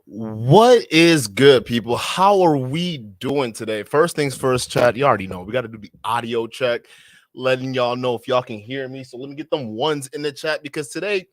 What is good, people? How are we doing today? First things first, chat. You already know we got to do the audio check, letting y'all know if y'all can hear me. So let me get them ones in the chat because today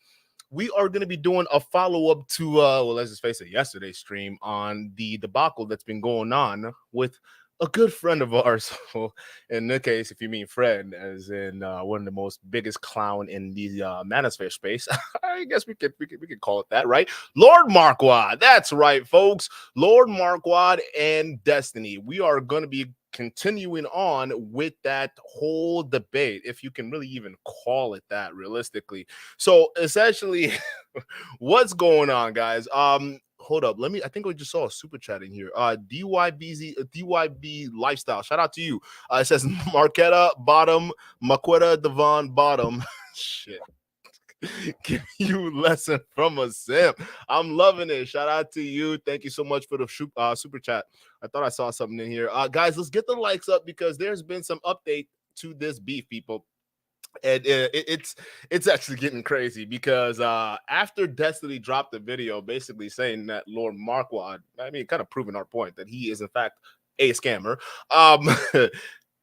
we are going to be doing a follow-up to let's just face it, yesterday's stream on the debacle that's been going on with a good friend of ours. So in this case, if you mean friend, as in one of the most biggest clown in the manosphere space, I guess we could call it that, right? Lord Marquaad. That's right, folks. Lord Marquaad and Destiny. We are going to be continuing on with that whole debate, if you can really even call it that realistically. So essentially, what's going on, guys? Hold up. I think we just saw a super chat in here. DYB lifestyle. Shout out to you. It says Marquetta bottom, Maquetta Devon bottom. Shit. Give you lesson from a simp. I'm loving it. Shout out to you. Thank you so much for the super chat. I thought I saw something in here. Guys, let's get the likes up because there's been some update to this beef, people. And it's actually getting crazy because after Destiny dropped the video basically saying that Lord Marquand, I mean, kind of proving our point that he is in fact a scammer.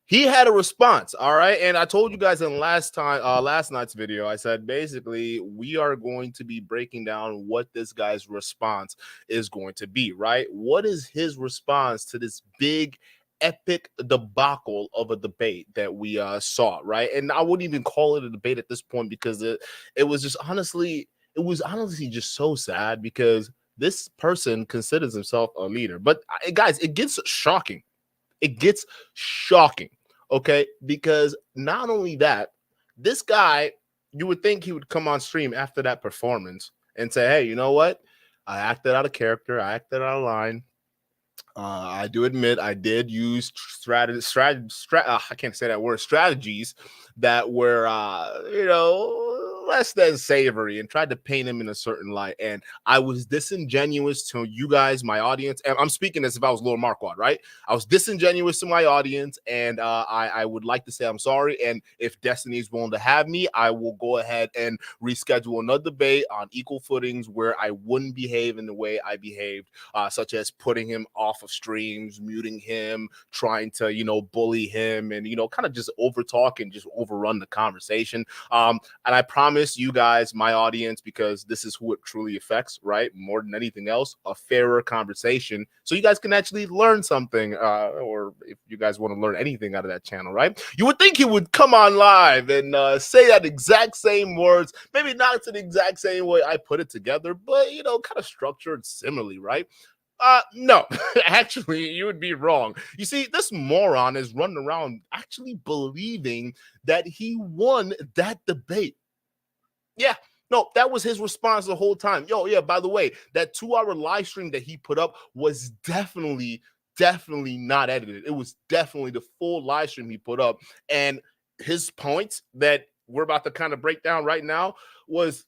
He had a response, all right. And I told you guys in last night's video, I said basically we are going to be breaking down what this guy's response is going to be, right? What is his response to this big epic debacle of a debate that we saw, right? And I wouldn't even call it a debate at this point because it was just honestly just so sad because this person considers himself a leader. But guys, it gets shocking. It gets shocking, okay? Because not only that, this guy, you would think he would come on stream after that performance and say, hey, you know what? I acted out of character. I acted out of line. I do admit I did use I can't say that word, strategies that were, less than savory and tried to paint him in a certain light. And I was disingenuous to you guys, my audience. And I'm speaking as if I was Lord Marquardt, right? I was disingenuous to my audience. And I would like to say I'm sorry. And if Destiny is willing to have me, I will go ahead and reschedule another debate on equal footings where I wouldn't behave in the way I behaved, such as putting him off of streams, muting him, trying to, bully him and, kind of just over talk and just overrun the conversation. And I promise you guys, my audience, because this is who it truly affects, right? More than anything else, a fairer conversation. So you guys can actually learn something, or if you guys want to learn anything out of that channel, right? You would think he would come on live and say that exact same words, maybe not to the exact same way I put it together, but, kind of structured similarly, right? No, actually, you would be wrong. You see, this moron is running around actually believing that he won that debate. Yeah, no, that was his response the whole time. Yo, yeah, by the way, that 2-hour live stream that he put up was definitely not edited. It was definitely the full live stream he put up. And his points that we're about to kind of break down right now was,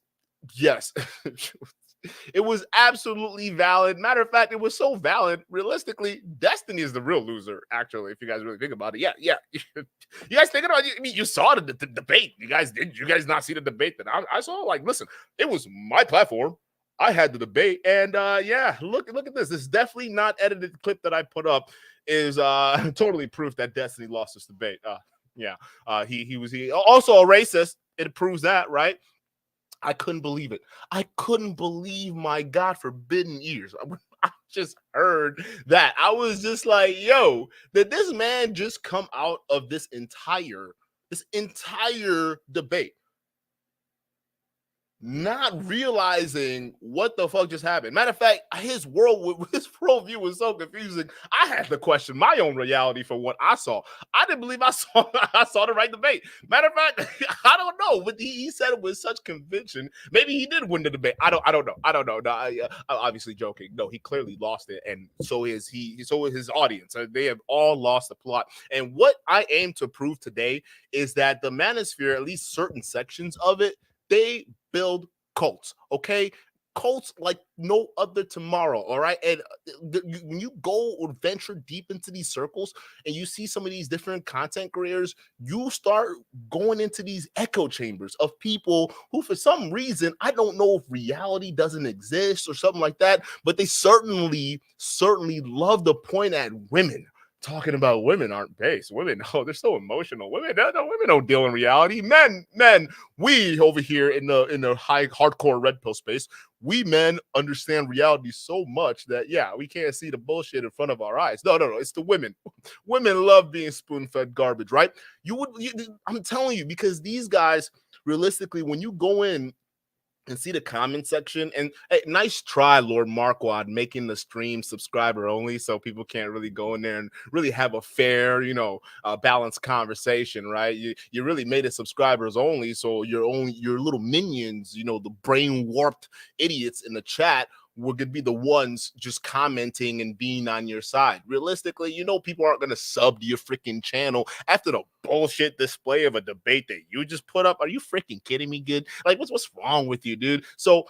yes, it was absolutely valid. Matter of fact, it was so valid. Realistically, Destiny is the real loser, actually, if you guys really think about it. Yeah. You guys thinking about it? I mean, you saw the debate. You guys not see the debate that I saw? Like, listen, it was my platform. I had the debate. And yeah, look at this. This is definitely not edited clip that I put up is totally proof that Destiny lost this debate. He was also a racist. It proves that, right? I couldn't believe it. I couldn't believe my God forbidden ears. I just heard that. I was just like, yo, did this man just come out of this entire debate not realizing what the fuck just happened? Matter of fact, his worldview was so confusing. I had to question my own reality for what I saw. I didn't believe I saw the right debate. Matter of fact, I don't know, but he said it with such conviction. Maybe he did win the debate. I don't know. No, I'm obviously joking. No, he clearly lost it, and so is his audience. They have all lost the plot. And what I aim to prove today is that the manosphere, at least certain sections of it, they build cults, okay? cults like no other tomorrow. All right. And when you go or venture deep into these circles and you see some of these different content creators, you start going into these echo chambers of people who, for some reason, I don't know if reality doesn't exist or something like that, but they certainly love to point at women. Talking about women aren't base. Women, oh, they're so emotional. Women, no, women don't deal in reality. Men, we over here in the high hardcore red pill space, we men understand reality so much that we can't see the bullshit in front of our eyes. No, it's the women. Women love being spoon-fed garbage, right? I'm telling you, because these guys, realistically, when you go in and see the comment section, and hey, nice try, Lord Marquaad, making the stream subscriber only, so people can't really go in there and really have a fair, balanced conversation, right? You really made it subscribers only, so your little minions, the brain warped idiots in the chat were going to be the ones just commenting and being on your side. Realistically, people aren't going to sub to your freaking channel after the bullshit display of a debate that you just put up. Are you freaking kidding me, good? Like, what's wrong with you, dude? So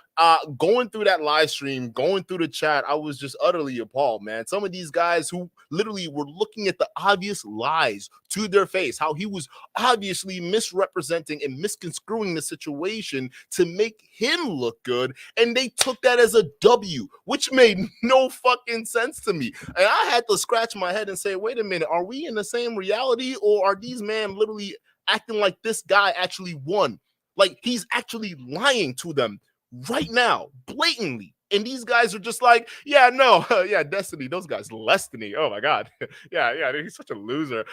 going through that live stream, going through the chat, I was just utterly appalled, man. Some of these guys who literally were looking at the obvious lies to their face, how he was obviously misrepresenting and misconstruing the situation to make him look good, and they took that as a W, which made no fucking sense to me. And I had to scratch my head and say, wait a minute, are we in the same reality, or are these men literally acting like this guy actually won? Like, he's actually lying to them right now, blatantly. And these guys are just like, Destiny, those guys, less than me. Oh my God. He's such a loser.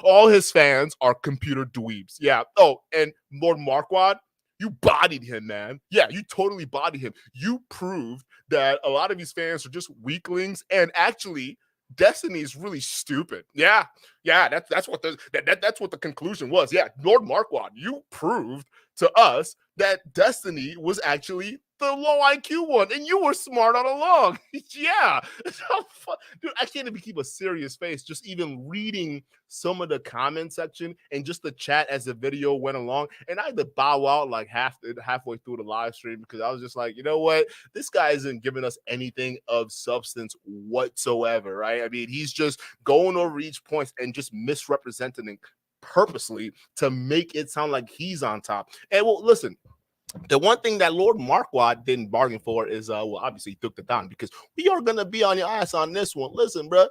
All his fans are computer dweebs. Yeah. Oh, and Lord Marquaad, you bodied him, man. Yeah, you totally bodied him. You proved that a lot of these fans are just weaklings, and actually, Destiny is really stupid. Yeah, that's what that's what the conclusion was. Yeah, Lord Marquaad, you proved to us that Destiny was actually the low IQ one, and you were smart all along. Yeah, dude, I can't even keep a serious face just even reading some of the comment section and just the chat as the video went along. And I had to bow out like halfway through the live stream because I was just like, you know what, this guy isn't giving us anything of substance whatsoever, right? I mean, he's just going over each point and just misrepresenting purposely to make it sound like he's on top. And well, listen, the one thing that Lord Marquaad didn't bargain for is, obviously he took the down, because we are going to be on your ass on this one. Listen, bro,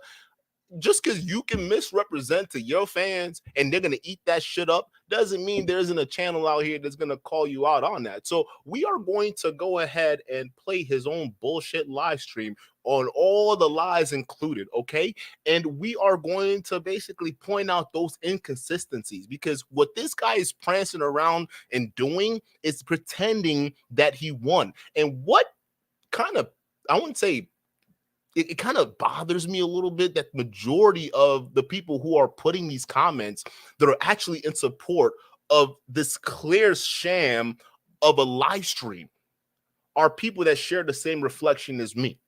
just because you can misrepresent to your fans and they're going to eat that shit up doesn't mean there isn't a channel out here that's going to call you out on that. So we are going to go ahead and play his own bullshit live stream on all the lies included, okay? And we are going to basically point out those inconsistencies, because what this guy is prancing around and doing is pretending that he won. And what kind of, I wouldn't say, it kind of bothers me a little bit that majority of the people who are putting these comments that are actually in support of this clear sham of a live stream are people that share the same reflection as me,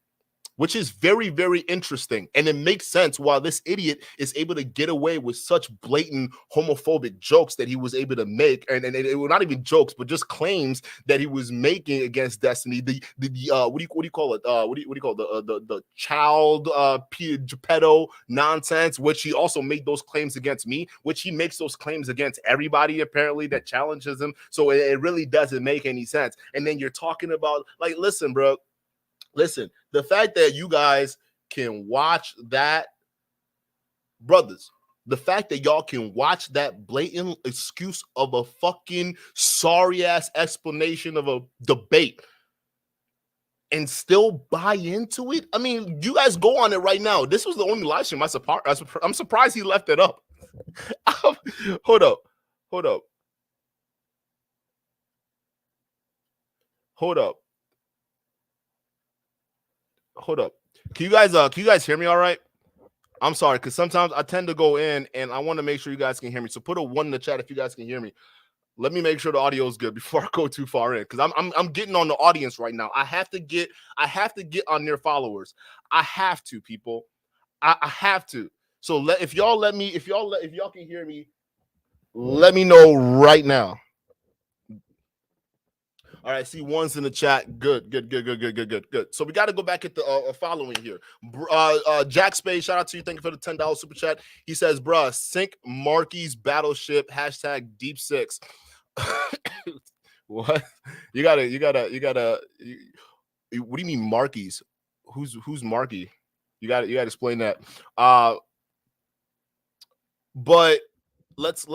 which is very, very interesting. And it makes sense why this idiot is able to get away with such blatant homophobic jokes that he was able to make. And it were not even jokes, but just claims that he was making against Destiny. The what do you call it? What do you call it? The child pedo nonsense, which he also made those claims against me, which he makes those claims against everybody apparently that challenges him. So it really doesn't make any sense. And then you're talking about, like, listen, bro. Listen, the fact that you guys can watch that, brothers, the fact that y'all can watch that blatant excuse of a fucking sorry-ass explanation of a debate and still buy into it. I mean, you guys go on it right now. This was the only live stream I'm surprised he left it up. Hold up. Can you guys hear me all right? I'm sorry, because sometimes I tend to go in and I want to make sure you guys can hear me. So put a 1 in the chat if you guys can hear me. Let me make sure the audio is good before I go too far in, because I'm getting on the audience right now. I have to get on their followers. I have to, people. I have to. So if y'all can hear me, let me know right now. All right, see ones in the chat. Good. So we got to go back at the following here. Jack Spade, shout out to you. Thank you for the $10 super chat. He says, bruh, sink Marky's battleship, hashtag deep six. What? You gotta, what do you mean Marky's? Who's Marky? You gotta explain that. But let's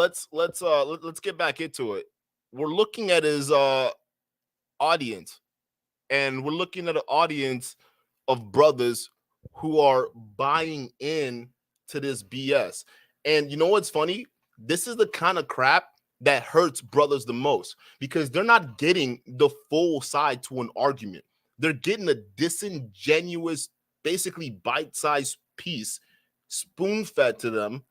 get back into it. We're looking at his audience, and we're looking at an audience of brothers who are buying in to this BS. And you know what's funny? This is the kind of crap that hurts brothers the most, because they're not getting the full side to an argument. They're getting a disingenuous, basically bite-sized piece spoon-fed to them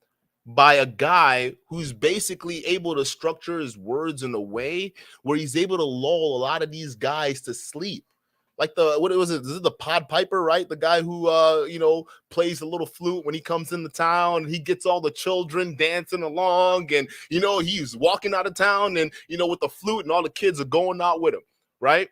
by a guy who's basically able to structure his words in a way where he's able to lull a lot of these guys to sleep. Like what was it? This is the Pod Piper, right? The guy who plays a little flute when he comes into town. He gets all the children dancing along, and he's walking out of town, and with the flute, and all the kids are going out with him, right?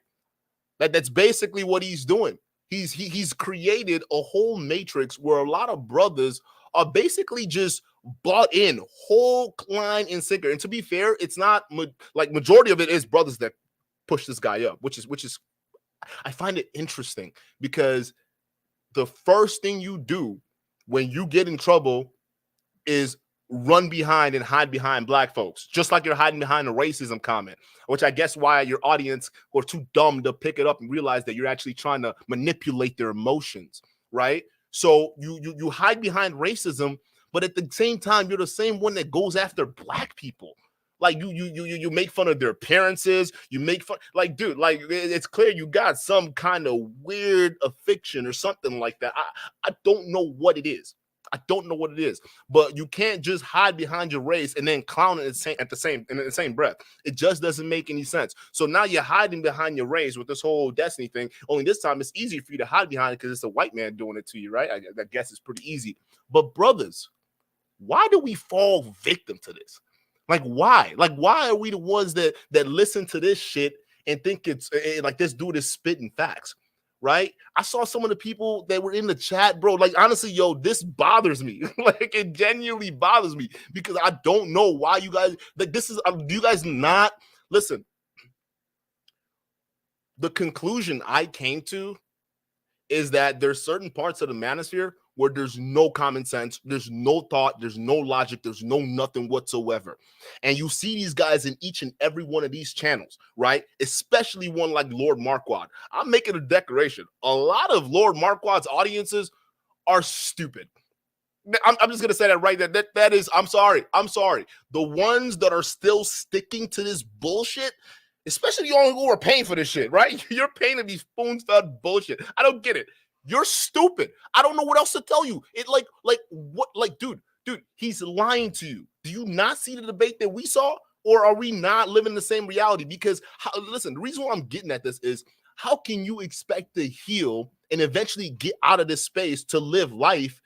That's basically what he's doing. He's created a whole matrix where a lot of brothers are basically just bought in whole line and sinker. And to be fair, it's not like majority of it is brothers that push this guy up, which is I find it interesting, because the first thing you do when you get in trouble is run behind and hide behind black folks, just like you're hiding behind a racism comment, which I guess why your audience were too dumb to pick it up and realize that you're actually trying to manipulate their emotions, right? So you hide behind racism, but at the same time, you're the same one that goes after black people. Like you make fun of their appearances. You make fun, like, dude, like it's clear you got some kind of weird affliction or something like that. I don't know what it is. But you can't just hide behind your race and then clown it in the same breath. It just doesn't make any sense. So now you're hiding behind your race with this whole destiny thing. Only this time it's easier for you to hide behind it because it's a white man doing it to you, right? I guess it's pretty easy. But brothers, why do we fall victim to this? Like, why? Like, why are we the ones that listen to this shit and think it's like this dude is spitting facts, right? I saw some of the people that were in the chat, bro. Like, honestly, yo, this bothers me. Like, it genuinely bothers me, because I don't know why you guys, like, this is, do you guys not, listen, the conclusion I came to is that there's certain parts of the manosphere where there's no common sense, there's no thought, there's no logic, there's no nothing whatsoever. And you see these guys in each and every one of these channels, right? Especially one like Lord Marquaad. I'm making a declaration. A lot of Lord Marquaad's audiences are stupid. I'm just going to say that right there. That is, I'm sorry. The ones that are still sticking to this bullshit, especially you all who are paying for this shit, right? You're paying to be spoon-fed bullshit. I don't get it. You're stupid. I don't know what else to tell you. It like what, like, dude, he's lying to you. Do you not see the debate that we saw? Or are we not living the same reality? Because listen, the reason why I'm getting at this is, how can you expect to heal and eventually get out of this space to live life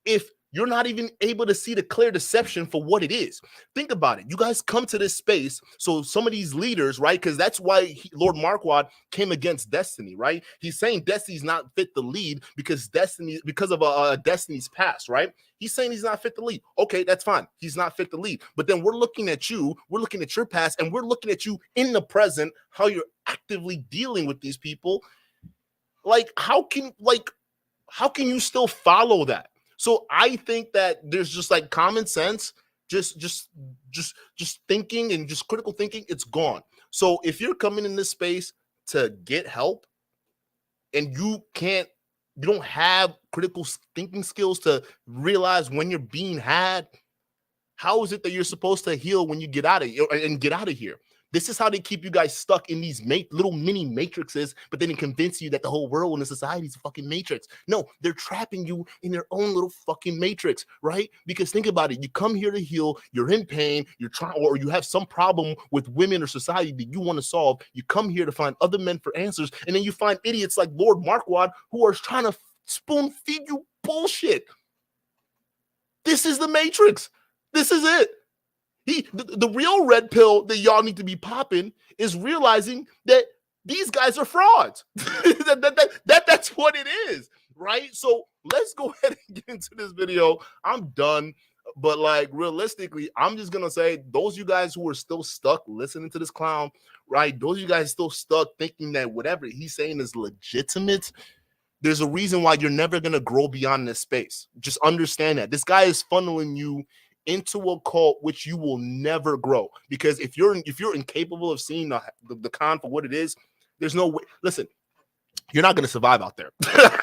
if you're not even able to see the clear deception for what it is? Think about it. You guys come to this space. So some of these leaders, right? Because that's why Lord Marquaad came against Destiny, right? He's saying Destiny's not fit to lead because of Destiny's past, right? He's saying he's not fit to lead. Okay, that's fine. He's not fit to lead. But then we're looking at you, we're looking at your past, and we're looking at you in the present, how you're actively dealing with these people. Like, how can you still follow that? So I think that there's just like common sense, just thinking and just critical thinking, it's gone. So if you're coming in this space to get help and you don't have critical thinking skills to realize when you're being had, how is it that you're supposed to heal when you get out of here? This is how they keep you guys stuck in these little mini matrices, but then they convince you that the whole world and the society is a fucking matrix. No, they're trapping you in their own little fucking matrix, right? Because think about it. You come here to heal, you're in pain, or you have some problem with women or society that you want to solve. You come here to find other men for answers, and then you find idiots like Lord Marquaad who are trying to spoon feed you bullshit. This is the matrix. This is it. The real red pill that y'all need to be popping is realizing that these guys are frauds. That's what it is, right? So let's go ahead and get into this video. I'm done. But like realistically, I'm just gonna say those you guys who are still stuck listening to this clown, right? Those of you guys still stuck thinking that whatever he's saying is legitimate. There's a reason why you're never gonna grow beyond this space. Just understand that this guy is funneling you into a cult which you will never grow, because if you're incapable of seeing the con for what it is, there's no way. Listen, you're not going to survive out there.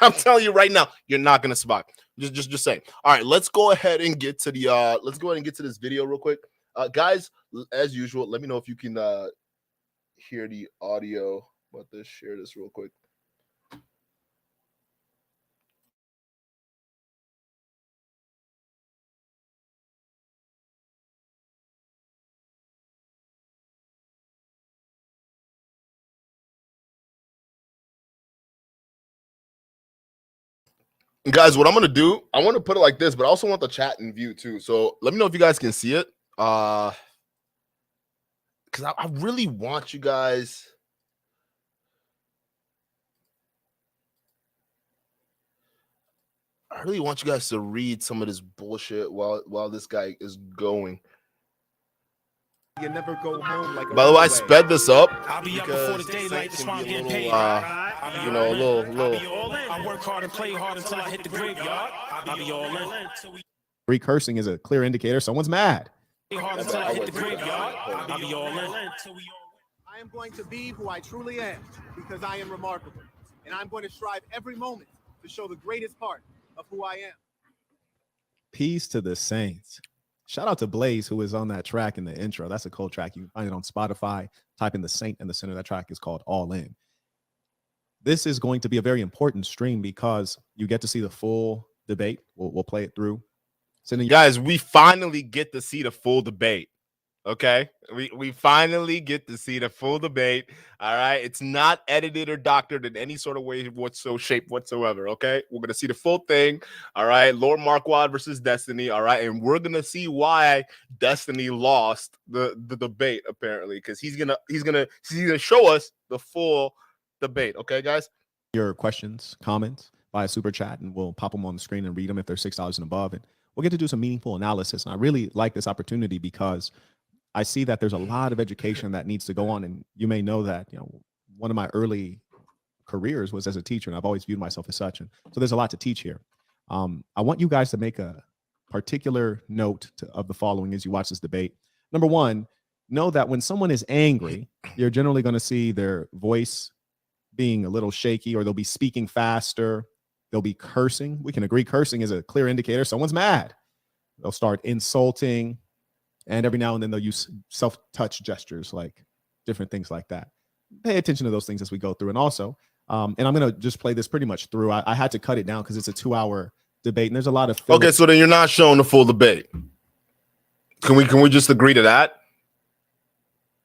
I'm telling you right now, you're not going to survive. Just saying. All right, let's go ahead and get to this video real quick. Guys, as usual, let me know if you can hear the audio. But let's share this real quick. Guys, what I'm gonna do, I want to put it like this, but I also want the chat in view too. So let me know if you guys can see it. Because I really want you guys. I really want you guys to read some of this bullshit while this guy is going. You never go home like. By the way, I sped this up because the Saint can be a little, a little. I work hard and play hard until I hit the graveyard. I'll be all in. Recursing is a clear indicator someone's mad. Hard until I hit the graveyard. I'll be all in. I am going to be who I truly am because I am remarkable, and I'm going to strive every moment to show the greatest part of who I am. Peace to the Saints. Shout out to Blaze, who is on that track in the intro. That's a cool track. You can find it on Spotify. Type in the Saint in the center. That track is called All In. This is going to be a very important stream because you get to see the full debate. We'll play it through. Guys, we finally get to see the full debate. Okay, we finally get to see the full debate. All right, it's not edited or doctored in any sort of way whatsoever. Okay, we're gonna see the full thing. All right, Lord Marquaad versus Destiny. All right, and we're gonna see why Destiny lost the debate apparently, because he's gonna show us the full debate. Okay, guys. Your questions, comments via super chat, and we'll pop them on the screen and read them if they're $6 and above, and we'll get to do some meaningful analysis. And I really like this opportunity because I see that there's a lot of education that needs to go on. And you may know that, one of my early careers was as a teacher, and I've always viewed myself as such. And so there's a lot to teach here. I want you guys to make a particular note of the following as you watch this debate. Number one, know that when someone is angry, you're generally going to see their voice being a little shaky, or they'll be speaking faster. They'll be cursing. We can agree cursing is a clear indicator someone's mad. They'll start insulting. And every now and then they'll use self-touch gestures, like different things like that. Pay attention to those things as we go through. And also, and I'm going to just play this pretty much through. I had to cut it down because it's a 2-hour debate, and there's a lot of Okay, so then you're not showing the full debate. Can we just agree to that?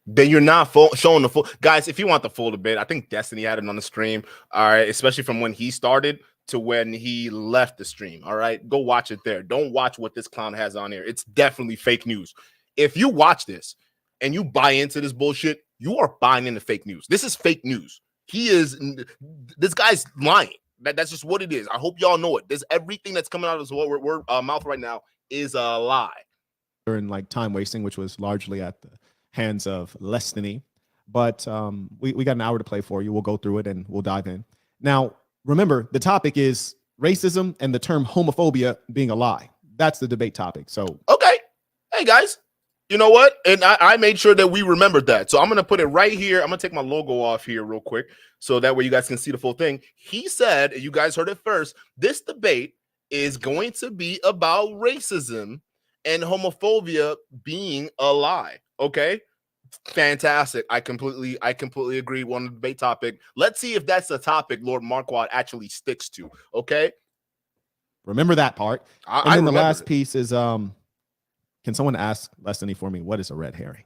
Then you're not showing the full. Guys, if you want the full debate, I think Destiny had it on the stream. All right, especially from when he started to when he left the stream. All right, go watch it there. Don't watch what this clown has on here. It's definitely fake news. If you watch this and you buy into this bullshit, you are buying into fake news. This is fake news. This guy's lying. That's just what it is. I hope y'all know it. There's everything that's coming out of his mouth right now is a lie. And like time wasting, which was largely at the hands of Destiny. But we got an hour to play for you. We'll go through it and we'll dive in. Now, remember, the topic is racism and the term homophobia being a lie. That's the debate topic. So, okay. Hey, guys, you know what? And I made sure that we remembered that. So I'm going to put it right here. I'm going to take my logo off here real quick so that way you guys can see the full thing. He said, you guys heard it first, this debate is going to be about racism and homophobia being a lie. Okay? Fantastic. I completely agree. One debate topic. Let's see if that's the topic Lord Marquaad actually sticks to. Okay. Remember that part. And then the last piece is can someone ask Destiny for me, what is a red herring?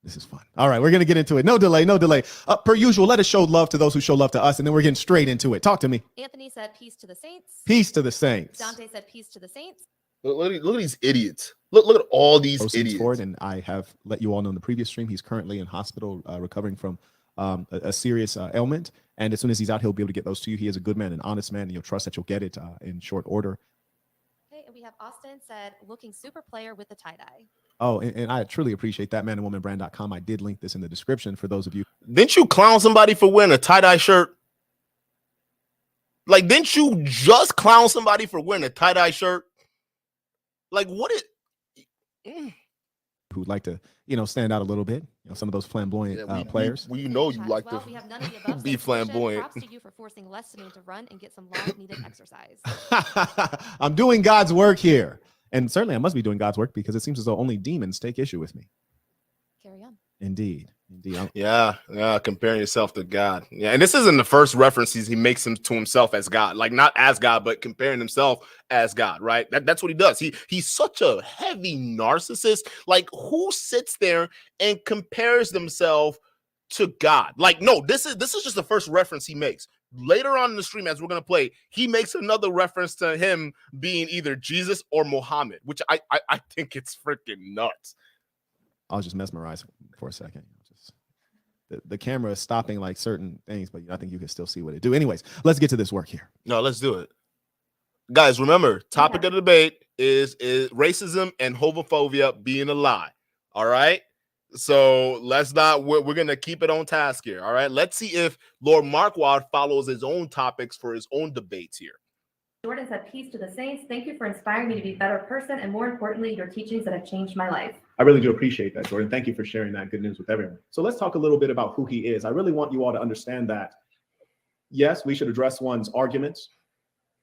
This is fun. All right, we're gonna get into it. No delay. Per usual, let us show love to those who show love to us, and then we're getting straight into it. Talk to me. Anthony said peace to the saints. Peace to the saints. Dante said peace to the saints. Look at these idiots. Look at all these proceeds for it. idiots. And I have let you all know in the previous stream, he's currently in hospital recovering from a serious ailment. And as soon as he's out, he'll be able to get those to you. He is a good man, an honest man, and you'll trust that you'll get it in short order. Okay, and we have Austin said, looking super player with the tie-dye. Oh, and I truly appreciate that, manandwomanbrand.com. I did link this in the description for those of you. Didn't you clown somebody for wearing a tie-dye shirt? Like, didn't you just clown somebody for wearing a tie-dye shirt? Like, what is... Who'd like to, stand out a little bit. Some of those flamboyant players. You know you like well, to we have none of the above be flamboyant. Props to you for forcing Leslie to run and get some long-needed exercise. I'm doing God's work here. And certainly I must be doing God's work because it seems as though only demons take issue with me. Carry on. Indeed. Yeah, comparing yourself to God. Yeah, and this isn't the first reference he makes him to himself as God, like not as God, but comparing himself as God, right? That's what he does. He's such a heavy narcissist. Like, who sits there and compares themselves to God? Like, no, this is just the first reference he makes. Later on in the stream, as we're gonna play, he makes another reference to him being either Jesus or Muhammad, which I think it's freaking nuts. I was just mesmerized for a second. The camera is stopping like certain things, but I think you can still see what it do. Anyways, let's get to this work here. No, let's do it. Guys, remember, topic of the debate is racism and homophobia being a lie. All right? So let's not, we're going to keep it on task here. All right? Let's see if Lord Marquaad follows his own topics for his own debates here. Jordan said, peace to the saints. Thank you for inspiring me to be a better person, and more importantly, your teachings that have changed my life. I really do appreciate that, Jordan. Thank you for sharing that good news with everyone. So let's talk a little bit about who he is. I really want you all to understand that, yes, we should address one's arguments.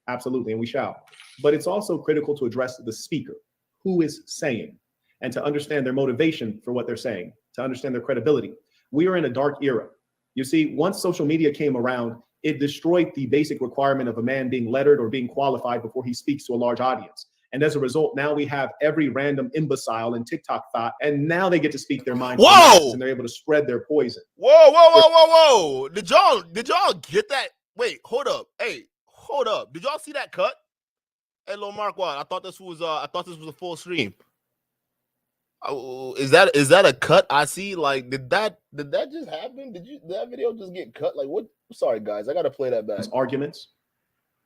Absolutely, and we shall. But it's also critical to address the speaker, who is saying, and to understand their motivation for what they're saying, to understand their credibility. We are in a dark era. You see, once social media came around, it destroyed the basic requirement of a man being lettered or being qualified before he speaks to a large audience. And as a result, now we have every random imbecile and TikTok thought, and now they get to speak their mind. Whoa! And they're able to spread their poison. Whoa. Did y'all get that? Wait, hold up. Hey, hold up. Did y'all see that cut? Hey, Lil Marquaad, I thought this was a full stream. Is that a cut I see? Like, did that just happen? Did that video just get cut? Like, what? Sorry, guys, I gotta play that back. Arguments,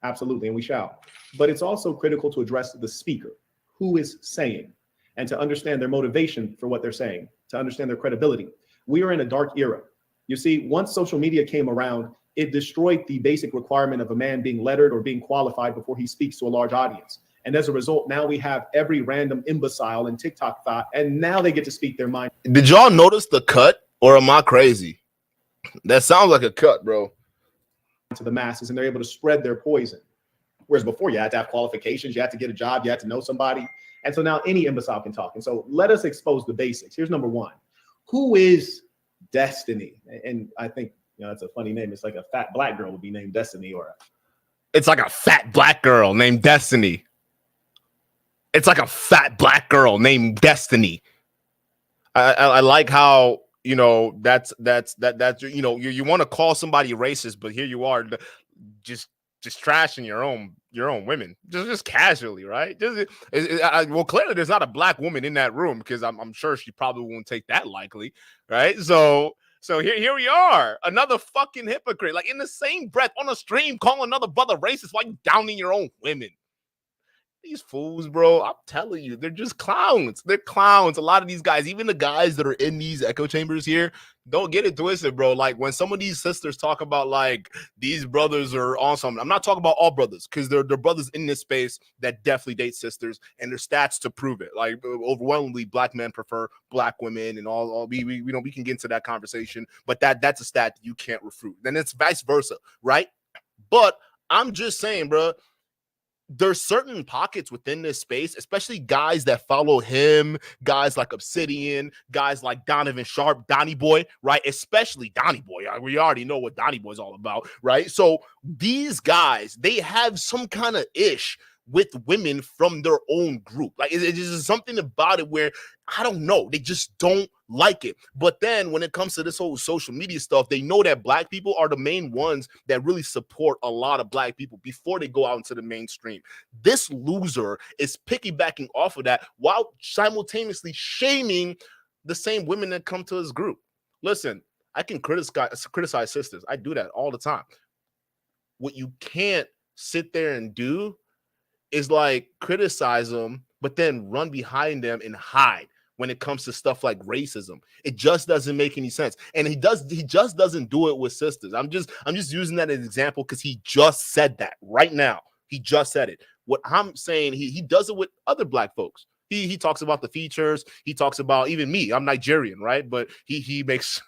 absolutely, and we shall. But it's also critical to address the speaker, who is saying, and to understand their motivation for what they're saying, to understand their credibility. We are in a dark era. You see, once social media came around, it destroyed the basic requirement of a man being lettered or being qualified before he speaks to a large audience. And as a result, now we have every random imbecile and TikTok thought, and now they get to speak their mind. Did y'all notice the cut, or am I crazy? That sounds like a cut, bro. To the masses, and they're able to spread their poison. Whereas before, you had to have qualifications, you had to get a job, you had to know somebody. And so now any imbecile can talk. And so let us expose the basics. Here's number one. Who is Destiny? And I think, that's a funny name. It's like a fat black girl would be named Destiny, or it's like a fat black girl named Destiny. It's like a fat black girl named Destiny. I like how, you want to call somebody racist, but here you are just trashing your own women, just casually, right? Well, clearly there's not a black woman in that room, because I'm sure she probably won't take that likely, right? So here we are, another fucking hypocrite, like in the same breath on a stream calling another brother racist while you downing your own women. These fools, bro, I'm telling you, they're just clowns. They're clowns. A lot of these guys, even the guys that are in these echo chambers here, don't get it twisted, bro. Like, when some of these sisters talk about, like, these brothers are on something, I'm not talking about all brothers, because they're brothers in this space that definitely date sisters, and there's stats to prove it. Like, overwhelmingly, black men prefer black women, and all we can get into that conversation, but that's a stat that you can't refute. Then it's vice versa, right? But I'm just saying, bro, there's certain pockets within this space, especially guys that follow him, guys like Obsidian, guys like Donovan Sharp, Donnie Boy, right? Especially Donnie Boy. We already know what Donnie Boy's all about, right? So these guys, they have some kind of ish with women from their own group. Like it's just something about it where I don't know, they just don't like it. But then when it comes to this whole social media stuff, they know that black people are the main ones that really support a lot of black people before they go out into the mainstream. This loser is piggybacking off of that while simultaneously shaming the same women that come to his group. Listen, I can criticize sisters. I do that all the time. What you can't sit there and do is like criticize them, but then run behind them and hide when it comes to stuff like racism. It just doesn't make any sense. And he just doesn't do it with sisters. I'm just using that as an example because he just said that right now. He just said it. What I'm saying, he does it with other black folks. He talks about the features. He talks about even me. I'm Nigerian, right? But he makes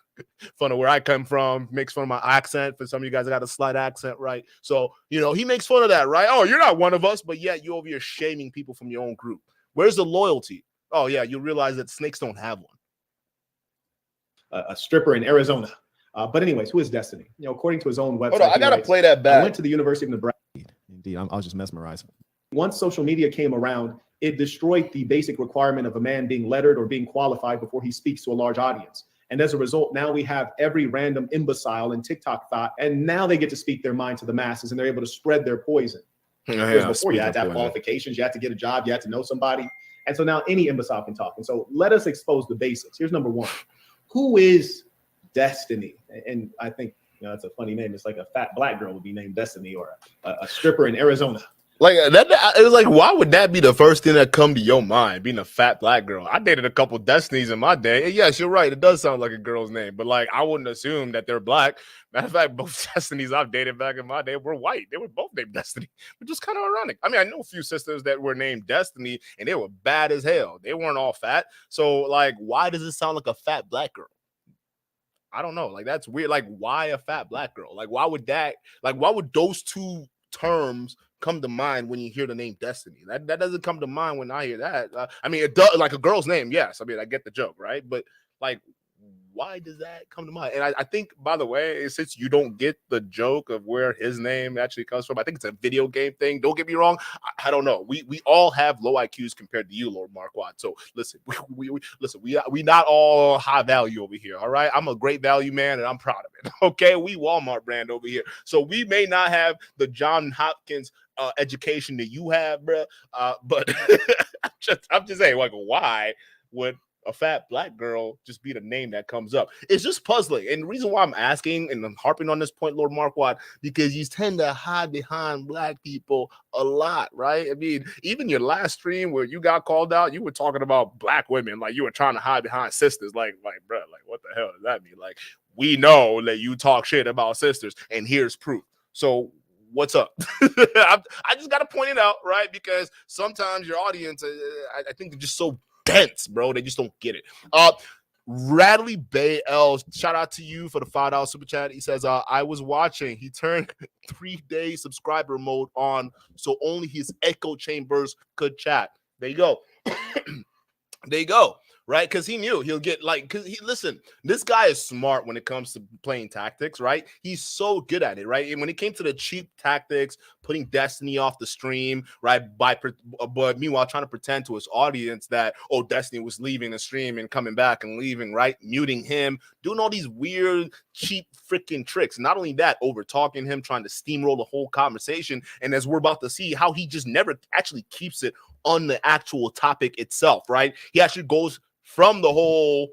fun of where I come from, makes fun of my accent. For some of you guys, I got a slight accent, right? So, he makes fun of that, right? Oh, you're not one of us, but yet you're over here shaming people from your own group. Where's the loyalty? Oh, yeah, you realize that snakes don't have one. A stripper in Arizona. But anyways, who is Destiny? According to his own website. Hold on, I got to play that back. I went to the University of Nebraska. Indeed, I was just mesmerized. Once social media came around, it destroyed the basic requirement of a man being lettered or being qualified before he speaks to a large audience. And as a result, now we have every random imbecile in TikTok thought, and now they get to speak their mind to the masses, and they're able to spread their poison. Before you had to have qualifications, you had to get a job, you had to know somebody. And so now any imbecile can talk. And so let us expose the basics. Here's number one. Who is Destiny? And I think, that's a funny name. It's like a fat black girl would be named Destiny, or a stripper in Arizona. Like that, it was like, why would that be the first thing that come to your mind? Being a fat black girl. I dated a couple Destinies in my day. And yes, you're right. It does sound like a girl's name, but like I wouldn't assume that they're black. Matter of fact, both Destinies I've dated back in my day were white. They were both named Destiny, which is kind of ironic. I mean, I know a few sisters that were named Destiny, and they were bad as hell. They weren't all fat. So like, why does it sound like a fat black girl? I don't know. Like that's weird. Like, why a fat black girl? Like, why would those two terms come to mind when you hear the name Destiny? That doesn't come to mind when I hear that. I mean, it does, like a girl's name, yes. I mean, I get the joke, right? But like, why does that come to mind? And I think, by the way, since you don't get the joke of where his name actually comes from, I think it's a video game thing. Don't get me wrong. I don't know. We all have low IQs compared to you, Lord Marquaad. So listen, we not all high value over here. All right. I'm a great value man and I'm proud of it. Okay. We Walmart brand over here. So we may not have the John Hopkins education that you have, bro. But I'm just saying, like, why would a fat black girl just be the name that comes up? It's just puzzling. And the reason why I'm asking and I'm harping on this point, Lord Marquaad, because you tend to hide behind black people a lot, right? I mean, even your last stream where you got called out, you were talking about black women, like you were trying to hide behind sisters. Like, bro, like what the hell does that mean? Like, we know that you talk shit about sisters, and here's proof. So what's up? I just got to point it out, right? Because sometimes your audience, I think they're just so dense, bro. They just don't get it. Radley Bay L, shout out to you for the $5 super chat. He says, I was watching. He turned 3-day subscriber mode on, so only his echo chambers could chat. There you go. There you go. Right? Because he knew he'll get listen, this guy is smart when it comes to playing tactics, right? He's so good at it, right? And when it came to the cheap tactics, putting Destiny off the stream, right? But meanwhile, trying to pretend to his audience that, oh, Destiny was leaving the stream and coming back and leaving, right? Muting him, doing all these weird, cheap freaking tricks. Not only that, over talking him, trying to steamroll the whole conversation. And as we're about to see, how he just never actually keeps it on the actual topic itself, right? He actually goes from the whole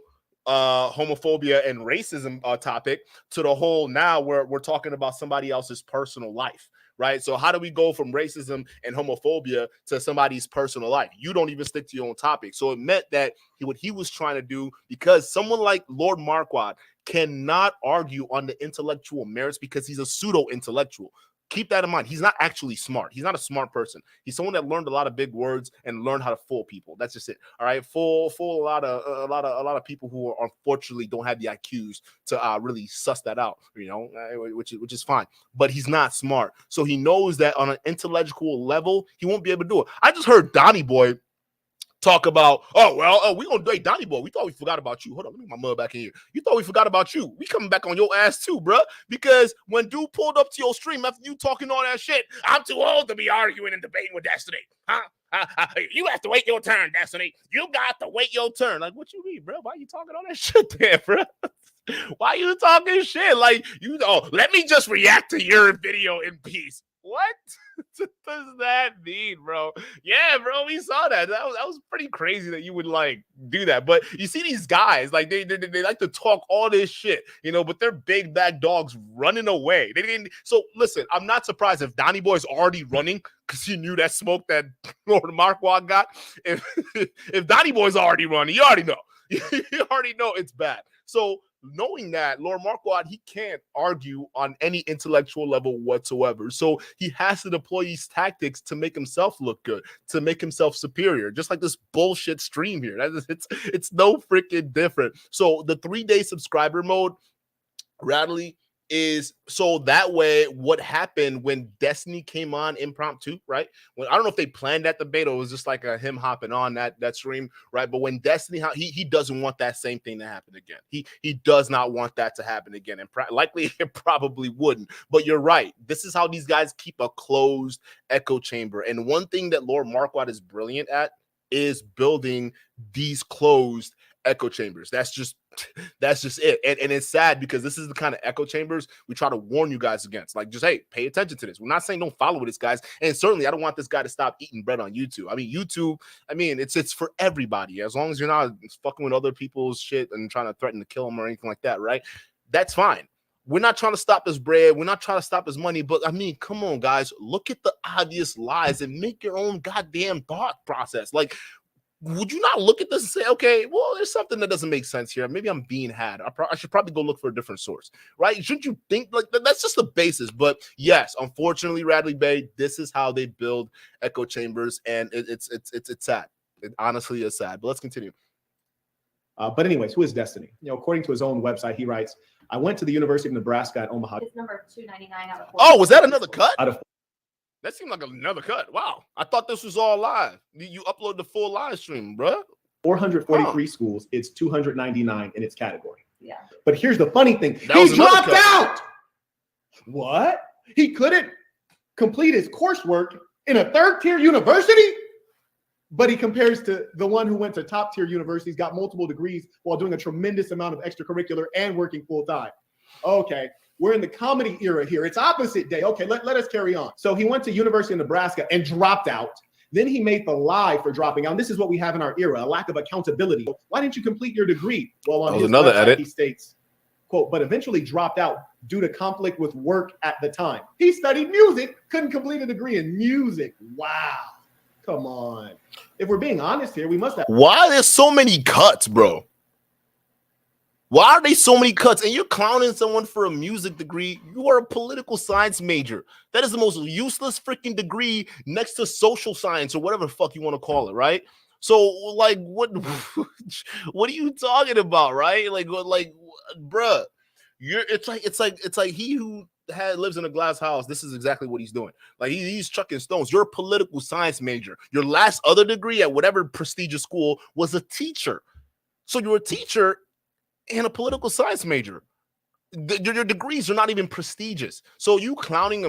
homophobia and racism topic to the whole now where we're talking about somebody else's personal life, right? So how do we go from racism and homophobia to somebody's personal life? You don't even stick to your own topic. So it meant that what he was trying to do, because someone like Lord Marquaad cannot argue on the intellectual merits because he's a pseudo-intellectual. Keep that in mind. He's not actually smart. He's not a smart person. He's someone that learned a lot of big words and learned how to fool people. That's just it. All right. Fool a lot of people who are, unfortunately don't have the IQs to really suss that out, which is fine. But he's not smart. So he knows that on an intellectual level, he won't be able to do it. I just heard Donnie Boy talk about, we gonna date Donnie Boy. We thought we forgot about you. Hold on, let me get my mother back in here. You thought we forgot about you. We coming back on your ass too, bruh. Because when dude pulled up to your stream after you talking all that shit, I'm too old to be arguing and debating with Destiny. Huh? You have to wait your turn, Destiny. You got to wait your turn. Like, what you mean, bro? Why you talking all that shit there, bro? Why you talking shit? Like, let me just react to your video in peace. What does that mean, bro? Yeah, bro, we saw that. That was pretty crazy that you would like do that. But you see these guys, like they like to talk all this shit, but they're big bad dogs running away. They didn't. So listen, I'm not surprised if Donnie Boy's already running because he knew that smoke that Lord Marquaad got. If Donnie Boy's already running, you already know. You already know it's bad. So knowing that, Lord Marquaad, he can't argue on any intellectual level whatsoever. So he has to deploy these tactics to make himself look good, to make himself superior, just like this bullshit stream here. It's no freaking different. So the 3-day subscriber mode, Radley, is so that way what happened when Destiny came on impromptu, right? When I don't know if they planned that debate or it was just like him hopping on that stream, right? But when Destiny, he doesn't want that same thing to happen again. He does not want that to happen again, and likely it probably wouldn't. But you're right. This is how these guys keep a closed echo chamber. And one thing that Lord Marquaad is brilliant at is building these closed echo chambers. That's just it. And it's sad because this is the kind of echo chambers we try to warn you guys against. Like, just, hey, pay attention to this. We're not saying don't follow this, guys. And certainly I don't want this guy to stop eating bread on YouTube. It's for everybody. As long as you're not fucking with other people's shit and trying to threaten to kill them or anything like that, right? That's fine. We're not trying to stop his bread. We're not trying to stop his money. But come on, guys. Look at the obvious lies and make your own goddamn thought process. Like, would you not look at this and say, okay, well, there's something that doesn't make sense here. Maybe I'm being had. I should probably go look for a different source, right? Shouldn't you think like that's just the basis? But yes, unfortunately, Radley Bay, this is how they build echo chambers, and it's sad. It honestly is sad. But let's continue. But anyways, who is Destiny? According to his own website, he writes, I went to the University of Nebraska at Omaha. It's number 299 out of 4. Oh, was that another cut? Out of That seemed like another cut. Wow. I thought this was all live. You upload the full live stream, bro. 443 schools, it's 299 in its category. Yeah. But here's the funny thing. That was He another dropped cut. out. What? He couldn't complete his coursework in a third-tier university? But he compares to the one who went to top-tier universities, got multiple degrees while doing a tremendous amount of extracurricular and working full-time. Okay. We're in the comedy era here. It's opposite day. Okay, let us carry on. So he went to University of Nebraska and dropped out. Then he made the lie for dropping out. And this is what we have in our era, a lack of accountability. Why didn't you complete your degree? Well, on his another website, edit. He states, quote, but eventually dropped out due to conflict with work at the time. He studied music, couldn't complete a degree in music. Wow. Come on. If we're being honest here, we must have. Why are there so many cuts, bro? Why are they so many cuts? And you're clowning someone for a music degree. You are a political science major. That is the most useless freaking degree next to social science or whatever the fuck you want to call it, right? So, like, what are you talking about, right? Like, bruh, it's like he who lives in a glass house. This is exactly what he's doing. Like, he's chucking stones. You're a political science major. Your last other degree at whatever prestigious school was a teacher. So you're a teacher and a political science major. Your degrees are not even prestigious. So you clowning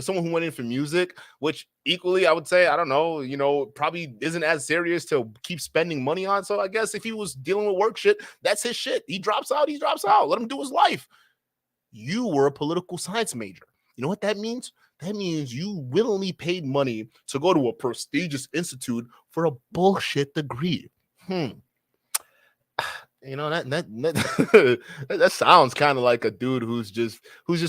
someone who went in for music, which equally I would say, I don't know, probably isn't as serious to keep spending money on. So I guess if he was dealing with work shit, that's his shit. He drops out. Let him do his life. You were a political science major. You know what that means? That means you willingly paid money to go to a prestigious institute for a bullshit degree. That sounds kind of like a dude who's just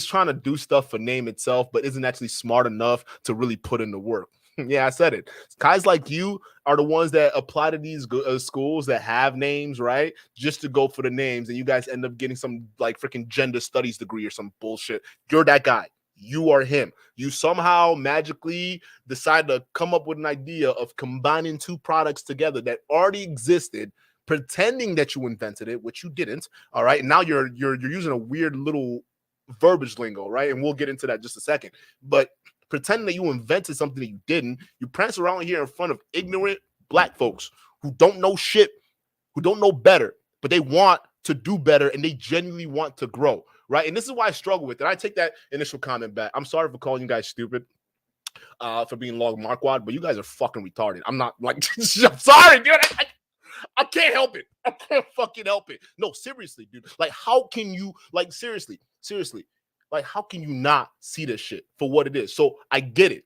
trying to do stuff for name itself, but isn't actually smart enough to really put in the work. Yeah, I said it. Guys like you are the ones that apply to these schools that have names, right? Just to go for the names, and you guys end up getting some like freaking gender studies degree or some bullshit. You're that guy. You are him. You somehow magically decide to come up with an idea of combining two products together that already existed, pretending that you invented it, which you didn't. All right. And now you're using a weird little verbiage lingo, right? And we'll get into that in just a second. But pretending that you invented something that you didn't, you prance around here in front of ignorant black folks who don't know shit, who don't know better, but they want to do better and they genuinely want to grow, right? And this is why I struggle with it. I take that initial comment back. I'm sorry for calling you guys stupid for being long Marquaad, but you guys are fucking retarded. I'm not like, I'm sorry, dude. I can't help it. I can't fucking help it. No, seriously, dude. Like, how can you, like, seriously, like, how can you not see this shit for what it is? So I get it.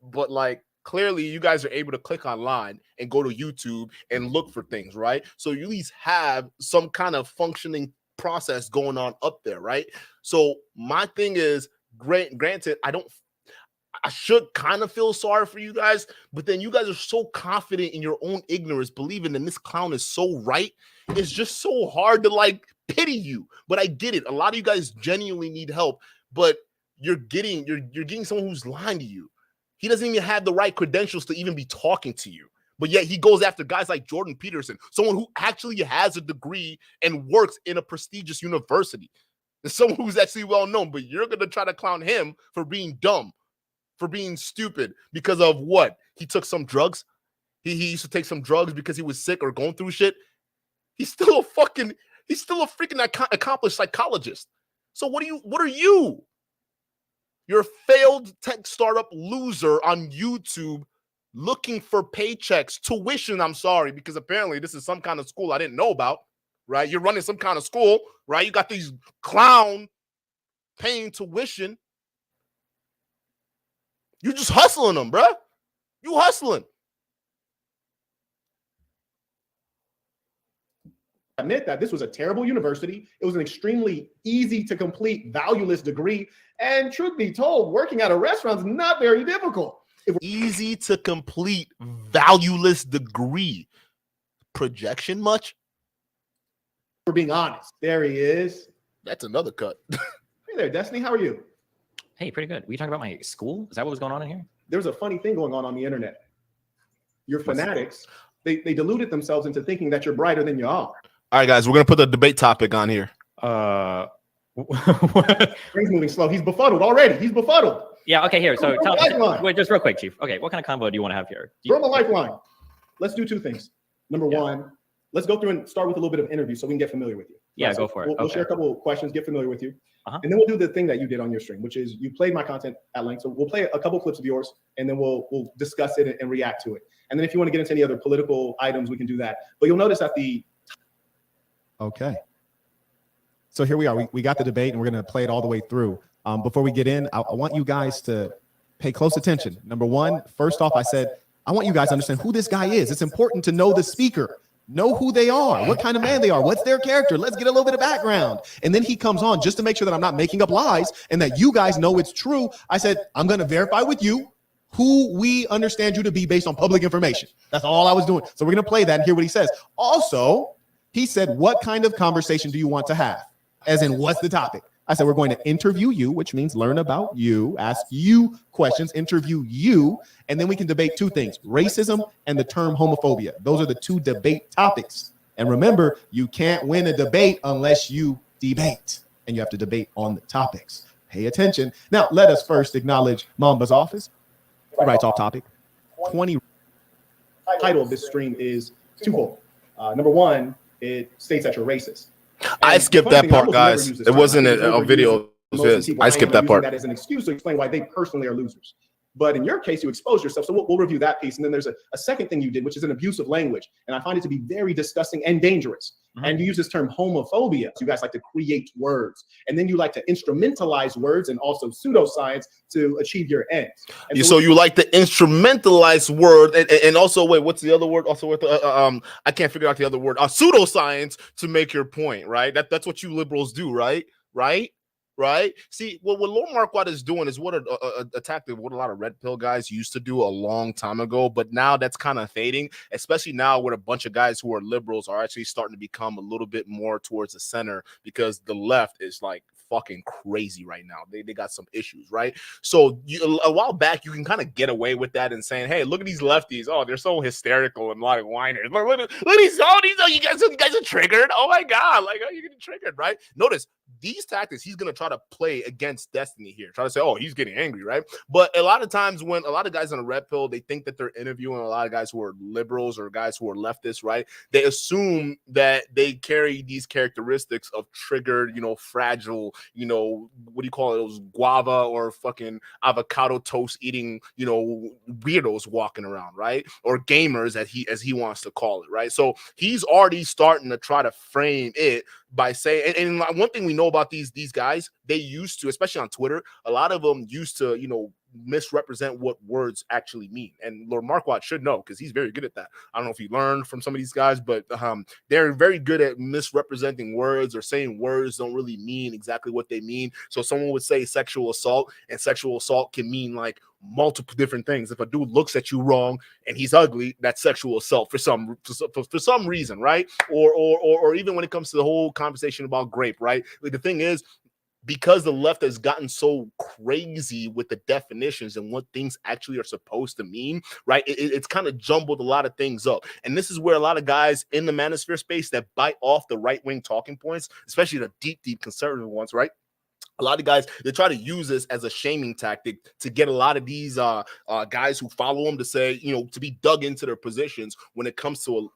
But, like, clearly you guys are able to click online and go to YouTube and look for things, right? So you at least have some kind of functioning process going on up there, right? So my thing is, granted, I should kind of feel sorry for you guys, but then you guys are so confident in your own ignorance, believing that this clown is so right. It's just so hard to like pity you. But I get it. A lot of you guys genuinely need help, but you're getting someone who's lying to you. He doesn't even have the right credentials to even be talking to you. But yet he goes after guys like Jordan Peterson, someone who actually has a degree and works in a prestigious university. There's someone who's actually well known, but you're going to try to clown him for being dumb, for being stupid because of what? He took some drugs. He used to take some drugs because he was sick or going through shit. He's still a freaking accomplished psychologist. So what are you? You're a failed tech startup loser on YouTube looking for paychecks, tuition. I'm sorry, because apparently this is some kind of school I didn't know about, right? You're running some kind of school, right? You got these clown paying tuition. You're just hustling them, bruh. You hustling. Admit that this was a terrible university. It was an extremely easy to complete, valueless degree. And truth be told, working at a restaurant is not very difficult. Easy to complete, valueless degree. Projection much? For being honest. There he is. That's another cut. Hey there, Destiny. How are you? Hey, pretty good. Were you talking about my school? Is that what was going on in here? There's a funny thing going on the internet. Your fanatics, they deluded themselves into thinking that you're brighter than you are. All right, guys, we're going to put the debate topic on here. Brain's moving slow. He's befuddled already. He's befuddled. Yeah, okay, here. So wait, just real quick, Chief. Okay, what kind of convo do you want to have here? Throw him a lifeline. Let's do two things. Number one, let's go through and start with a little bit of interview so we can get familiar with you. Yeah, go for it. We'll share a couple of questions, get familiar with you. And then we'll do the thing that you did on your stream, which is you played my content at length. So we'll play a couple clips of yours, and then we'll discuss it and react to it. And then if you want to get into any other political items, we can do that. But you'll notice that Okay. So here we are. We got the debate, and we're going to play it all the way through. Before we get in, I want you guys to pay close attention. Number one, first off, I said, I want you guys to understand who this guy is. It's important to know the speaker. Know who they are, what kind of man they are, what's their character. Let's get a little bit of background. And then he comes on just to make sure that I'm not making up lies and that you guys know it's true. I said, I'm going to verify with you who we understand you to be based on public information. That's all I was doing. So we're going to play that and hear what he says. Also, he said, what kind of conversation do you want to have? As in, what's the topic? I said, we're going to interview you, which means learn about you, ask you questions, interview you, and then we can debate two things, racism and the term homophobia. Those are the two debate topics. And remember, you can't win a debate unless you debate, and you have to debate on the topics. Pay attention. Now, let us first acknowledge Mamba's office. Right off topic. 20. Title of this stream is twofold. Number one, it states that you're racist. I skipped that part, guys. It wasn't a video. I skipped that part. That as an excuse to explain why they personally are losers. But in your case, you exposed yourself. So we'll review that piece. And then there's a second thing you did, which is an abuse of language. And I find it to be very disgusting and dangerous. And you use this term homophobia. You guys like to create words. And then you like to instrumentalize words and also pseudoscience to achieve your ends. So you like to instrumentalize word and also, wait, what's the other word? Also, with I can't figure out the other word. Pseudoscience to make your point, right? That's what you liberals do, right? Right? See, what Lord Marquaad is doing is what a tactic what a lot of red pill guys used to do a long time ago, but now that's kind of fading, especially now where a bunch of guys who are liberals are actually starting to become a little bit more towards the center because the left is like fucking crazy right now. They got some issues, right? So a while back, you can kind of get away with that and saying, hey, look at these lefties. Oh, they're so hysterical and like whiners. Look at these, you guys are triggered. Oh my God, like, oh, you're getting triggered, right? Notice these tactics he's going to try to play against Destiny here. Try to say, oh, he's getting angry, right? But a lot of times when a lot of guys on a red pill, they think that they're interviewing a lot of guys who are liberals or guys who are leftists, right? They assume that they carry these characteristics of triggered, fragile, what do you call it? Those guava or fucking avocado toast eating, weirdos walking around, right? Or gamers as he wants to call it, right? So he's already starting to try to frame it by saying, and one thing we know about these guys, they used to, especially on Twitter, a lot of them used to, misrepresent what words actually mean. And Lord Marquaad should know because he's very good at that. I don't know if he learned from some of these guys, but they're very good at misrepresenting words or saying words don't really mean exactly what they mean. So someone would say sexual assault, and sexual assault can mean like multiple different things. If a dude looks at you wrong and he's ugly, that's sexual assault for some reason, right? Or even when it comes to the whole conversation about grape, right? Like the thing is, because the left has gotten so crazy with the definitions and what things actually are supposed to mean, right? It's kind of jumbled a lot of things up. And this is where a lot of guys in the manosphere space that bite off the right-wing talking points, especially the deep conservative ones, right? A lot of guys, they try to use this as a shaming tactic to get a lot of these guys who follow them to say, to be dug into their positions when it comes to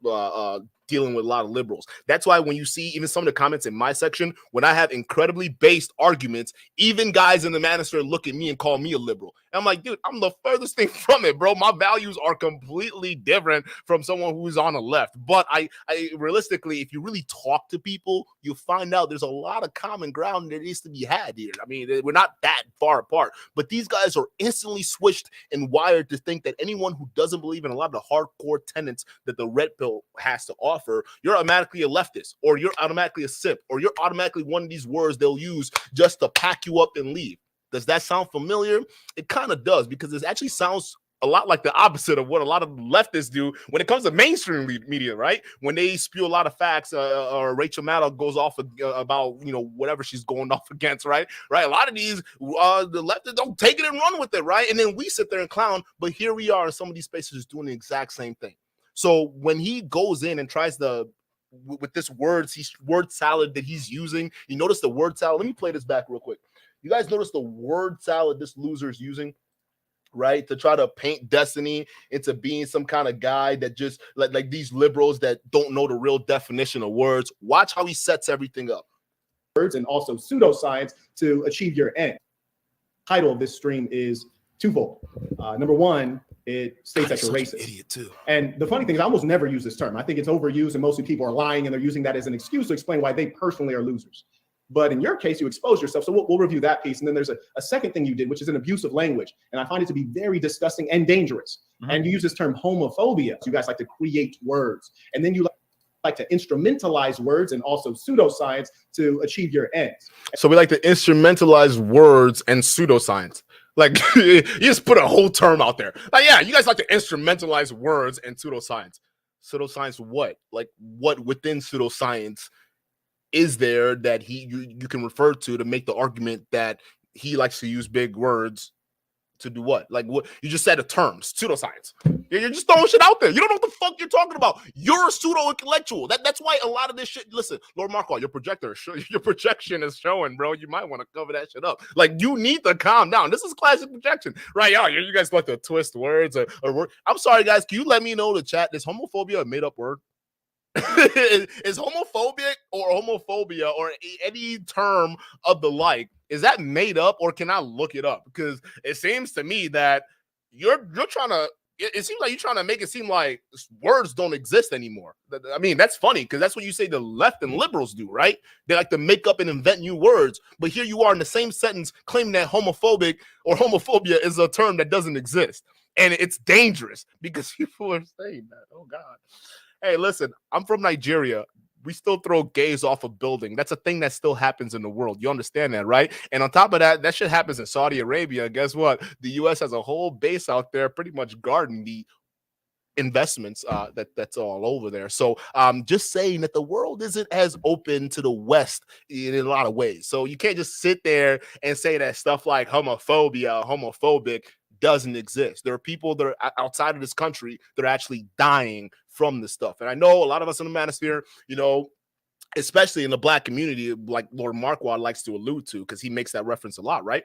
dealing with a lot of liberals. That's why when you see even some of the comments in my section, when I have incredibly based arguments, even guys in the manosphere look at me and call me a liberal. And I'm like, dude, I'm the furthest thing from it, bro. My values are completely different from someone who's on the left. But I realistically, if you really talk to people, you'll find out there's a lot of common ground that needs to be had here. I mean, we're not that far apart, but these guys are instantly switched and wired to think that anyone who doesn't believe in a lot of the hardcore tenets that the red pill has to offer, you're automatically a leftist, or you're automatically a sip, or you're automatically one of these words they'll use just to pack you up and leave. Does that sound familiar? It kind of does, because it actually sounds a lot like the opposite of what a lot of leftists do when it comes to mainstream media, right? When they spew a lot of facts, or Rachel Maddow goes off about, whatever she's going off against, right? A lot of these, the leftists don't take it and run with it, right? And then we sit there and clown, but here we are in some of these spaces doing the exact same thing. So when he goes in and tries to, with this word salad that he's using, you notice the word salad. Let me play this back real quick. You guys notice the word salad this loser is using, right? To try to paint Destiny into being some kind of guy that just like these liberals that don't know the real definition of words. Watch how he sets everything up. Words and also pseudoscience to achieve your end. Title of this stream is twofold. Number one, it states that you're racist. Idiot too. And the funny thing is, I almost never use this term. I think it's overused, and mostly people are lying and they're using that as an excuse to explain why they personally are losers. But in your case, you expose yourself. So we'll review that piece. And then there's a second thing you did, which is an abusive language. And I find it to be very disgusting and dangerous. Mm-hmm. And you use this term homophobia. So you guys like to create words. And then you like to instrumentalize words and also pseudoscience to achieve your ends. So we like to instrumentalize words and pseudoscience. Like, you just put a whole term out there. Like, yeah, you guys like to instrumentalize words and pseudoscience. Pseudoscience what? Like, what within pseudoscience is there that you can refer to make the argument that he likes to use big words to do what? Like, what you just said, a term, pseudoscience. You're just throwing shit out there. You don't know what the fuck you're talking about. You're a pseudo-intellectual. That's why a lot of this shit. Listen, Lord Marquaad, your projection is showing, bro. You might want to cover that shit up. Like, you need to calm down. This is classic projection, right? Yo, you guys like to twist words or word. I'm sorry, guys. Can you let me know in the chat? Is homophobia a made-up word? Is homophobic or homophobia or any term of the like, is that made up, or can I look it up? Because it seems to me that you're trying to, it seems like you're trying to make it seem like words don't exist anymore. I mean, that's funny because that's what you say the left and liberals do, right? They like to make up and invent new words. But here you are in the same sentence claiming that homophobic or homophobia is a term that doesn't exist. And it's dangerous because people are saying that. Oh, God. Hey, listen, I'm from Nigeria. We still throw gays off a building. That's a thing that still happens in the world. You understand that, right? And on top of that, that shit happens in Saudi Arabia. Guess what? The U.S. has a whole base out there pretty much guarding the investments that's all over there. So just saying that the world isn't as open to the West in a lot of ways. So you can't just sit there and say that stuff like homophobia, homophobic doesn't exist. There are people that are outside of this country that are actually dying from this stuff. And I know a lot of us in the manosphere, especially in the black community, like Lord Marquaad likes to allude to, because he makes that reference a lot, right?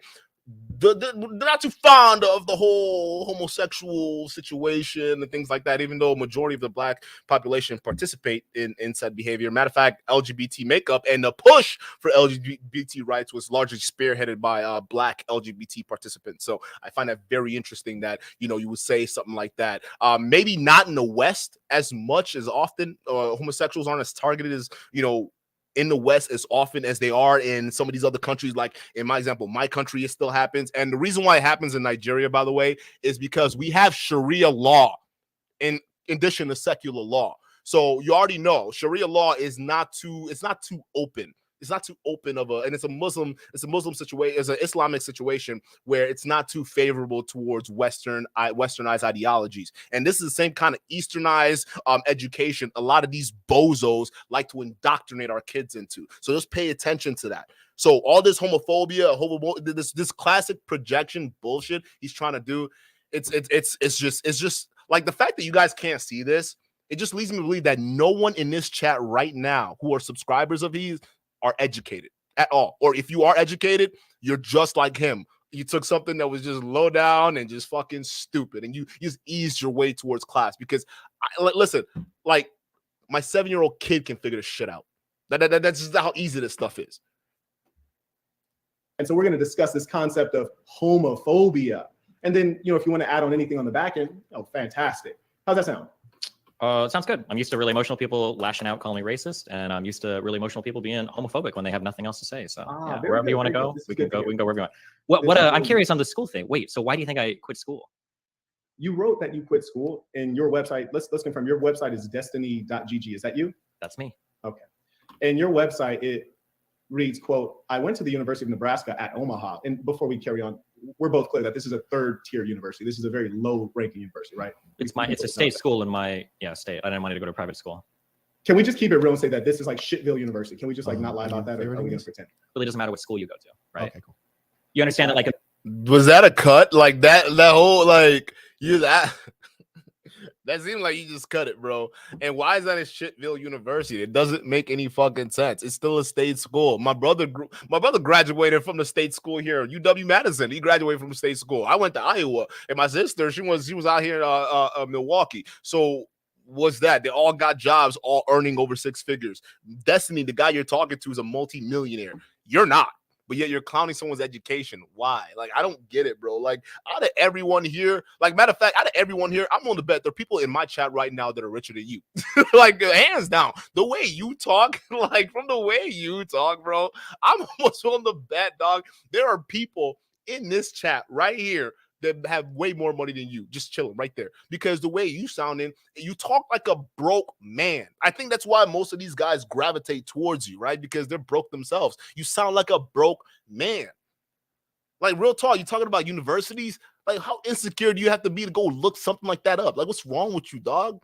They're not too fond of the whole homosexual situation and things like that, even though a majority of the black population participate in said behavior. Matter of fact, LGBT makeup and the push for LGBT rights was largely spearheaded by black LGBT participants. So I find that very interesting that, you would say something like that. Maybe not in the West as much as often. Homosexuals aren't as targeted as, in the West as often as they are in some of these other countries. Like in my example, my country, it still happens. And the reason why it happens in Nigeria, by the way, is because we have Sharia law in addition to secular law. So you already know Sharia law is not too open. It's not too open and it's a Muslim situation, it's an Islamic situation where it's not too favorable towards westernized ideologies. And this is the same kind of Easternized education a lot of these bozos like to indoctrinate our kids into. So just pay attention to that. So all this homophobia, this classic projection bullshit he's trying to do, it's just like the fact that you guys can't see this, it just leads me to believe that no one in this chat right now who are subscribers of these are educated at all. Or if you are educated, you're just like him. You took something that was just low down and just fucking stupid, and you just eased your way towards class. Because listen, like my 7-year-old kid can figure this shit out. That's just how easy this stuff is. And so we're going to discuss this concept of homophobia. And then, if you want to add on anything on the back end, fantastic. How's that sound? It sounds good. I'm used to really emotional people lashing out, calling me racist, and I'm used to really emotional people being homophobic when they have nothing else to say. So wherever you want to go, we can go wherever you want. I'm curious on the school thing. Wait, so why do you think I quit school? You wrote that you quit school, and your website, let's confirm, your website is destiny.gg. Is that you? That's me. Okay. And your website, it reads, quote, I went to the University of Nebraska at Omaha. And before we carry on, we're both clear that this is a third-tier university. This is a very low-ranking university, right? It's a state school in my state. I didn't want to go to a private school. Can we just keep it real and say that this is like Shitville University? Can we just not lie about that, or are we gonna pretend? It really doesn't matter what school you go to, right? Okay, cool. You understand that, like, was that a cut? Like that whole that seemed like you just cut it, bro. And why is that a Shitville University? It doesn't make any fucking sense. It's still a state school. My brother graduated from the state school here, UW-Madison. He graduated from the state school. I went to Iowa, and my sister, she was out here in Milwaukee. So was that they all got jobs, all earning over 6 figures. Destiny, the guy you're talking to, is a multi-millionaire. You're not. But yet you're clowning someone's education. Why? Like, I don't get it, bro. Like, out of everyone here, like, matter of fact, out of everyone here, I'm willing to bet there are people in my chat right now that are richer than you. Like, hands down. The way you talk, like, from the way you talk, bro, I'm almost willing to bet, dog, there are people in this chat right here that have way more money than you, just chilling right there. Because the way you sounding, you talk like a broke man. I think that's why most of these guys gravitate towards you, right? Because they're broke themselves. You sound like a broke man. Like, real talk, you talking about universities? Like, how insecure do you have to be to go look something like that up? Like, what's wrong with you, dog?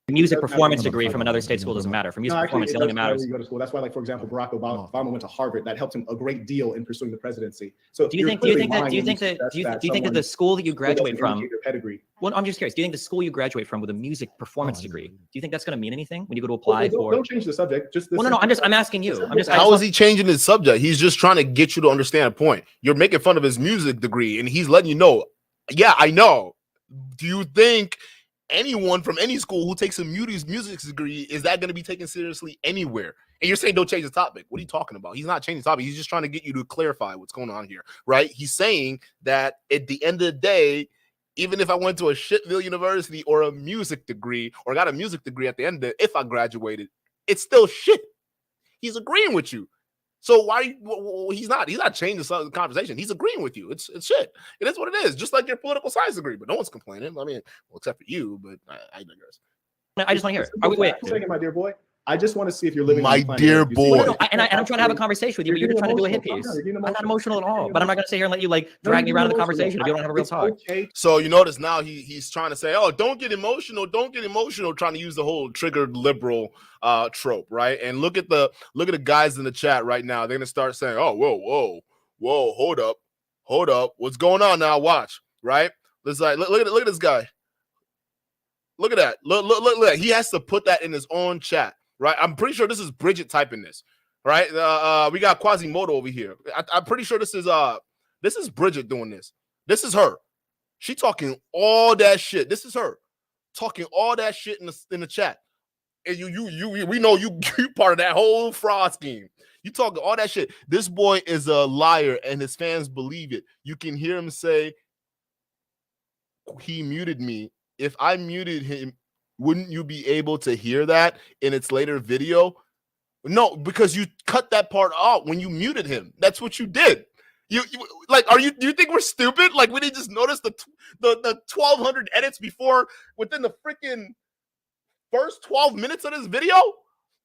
Music performance degree from another state school doesn't matter. For music performance, the only thing that matters. You go to school. That's why, like, for example, Barack Obama went to Harvard. That helped him a great deal in pursuing the presidency. So do you think that the school that you graduate from? Well, I'm just curious. Do you think the school you graduate from with a music performance degree, do you think that's going to mean anything when you go to apply for? Don't change the subject. Just this. Well, no. I'm asking you. How is he changing his subject? He's just trying to get you to understand a point. You're making fun of his music degree, and he's letting you know. Yeah, I know. Do you think anyone from any school who takes a music degree is that going to be taken seriously anywhere? And you're saying don't change the topic. What are you talking about? He's not changing the topic. He's just trying to get you to clarify what's going on here, right? He's saying that at the end of the day, even if I went to a Shitville University or a music degree or got a music degree at the end of it, if I graduated, it's still shit. He's agreeing with you. So why he's not changing the conversation. He's agreeing with you. It's shit. It is what it is. Just like your political science degree, but no one's complaining. I mean, well, except for you, but I digress. I just want to hear it. Wait a second, my dear boy. I just want to see if you're living. My dear boy. No, and I'm trying to have a conversation with you, but you're just trying to do a hit piece. I'm not emotional at all, but I'm not going to sit here and let you drag me around in the conversation if you don't have a real talk. Okay. So you notice now he's trying to say, oh, don't get emotional, trying to use the whole triggered liberal trope, right? And look at the guys in the chat right now. They're gonna start saying, oh, whoa, hold up, what's going on now? Watch, right? Let's look at this guy. Look at that. Look. He has to put that in his own chat. right? I'm pretty sure this is Bridget typing this, right? We got Quasimodo over here. I'm pretty sure this is Bridget doing this. This is her. She talking all that shit. This is her talking all that shit in the chat. And we know you part of that whole fraud scheme. You talking all that shit. This boy is a liar, and his fans believe it. You can hear him say, he muted me. If I muted him, wouldn't you be able to hear that in its later video? No, because you cut that part out when you muted him. That's what you did. You like, do you think we're stupid? Like, we didn't just notice the 1,200 edits within the freaking first 12 minutes of this video?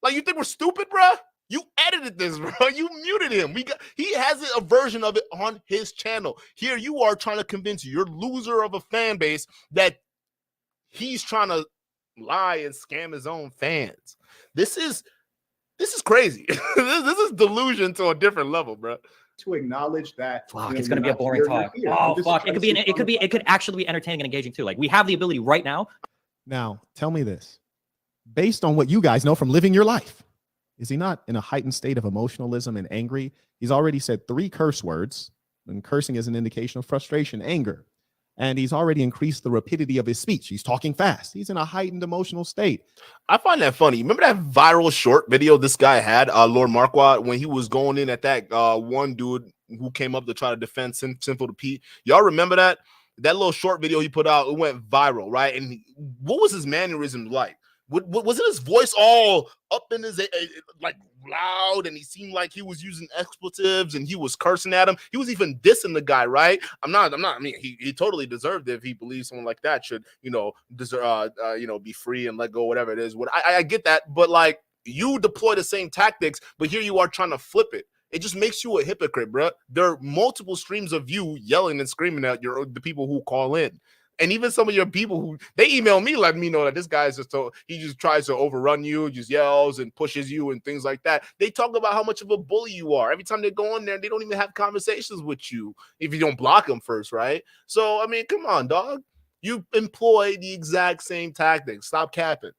Like, you think we're stupid, bruh? You edited this, bro. You muted him. He has a version of it on his channel. Here you are trying to convince your loser of a fan base that he's trying to lie and scam his own fans. This is crazy. this is delusion to a different level, bro. To acknowledge that. Fuck, it's gonna be a boring talk. Oh fuck, it could actually be entertaining and engaging too. Like, we have the ability right now. Now, tell me this. Based on what you guys know from living your life, is he not in a heightened state of emotionalism and angry? He's already said 3 curse words, and cursing is an indication of frustration, anger. And he's already increased the rapidity of his speech. He's talking fast. He's in a heightened emotional state. I find that funny. Remember that viral short video this guy had, Lord Marquaad, when he was going in at that one dude who came up to try to defend Sinful to Pete? Y'all remember that? That little short video he put out, it went viral, right? And what was his mannerism like? Wasn't his voice all up in his like loud, and he seemed like he was using expletives and he was cursing at him? He was even dissing the guy, right? I mean, he totally deserved it if he believes someone like that should, deserve, be free and let go, whatever it is. I get that, but like, you deploy the same tactics, but here you are trying to flip it. It just makes you a hypocrite, bro. There are multiple streams of you yelling and screaming at the people who call in. And even some of your people who they email me, let me know that this guy is he just tries to overrun you, just yells and pushes you and things like that. They talk about how much of a bully you are. Every time they go in there, they don't even have conversations with you if you don't block them first, right? So, I mean, come on, dog. You employ the exact same tactics. Stop capping.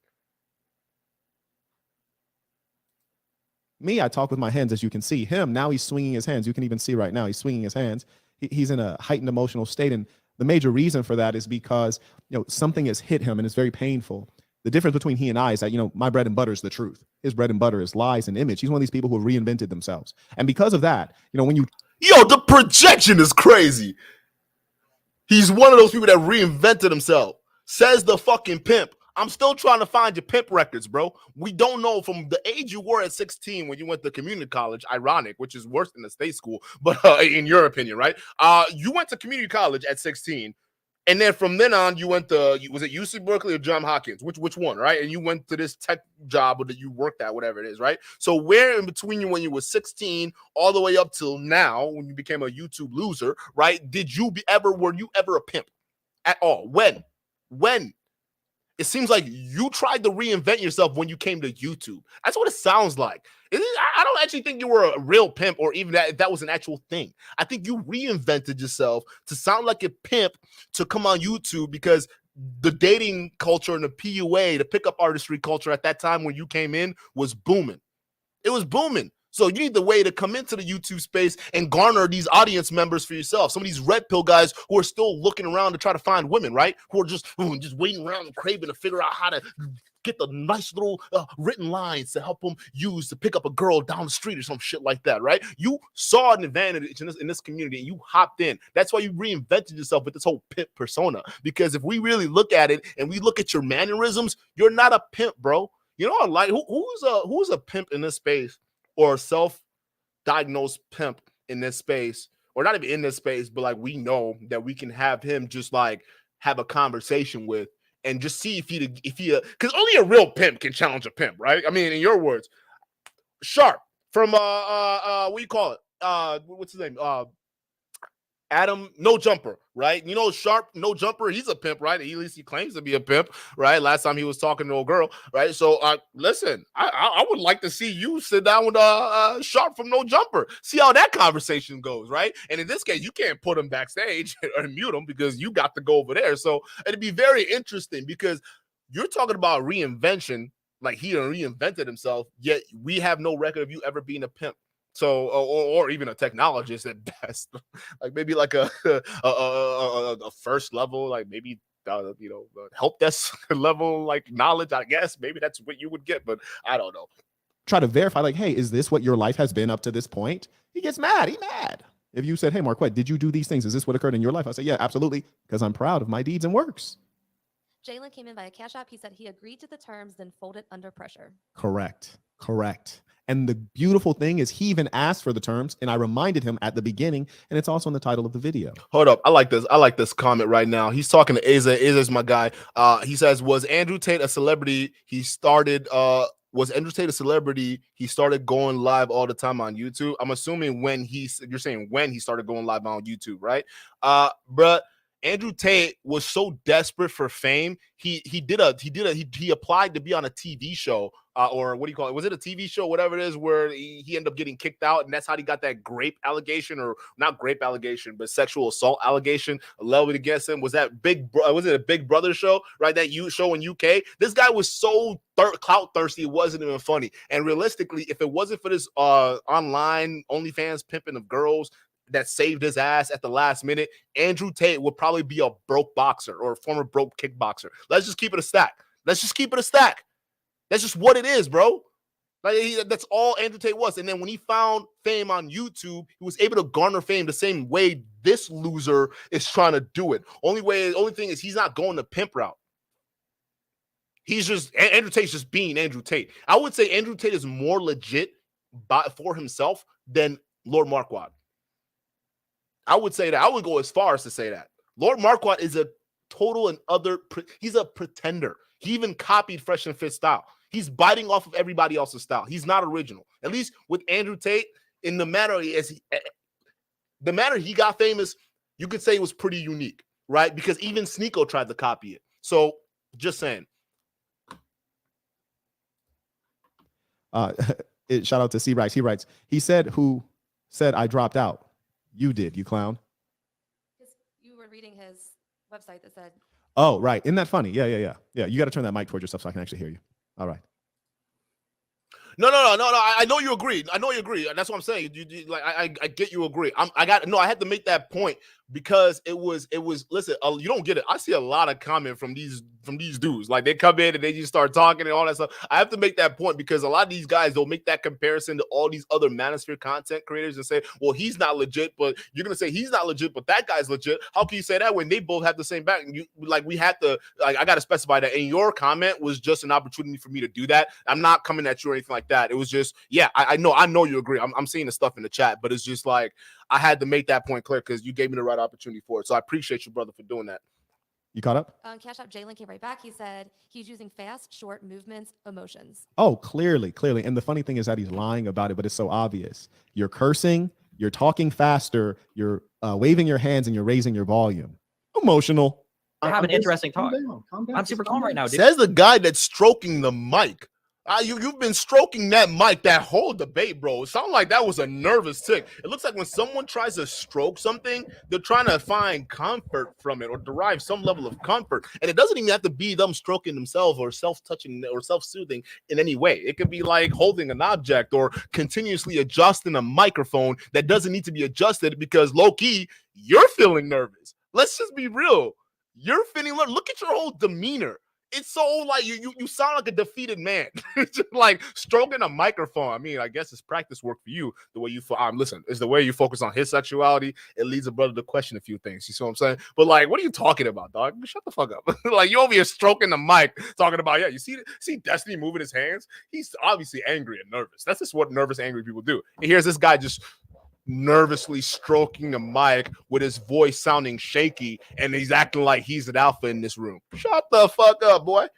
Me, I talk with my hands, as you can see. Him, now he's swinging his hands. You can even see right now, he's swinging his hands. He's in a heightened emotional state, and the major reason for that is because, something has hit him and it's very painful. The difference between he and I is that, my bread and butter is the truth. His bread and butter is lies and image. He's one of these people who have reinvented themselves. And because of that, when you... the projection is crazy. He's one of those people that reinvented himself. Says the fucking pimp. I'm still trying to find your pimp records, bro. We don't know from the age you were at 16 when you went to community college, ironic, which is worse than the state school, but in your opinion, right? You went to community college at 16, and then from then on, you went to, was it UC Berkeley or Johns Hopkins? Which one, right? And you went to this tech job that you worked at, whatever it is, right? So where in between you when you were 16 all the way up till now, when you became a YouTube loser, right? Were you ever a pimp at all? When? It seems like you tried to reinvent yourself when you came to YouTube. That's what it sounds like. I don't actually think you were a real pimp, or even that was an actual thing. I think you reinvented yourself to sound like a pimp to come on YouTube because the dating culture and the PUA, the pickup artistry culture at that time when you came in was booming. It was booming. So you need the way to come into the YouTube space and garner these audience members for yourself. Some of these red pill guys who are still looking around to try to find women, right? Who are just waiting around and craving to figure out how to get the nice little written lines to help them use to pick up a girl down the street or some shit like that, right? You saw an advantage in this community and you hopped in. That's why you reinvented yourself with this whole pimp persona. Because if we really look at it and we look at your mannerisms, you're not a pimp, bro. You know, like who's a pimp in this space? Or self-diagnosed pimp in this space, or not even in this space, but like we know that we can have him just like have a conversation with and just see if he, because only a real pimp can challenge a pimp, right? I mean, in your words, Sharp from what do you call it? What's his name? Adam No Jumper, right? You know, Sharp No Jumper, he's a pimp, right? At least he claims to be a pimp, right? Last time he was talking to a girl, right? So listen, I would like to see you sit down with Sharp from No Jumper, see how that conversation goes, right? And in this case, you can't put him backstage or mute him because you got to go over there. So it'd be very interesting because you're talking about reinvention, Like he reinvented himself, yet we have no record of you ever being a pimp. So, or even a technologist at best, like maybe like a first level, like maybe help desk level, like knowledge. I guess maybe that's what you would get, but I don't know. Try to verify, like, hey, is this what your life has been up to this point? He gets mad. He mad. If you said, hey, Marquaad, did you do these things? Is this what occurred in your life? I say, yeah, absolutely, because I'm proud of my deeds and works. Jalen came in via Cashapp. He said he agreed to the terms, then folded under pressure. Correct. And the beautiful thing is he even asked for the terms, and I reminded him at the beginning, and it's also in the title of the video. Hold up. I like this comment right now. He's talking to Asa. Asa's my guy. He says, was Andrew Tate a celebrity? He started going live all the time on YouTube. I'm assuming you're saying when he started going live on YouTube, right? Bruh, Andrew Tate was so desperate for fame. He applied to be on a TV show, or what do you call it? Was it a TV show, whatever it is, where he ended up getting kicked out, and that's how he got that grape allegation, or not grape allegation, but sexual assault allegation leveled against him. Was it a Big Brother show, right? That show in UK. This guy was so clout thirsty, it wasn't even funny. And realistically, if it wasn't for this online OnlyFans pimping of girls that saved his ass at the last minute, Andrew Tate would probably be a broke boxer or a former broke kickboxer. Let's just keep it a stack. That's just what it is, bro. Like that's all Andrew Tate was. And then when he found fame on YouTube, he was able to garner fame the same way this loser is trying to do it. Only thing is he's not going the pimp route. Andrew Tate's just being Andrew Tate. I would say Andrew Tate is more legit for himself than Lord Marquaad. I would say that. I would go as far as to say that. Lord Marquaad is a total and other. He's a pretender. He even copied Fresh and Fit style. He's biting off of everybody else's style. He's not original. At least with Andrew Tate, in the manner he got famous, you could say it was pretty unique, right? Because even Sneeko tried to copy it. So, just saying. Shout out to C-Rex. He writes, he said, who said I dropped out? You did, you clown. You were reading his website that said. Oh, right. Isn't that funny? Yeah. You got to turn that mic towards yourself so I can actually hear you. All right. No. I know you agree. That's what I'm saying. I get you agree. I had to make that point because it was. Listen, you don't get it. I see a lot of comment from these dudes. Like they come in and they just start talking and all that stuff. I have to make that point because a lot of these guys don't make that comparison to all these other manosphere content creators and say, well, he's not legit, but you're gonna say he's not legit, but that guy's legit. How can you say that when they both have the same back? We had to. I got to specify that. And your comment was just an opportunity for me to do that. I'm not coming at you or anything like that. It was just, yeah, I know you agree. I'm seeing the stuff in the chat, but it's just like I had to make that point clear because you gave me the right opportunity for it. So I appreciate you, brother, for doing that. You caught up? Cashapp Jalen came right back. He said he's using fast, short movements, emotions. Oh, clearly. And the funny thing is that he's lying about it, but it's so obvious. You're cursing, you're talking faster, you're waving your hands, and you're raising your volume. Emotional. We're having an interesting talk. Calm down. I'm super calm right now, dude. Says the guy that's stroking the mic. You've been stroking that mic that whole debate, bro. It sounds like that was a nervous tick. It looks like when someone tries to stroke something, they're trying to find comfort from it or derive some level of comfort. And it doesn't even have to be them stroking themselves or self-touching or self-soothing in any way. It could be like holding an object or continuously adjusting a microphone that doesn't need to be adjusted because low-key, you're feeling nervous. Let's just be real. You're feeling nervous. Look at your whole demeanor. It's so like you sound like a defeated man. It's just like stroking a microphone. I mean, I guess it's practice work for you. The way you listen, it's the way you focus on his sexuality. It leads a brother to question a few things. You see what I'm saying? But like, what are you talking about, dog? Shut the fuck up. Like you over here stroking the mic, talking about you see Destiny moving his hands. He's obviously angry and nervous. That's just what nervous, angry people do. And here's this guy just nervously stroking the mic with his voice sounding shaky, and he's acting like he's an alpha in this room. Shut the fuck up, boy.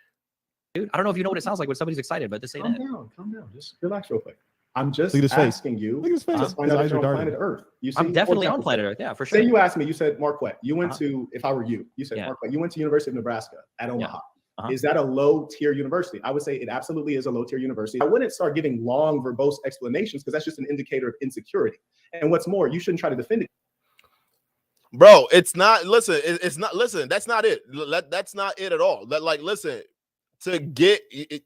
Dude, I don't know if you know what it sounds like when somebody's excited, but this ain't it. Calm down. Just relax real quick. I'm just asking you. Look at his face. Just find out if you're on planet Earth. You see, I'm definitely on planet Earth. Yeah, for sure. Say you asked me, you said, Marquaad, you went to, if I were you said, Yeah. Marquaad, you went to University of Nebraska at Omaha. Uh-huh. Is that a low-tier university? I would say it absolutely is a low-tier university. I wouldn't start giving long, verbose explanations because that's just an indicator of insecurity. And what's more, you shouldn't try to defend it. Bro, it's not. Listen, it's not. Listen, that's not it. That's not it at all. Listen, to get it.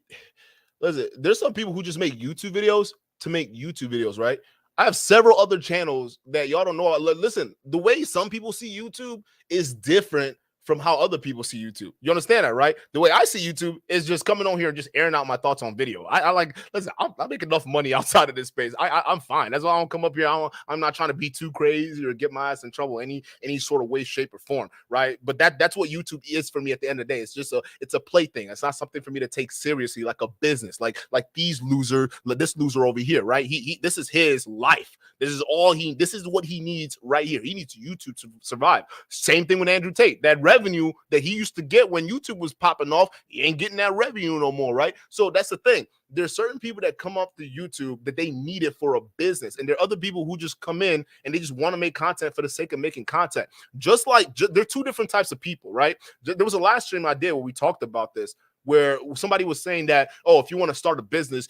Listen, there's some people who just make YouTube videos to make YouTube videos, right? I have several other channels that y'all don't know. Listen, the way some people see YouTube is different from how other people see YouTube. You understand that, right? The way I see YouTube is just coming on here and just airing out my thoughts on video. I like, listen, I make enough money outside of this space. I'm fine. That's why I don't come up here. I'm not trying to be too crazy or get my ass in trouble any sort of way, shape, or form, right? But that's what YouTube is for me at the end of the day. It's just it's a play thing. It's not something for me to take seriously like a business, like this loser over here, right? He this is his life. This is what he needs right here. He needs YouTube to survive. Same thing with Andrew Tate. That revenue that he used to get when YouTube was popping off, he ain't getting that revenue no more, right? So that's the thing. There's certain people that come up to YouTube that they need it for a business. And there are other people who just come in and they just want to make content for the sake of making content. Just like there are two different types of people, right? There was a last stream I did where we talked about this, where somebody was saying that, oh, if you want to start a business,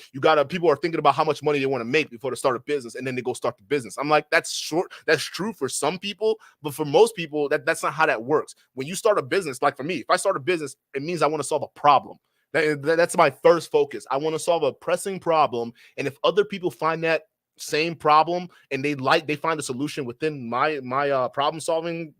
people are thinking about how much money they want to make before they start a business, and then they go start the business. I'm like, that's true for some people, but for most people, that's not how that works. When you start a business, like for me, if I start a business, it means I want to solve a problem. That's my first focus. I want to solve a pressing problem, and if other people find that same problem and they find a solution within my problem solving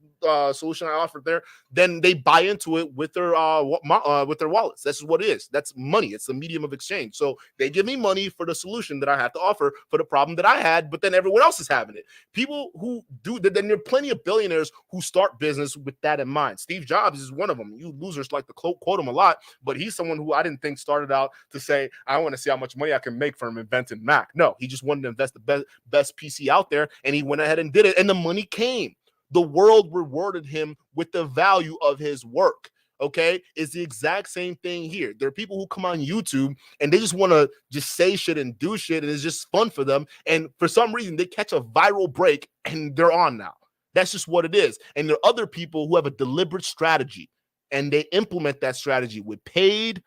solution I offered there, then they buy into it with their wallets. That's what it is. That's money. It's the medium of exchange. So they give me money for the solution that I have to offer for the problem that I had, but then everyone else is having it. People who do that, then there are plenty of billionaires who start business with that in mind. Steve Jobs is one of them. You losers like to quote him a lot, but he's someone who I didn't think started out to say, I want to see how much money I can make from inventing Mac. No, he just wanted to invest the best PC out there, and he went ahead and did it, and the money came. The world rewarded him with the value of his work. Okay, it's the exact same thing here. There are people who come on YouTube and they just want to just say shit and do shit, and it's just fun for them. And for some reason, they catch a viral break and they're on now. That's just what it is. And there are other people who have a deliberate strategy, and they implement that strategy with paid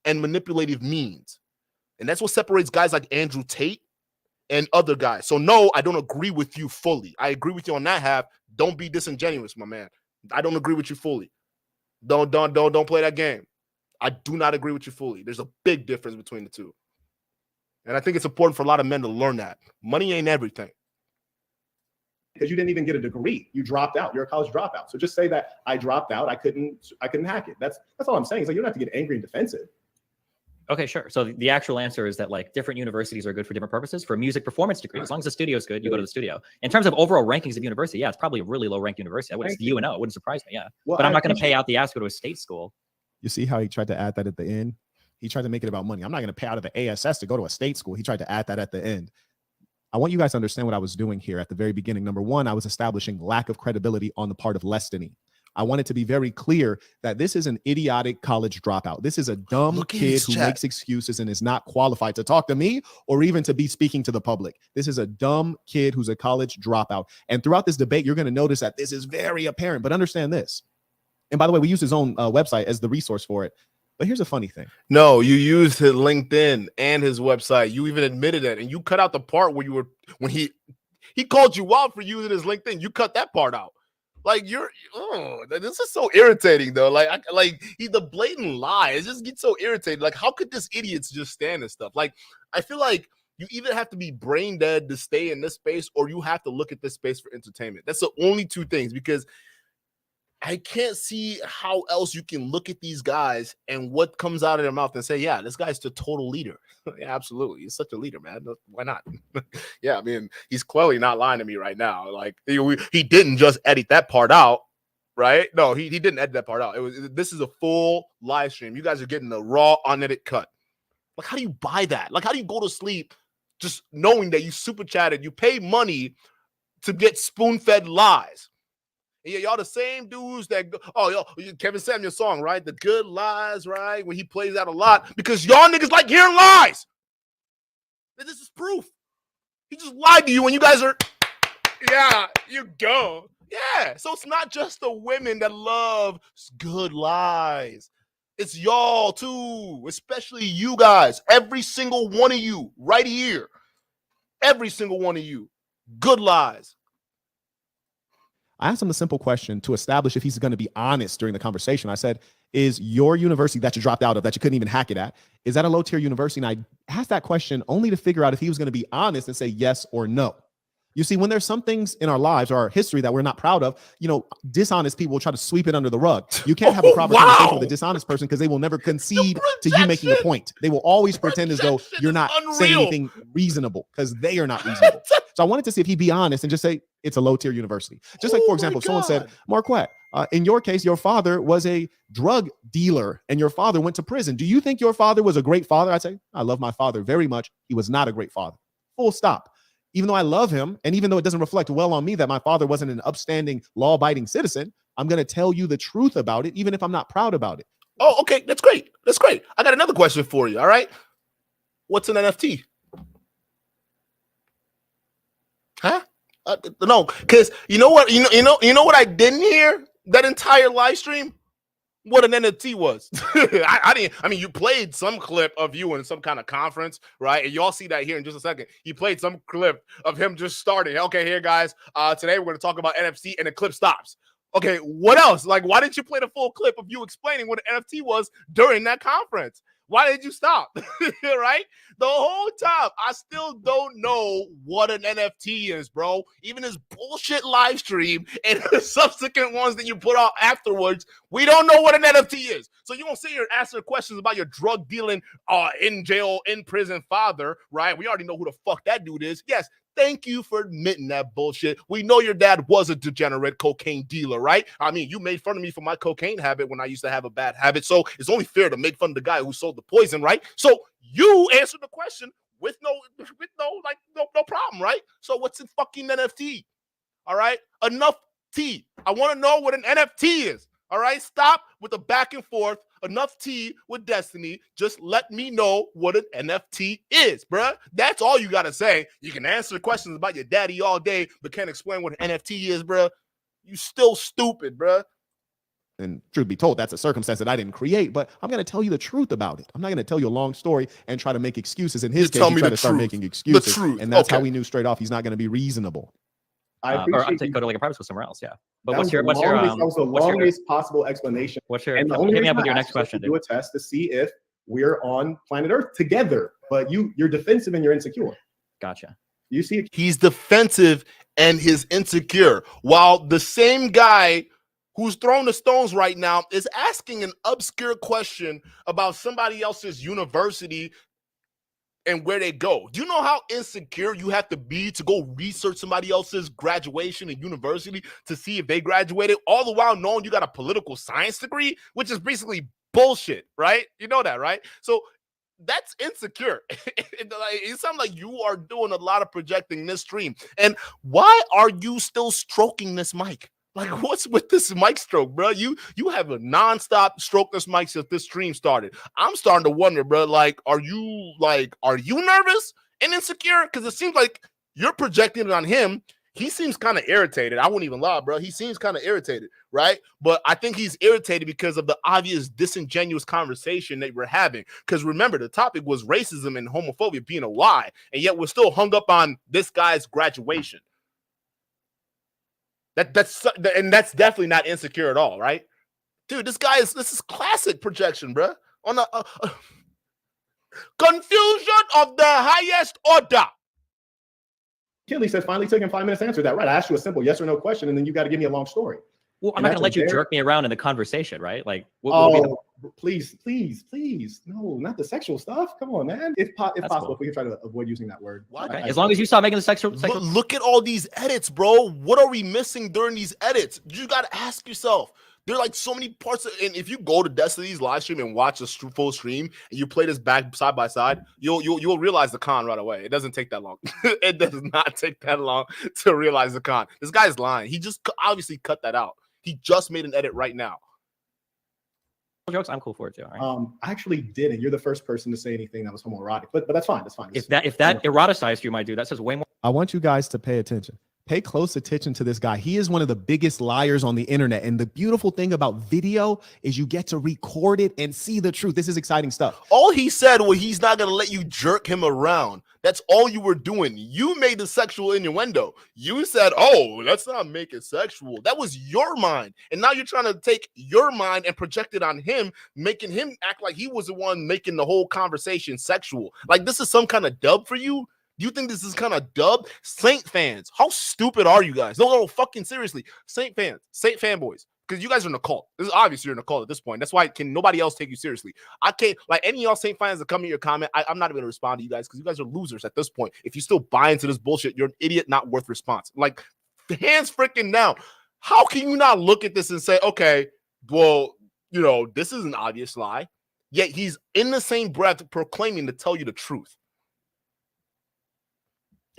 and manipulative means. And that's what separates guys like Andrew Tate and other guys. So no, I don't agree with you fully. I agree with you on that half. Don't be disingenuous, my man. I don't agree with you fully. Don't play that game. I do not agree with you fully. There's a big difference between the two. And I think it's important for a lot of men to learn that. Money ain't everything. Because you didn't even get a degree. You dropped out. You're a college dropout. So just say that I dropped out. I couldn't hack it. That's all I'm saying. It's like you don't have to get angry and defensive. Okay, sure. So the actual answer is that like different universities are good for different purposes. For a music performance degree, as long as the studio is good, you go to the studio. In terms of overall rankings of university, yeah, it's probably a really low ranked university. It's UNO. It wouldn't surprise me. Yeah, well, but I'm not going to pay out the ass to go to a state school. You see how he tried to add that at the end? He tried to make it about money. I'm not going to pay out of the ASS to go to a state school. He tried to add that at the end. I want you guys to understand what I was doing here at the very beginning. Number one, I was establishing lack of credibility on the part of Lestiny. I wanted to be very clear that this is an idiotic college dropout. This is a dumb kid who makes excuses and is not qualified to talk to me or even to be speaking to the public. This is a dumb kid who's a college dropout. And throughout this debate, you're going to notice that this is very apparent. But understand this. And by the way, we use his own website as the resource for it. But here's a funny thing. No, you used his LinkedIn and his website. You even admitted it. And you cut out the part where when he called you out for using his LinkedIn. You cut that part out. Like this is so irritating though. The blatant lie. It just gets so irritating. Like, how could this idiots just stand this stuff? Like, I feel like you either have to be brain dead to stay in this space, or you have to look at this space for entertainment. That's the only two things, because I can't see how else you can look at these guys and what comes out of their mouth and say, yeah, this guy's the total leader. Yeah, absolutely. He's such a leader, man. Why not? Yeah, I mean, he's clearly not lying to me right now. Like, he didn't just edit that part out, right? No, he didn't edit that part out. This is a full live stream. You guys are getting the raw, unedited cut. Like, how do you buy that? Like, how do you go to sleep just knowing that you super chatted, you pay money to get spoon-fed lies? Yeah, y'all the same dudes that Kevin Samuel's song, right? The good lies, right? When he plays that a lot, because y'all niggas like hearing lies. This is proof. He just lied to you when you guys are, yeah, you go. Yeah, so it's not just the women that love good lies. It's y'all too, especially you guys. Every single one of you right here. Every single one of you. Good lies. I asked him a simple question to establish if he's going to be honest during the conversation. I said, is your university that you dropped out of, that you couldn't even hack it at, is that a low tier university? And I asked that question only to figure out if he was going to be honest and say yes or no. You see, when there's some things in our lives or our history that we're not proud of, dishonest people will try to sweep it under the rug. You can't have a proper conversation with a dishonest person because they will never concede to you making a point. They will always pretend as though you're not saying anything reasonable because they are not reasonable. So I wanted to see if he'd be honest and just say it's a low tier university. Just like, for example, if someone said, Marquaad, in your case, your father was a drug dealer and your father went to prison. Do you think your father was a great father? I'd say, I love my father very much. He was not a great father. Full stop. Even though I love him, and even though it doesn't reflect well on me that my father wasn't an upstanding, law-abiding citizen, I'm going to tell you the truth about it, even if I'm not proud about it. Oh, okay. That's great. That's great. I got another question for you. All right. What's an NFT? Huh? No, because you know what? You know what I didn't hear that entire live stream? What an NFT was. I didn't. I mean, you played some clip of you in some kind of conference, right? And y'all see that here in just a second. You played some clip of him just starting. Okay, here, guys. Today we're going to talk about NFT, and the clip stops. Okay, what else? Like, why didn't you play the full clip of you explaining what an NFT was during that conference? Why did you stop? Right? The whole time, I still don't know what an NFT is, bro. Even this bullshit live stream and the subsequent ones that you put out afterwards, we don't know what an NFT is. So you won't sit here and answer questions about your drug dealing, in jail, in prison father, right? We already know who the fuck that dude is. Yes. Thank you for admitting that bullshit. We know your dad was a degenerate cocaine dealer, right? I mean, you made fun of me for my cocaine habit when I used to have a bad habit. So it's only fair to make fun of the guy who sold the poison, right? So you answered the question with no problem, right? So what's a fucking NFT? All right? Enough tea. I want to know what an NFT is. All right? Stop with the back and forth. Enough tea with Destiny. Just let me know what an NFT is, bruh. That's all you got to say. You can answer questions about your daddy all day, but can't explain what an NFT is, bruh. You still stupid, bruh. And truth be told, that's a circumstance that I didn't create, but I'm going to tell you the truth about it. I'm not going to tell you a long story and try to make excuses. In his case, he tried to start making excuses. The truth. And that's how we knew straight off he's not going to be reasonable. I appreciate go to like a private school somewhere else. Yeah. But that was the longest possible explanation. And the only reason up with your next question, do a test to see if we're on planet Earth together. But you're defensive and you're insecure. Gotcha. You see, he's defensive and he's insecure, while the same guy who's throwing the stones right now is asking an obscure question about somebody else's university and where they go. Do you know how insecure you have to be to go research somebody else's graduation and university to see if they graduated, all the while knowing you got a political science degree, which is basically bullshit, right? You know that, right? So that's insecure. It sounds like you are doing a lot of projecting this stream. And why are you still stroking this mic? Like, what's with this mic stroke, bro? You have a nonstop stroke this mic since this stream started. I'm starting to wonder, bro, are you nervous and insecure? Because it seems like you're projecting it on him. He seems kind of irritated. I won't even lie, bro. He seems kind of irritated, right? But I think he's irritated because of the obvious disingenuous conversation that we're having. Because remember, the topic was racism and homophobia being a lie, and yet we're still hung up on this guy's graduation. That's definitely not insecure at all, right? Dude, this is classic projection, bro. On the confusion of the highest order. Kelly says, finally took him 5 minutes to answer that. Right. I asked you a simple yes or no question, and then you got to give me a long story. Well, I'm not going to let you jerk me around in the conversation, right? Like, please. No, not the sexual stuff. Come on, man. If possible, cool. If we can try to avoid using that word. Okay. As long as you stop making the sexual. Look at all these edits, bro. What are we missing during these edits? You got to ask yourself. There are like so many parts and if you go to Destiny's live stream and watch a full stream and you play this back side by side, you'll realize the con right away. It doesn't take that long. It does not take that long to realize the con. This guy's lying. He just obviously cut that out. He just made an edit right now. Jokes, I'm cool for it too. Right? I actually didn't. You're the first person to say anything that was homoerotic, but that's fine. That's fine. If that eroticized you, my dude, that says way more. I want you guys to pay attention. Pay close attention to this guy. He is one of the biggest liars on the internet. And the beautiful thing about video is you get to record it and see the truth. This is exciting stuff. All he said was he's not going to let you jerk him around. That's all you were doing. You made the sexual innuendo. You said, oh, let's not make it sexual. That was your mind. And now you're trying to take your mind and project it on him, making him act like he was the one making the whole conversation sexual. Like, this is some kind of dub for you? Do you think this is kind of dub? Saint fans, how stupid are you guys? No, fucking seriously. Saint fans, Saint fanboys. Because you guys are in a cult. This is obvious you're in a cult at this point. That's why can nobody else take you seriously. I can't, like, any of y'all Saint fans that come in your comment, I'm not even going to respond to you guys because you guys are losers at this point. If you still buy into this bullshit, you're an idiot, not worth response. Like, hands freaking down. How can you not look at this and say, okay, well, you know, this is an obvious lie, yet he's in the same breath proclaiming to tell you the truth.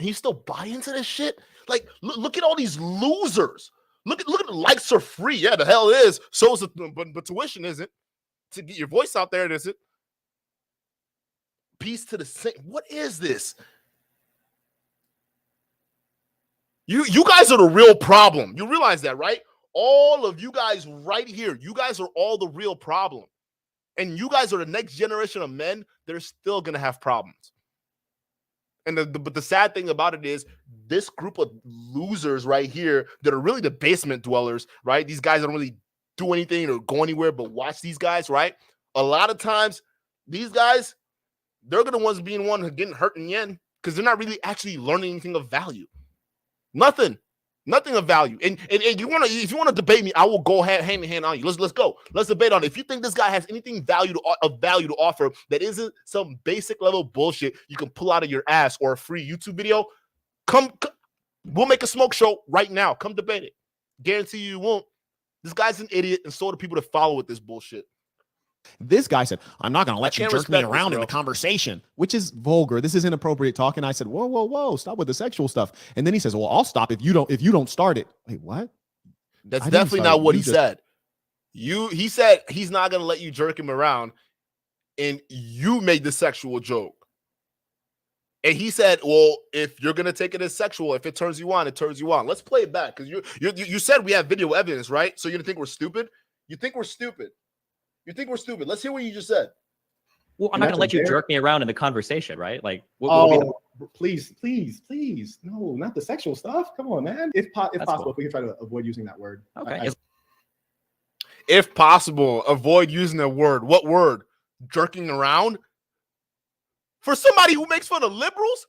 And you still buy into this shit? Like, look at all these losers. Look at the likes are free. Yeah, the hell it is. So is but tuition isn't. To get your voice out there, it isn't. Peace to the saint. What is this? You guys are the real problem. You realize that, right? All of you guys right here, you guys are all the real problem. And you guys are the next generation of men that are still going to have problems. And but the sad thing about it is this group of losers right here that are really the basement dwellers, right? These guys don't really do anything or go anywhere but watch these guys, right? A lot of times, these guys, they're the ones being one getting hurt in the end because they're not really actually learning anything of value. Nothing of value. And if you want to debate me, I will go hand in hand on you. Let's go. Let's debate on it. If you think this guy has anything of value to offer that isn't some basic level bullshit you can pull out of your ass or a free YouTube video, come we'll make a smoke show right now. Come debate it. Guarantee you won't. This guy's an idiot, and so are the people that follow with this bullshit. This guy said, I'm not going to let you jerk me around in the conversation, which is vulgar. This is inappropriate talk. And I said, whoa, stop with the sexual stuff. And then he says, well, I'll stop if you don't start it. Wait, what? That's definitely not what he said. He said he's not going to let you jerk him around, and you made the sexual joke. And he said, well, if you're going to take it as sexual, if it turns you on, it turns you on. Let's play it back because you said we have video evidence, right? So you're going to think we're stupid? You think we're stupid? You think we're stupid? Let's hear what you just said. Well, I'm not going to let you jerk me around in the conversation, right? Like, please. No, not the sexual stuff. Come on, man. If possible, cool. If we can try to avoid using that word. Okay. If possible, avoid using that word. What word? Jerking around? For somebody who makes fun of liberals,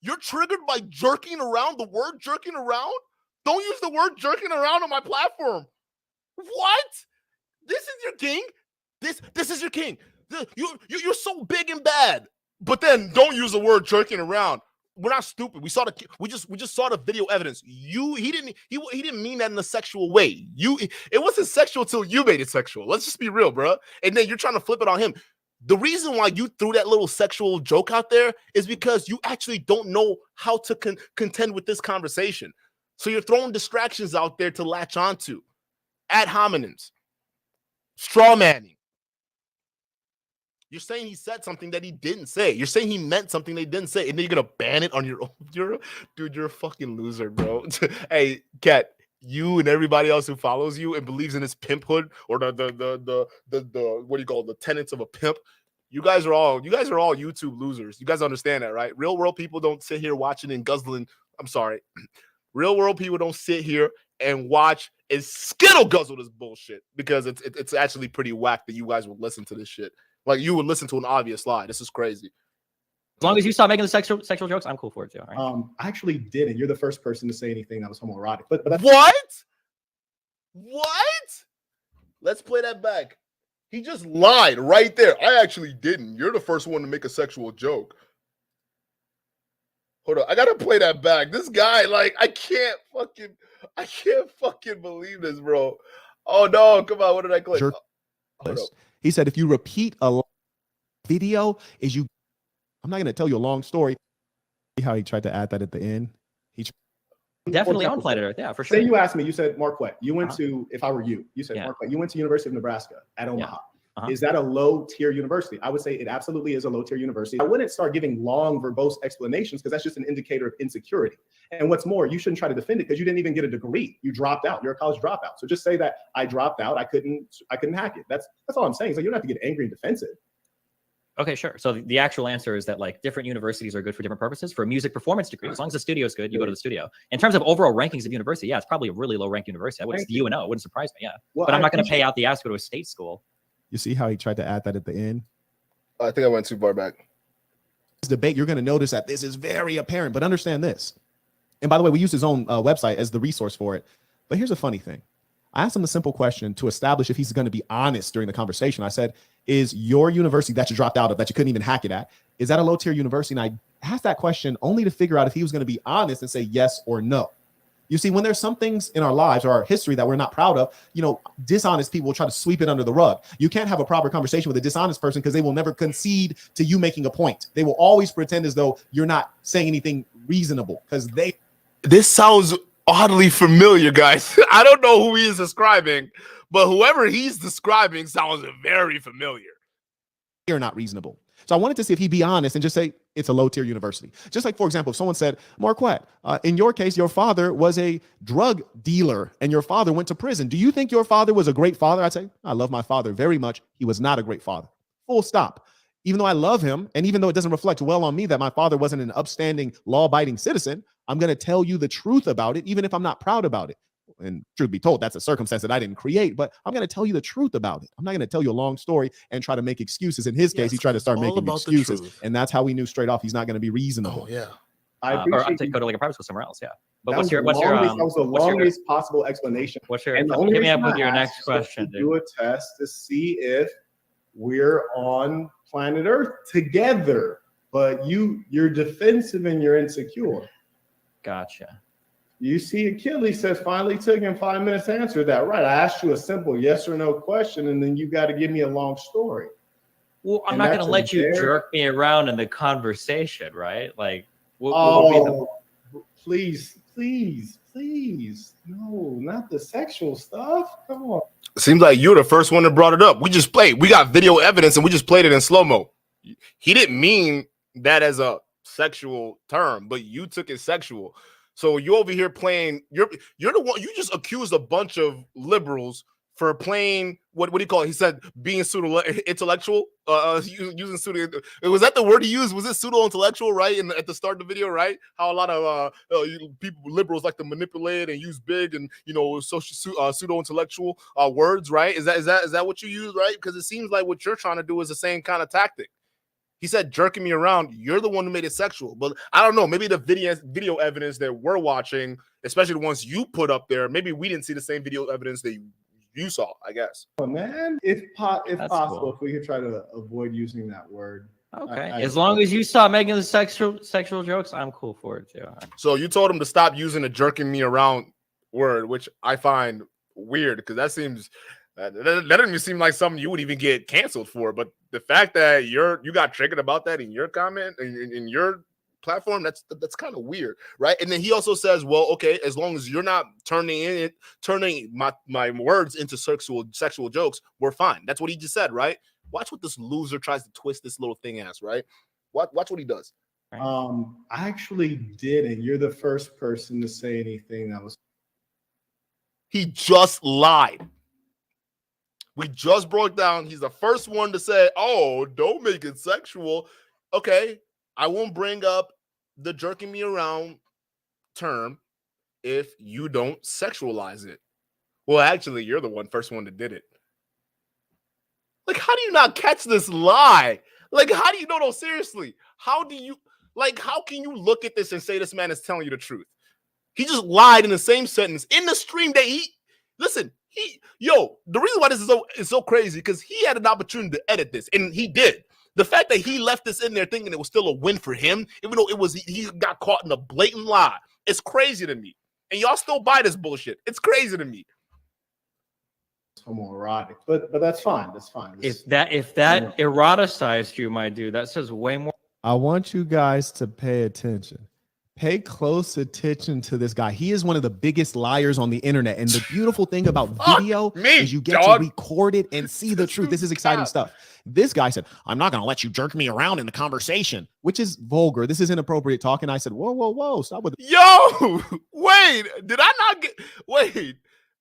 you're triggered by jerking around, the word jerking around? Don't use the word jerking around on my platform. What? This is your king? This is your king. You're so big and bad. But then don't use the word jerking around. We're not stupid. We just saw the video evidence. He didn't mean that in a sexual way. It wasn't sexual till you made it sexual. Let's just be real, bro. And then you're trying to flip it on him. The reason why you threw that little sexual joke out there is because you actually don't know how to contend with this conversation. So you're throwing distractions out there to latch onto. Ad hominems. Straw manning. You're saying he said something that he didn't say. You're saying he meant something they didn't say, and then you're gonna ban it on your own. You're a fucking loser, bro. Hey, Kat, you and everybody else who follows you and believes in this pimphood or the what do you call it, the tenets of a pimp. You guys are all YouTube losers. You guys understand that, right? Real world people don't sit here watching and guzzling. I'm sorry. Real world people don't sit here and watch and skittle guzzle this bullshit because it's actually pretty whack that you guys would listen to this shit. Like you would listen to an obvious lie. This is crazy. As long as you stop making the sexual jokes, I'm cool for it too. Right? I actually didn't. You're the first person to say anything that was homoerotic. But that's what? Let's play that back. He just lied right there. I actually didn't. You're the first one to make a sexual joke. Hold on. I gotta play that back. This guy, like, I can't fucking believe this, bro. Oh no, come on. What did I click? He said, if you repeat a video, I'm not going to tell you a long story. See how he tried to add that at the end? He definitely on planet Earth. Yeah, for sure. Say you asked me, you said, Marquaad, you went to, if I were you said, Marquaad, you went to University of Nebraska at Omaha. Is that a low-tier university? I would say it absolutely is a low-tier university. I wouldn't start giving long, verbose explanations because that's just an indicator of insecurity. And what's more, you shouldn't try to defend it because you didn't even get a degree. You dropped out. You're a college dropout. So just say that I dropped out. I couldn't hack it. That's all I'm saying. So you don't have to get angry and defensive. Okay, sure. So the actual answer is that like different universities are good for different purposes. For a music performance degree, as long as the studio is good, you go to the studio. In terms of overall rankings of university, yeah, it's probably a really low ranked university. I would UNO. It wouldn't surprise me. Yeah, well, but I'm not going to pay out the ass to go to a state school. You see how he tried to add that at the end? I think I went too far back. This debate, you're going to notice that this is very apparent, but understand this. And by the way, we use his own website as the resource for it. But here's a funny thing. I asked him a simple question to establish if he's going to be honest during the conversation. I said, is your university that you dropped out of, that you couldn't even hack it at, is that a low tier university? And I asked that question only to figure out if he was going to be honest and say yes or no. You see, when there's some things in our lives or our history that we're not proud of, you know, dishonest people will try to sweep it under the rug. You can't have a proper conversation with a dishonest person because they will never concede to you making a point. They will always pretend as though you're not saying anything reasonable because they. This sounds oddly familiar, guys. I don't know who he is describing, but whoever he's describing sounds very familiar. You're not reasonable. So I wanted to see if he'd be honest and just say it's a low tier university. Just like, for example, if someone said, Marquaad, in your case, your father was a drug dealer and your father went to prison. Do you think your father was a great father? I'd say, I love my father very much. He was not a great father. Full stop. Even though I love him, and even though it doesn't reflect well on me that my father wasn't an upstanding, law-abiding citizen, I'm going to tell you the truth about it, even if I'm not proud about it. And truth be told, that's a circumstance that I didn't create, but I'm going to tell you the truth about it. I'm not going to tell you a long story and try to make excuses. In his case, he tried to start making excuses, and that's how we knew straight off he's not going to be reasonable. Oh, yeah. Or I'd say go to like a private school somewhere else. Yeah. But that was the longest possible explanation. What's your? And Hit me up with your next question. Do a test to see if we're on planet Earth together, but you're defensive and you're insecure. Gotcha. You see, Achilles says finally took him 5 minutes to answer that. Right. I asked you a simple yes or no question, and then you got to give me a long story. Well, I'm not going to let you jerk me around in the conversation, right? Like, please. No, not the sexual stuff. Come on. Seems like you're the first one that brought it up. We just played. We got video evidence, and we just played it in slow-mo. He didn't mean that as a sexual term, but you took it sexual. So you over here playing, you're the one, you just accused a bunch of liberals for playing, what do you call it? He said being pseudo-intellectual, using pseudo, was that the word he used? Was it pseudo-intellectual, right? At the start of the video, right? How a lot of people, liberals like to manipulate and use big and, you know, pseudo-intellectual words, right? Is that what you use, right? Because it seems like what you're trying to do is the same kind of tactic. He said jerking me around. You're the one who made it sexual. But I don't know. Maybe the video evidence that we're watching, especially the ones you put up there, maybe we didn't see the same video evidence that you saw, I guess. Oh, man, if possible, cool. If we could try to avoid using that word. Okay. As long as you stop making the sexual jokes, I'm cool for it too. So you told him to stop using the jerking me around word, which I find weird because that seems... that doesn't even seem like something you would even get canceled for. But the fact that you got triggered about that in your comment in your platform, that's kind of weird, right? And then he also says, well, okay, as long as you're not turning my words into sexual jokes, we're fine. That's what he just said, right? Watch what this loser tries to twist this little thing as, right? Watch what he does. I actually didn't. You're the first person to say anything that was. He just lied. We just broke down. He's the first one to say, oh, don't make it sexual. Okay, I won't bring up the jerking me around term if you don't sexualize it. Well, actually, you're the first one that did it. Like, how do you not catch this lie? Like, how do you know? No, seriously. How can you look at this and say this man is telling you the truth? He just lied in the same sentence in the stream that listen, the reason why this is so crazy because he had an opportunity to edit this, and he did. The fact that he left this in there thinking it was still a win for him, even though he got caught in a blatant lie, it's crazy to me. And y'all still buy this bullshit. It's crazy to me. Homoerotic, but that's fine. That's fine. If that eroticized you, my dude, that says way more. I want you guys to pay attention. Pay close attention to this guy. He is one of the biggest liars on the internet. And the beautiful thing about video is you get to record it and see the truth. This is exciting stuff. This guy said, I'm not going to let you jerk me around in the conversation, which is vulgar. This is inappropriate talk. And I said, whoa, stop with it. Yo, wait, did I not get, wait.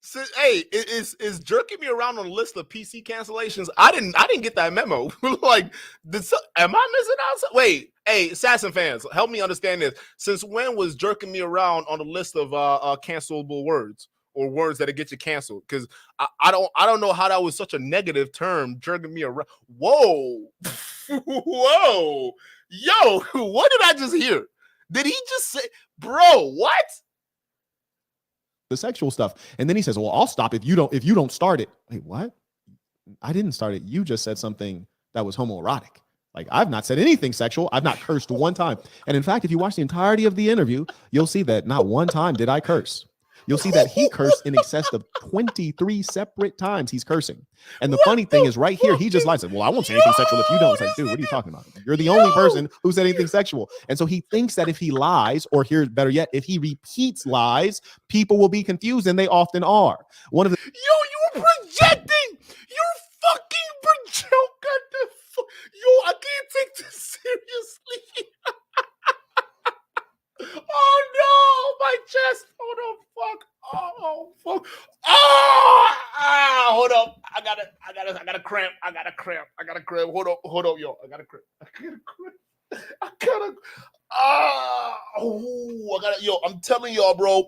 So, hey, is jerking me around on a list of PC cancellations? I didn't get that memo. Like, am I missing out? Wait, hey, Assassin fans, help me understand this. Since when was jerking me around on a list of cancelable words or words that get you canceled? Because I don't know how that was such a negative term, jerking me around. Whoa, whoa, yo, what did I just hear? Did he just say, bro? What? The sexual stuff. And then he says, well, I'll stop if you don't start it. Wait, what? I didn't start it. You just said something that was homoerotic. Like, I've not said anything sexual. I've not cursed one time. And in fact, if you watch the entirety of the interview, you'll see that not one time did I curse. You'll see that he cursed in excess of 23 separate times he's cursing. And the funny thing is right here, he just lies. Well, I won't say anything sexual if you don't. It's like, dude, what are you talking about? You're the only person who said anything sexual. And so he thinks that if he lies, or here, better yet, if he repeats lies, people will be confused, and they often are. One of the you were projecting. You're fucking projecting. Yo, I can't take this seriously. Oh no, my chest. Hold on, fuck. Oh, fuck. Hold up. I got a cramp. I got a cramp. Hold up, yo. I got a cramp. Yo, I'm telling y'all, bro.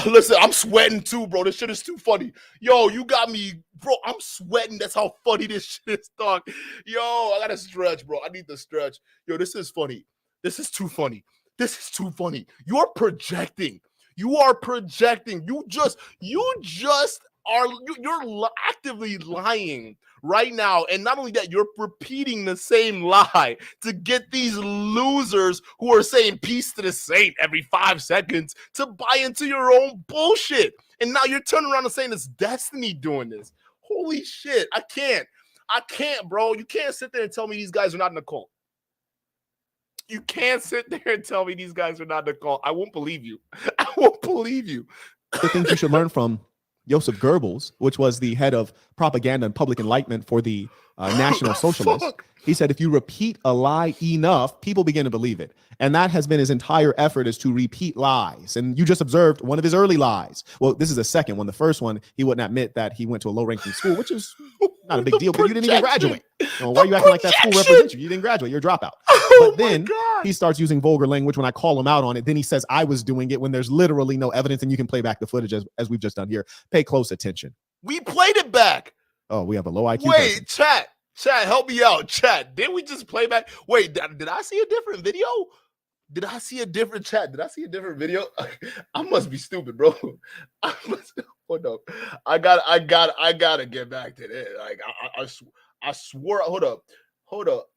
Listen, I'm sweating too, bro. This shit is too funny. Yo, you got me, bro. I'm sweating. That's how funny this shit is, dog. Yo, I gotta stretch, bro. I need to stretch. Yo, this is funny. This is too funny. This is too funny. You're projecting. You are projecting. You're actively lying right now. And not only that, you're repeating the same lie to get these losers who are saying peace to the saint every 5 seconds to buy into your own bullshit. And now you're turning around and saying it's Destiny doing this. Holy shit. I can't, bro. You can't sit there and tell me these guys are not in the cult. You can't sit there and tell me these guys are not in the cult. I won't believe you. I won't believe you. The things you should learn from Joseph Goebbels, which was the head of propaganda and public enlightenment for the National Socialists. He said, if you repeat a lie enough, people begin to believe it. And that has been his entire effort, is to repeat lies. And you just observed one of his early lies. Well, this is the second one. The first one, he wouldn't admit that he went to a low-ranking school, which is not a big deal, but you didn't even graduate. Why are you acting like that school represents you? You didn't graduate. You're a dropout. But then he starts using vulgar language when I call him out on it. Then he says I was doing it when there's literally no evidence, and you can play back the footage as we've just done here. Pay close attention. We played it back. Oh, we have a low IQ. Wait, person. Chat, help me out. Chat, didn't we just play back? Wait, did I see a different video? Did I see a different video? I must be stupid, bro. Hold up. I gotta get back to this. Like I swore. Hold up.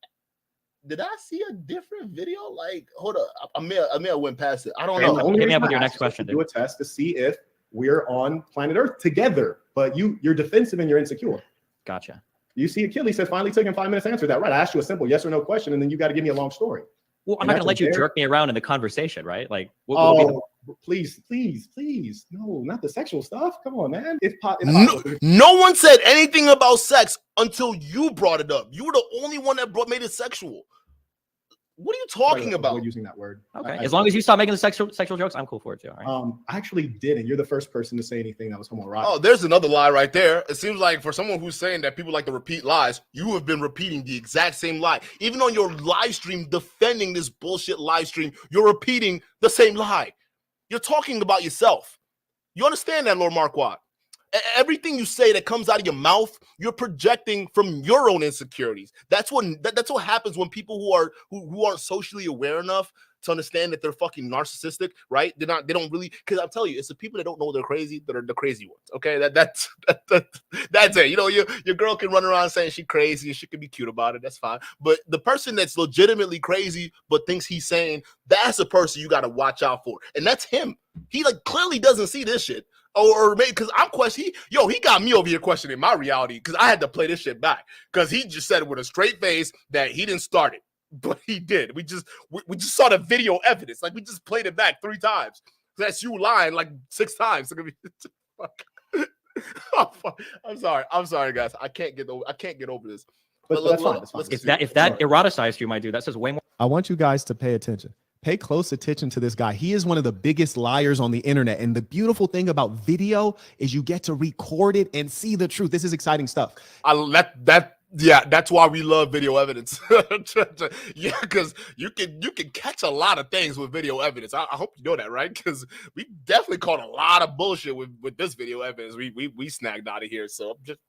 Did I see a different video? Like, hold up. I may have went past it. I don't know. Hit me up with your next question. Do a test to see if we're on planet Earth together, but you're defensive and you're insecure. Gotcha. You see, Achilles said finally took him 5 minutes to answer that. Right. I asked you a simple yes or no question, and then you got to give me a long story. Well, I'm not going to let you jerk me around in the conversation, right? Like, please. No, not the sexual stuff. Come on, man. No one said anything about sex until you brought it up. You were the only one that made it sexual. What are you talking about? We're using that word. Okay. As long as you stop making the sexual jokes, I'm cool for it too. All right. I actually didn't. You're the first person to say anything that was homoerotic. Oh, there's another lie right there. It seems like for someone who's saying that people like to repeat lies, you have been repeating the exact same lie. Even on your live stream defending this bullshit live stream, you're repeating the same lie. You're talking about yourself. You understand that, Lord Marquaad? Everything you say that comes out of your mouth, you're projecting from your own insecurities. That's what happens when people who aren't socially aware enough to understand that they're fucking narcissistic, right? They don't really, because I'm telling you, it's the people that don't know they're crazy that are the crazy ones. Okay, that's it. You know, your girl can run around saying she's crazy and she can be cute about it. That's fine. But the person that's legitimately crazy but thinks he's sane, that's a person you got to watch out for, and that's him. He like clearly doesn't see this shit. Or maybe because I'm questioning, he got me over here questioning my reality because I had to play this shit back because he just said with a straight face that he didn't start it, but he did. We just saw the video evidence, like we just played it back 3 times. That's you lying like 6 times. I'm sorry, guys. I can't get over this. But that's fine. If that eroticized you, my dude, that says way more. I want you guys to pay attention. Pay close attention to this guy. He is one of the biggest liars on the internet. And the beautiful thing about video is you get to record it and see the truth. This is exciting stuff. Yeah, that's why we love video evidence. Yeah, because you can catch a lot of things with video evidence. I hope you know that, right? Because we definitely caught a lot of bullshit with this video evidence. We snagged out of here. So just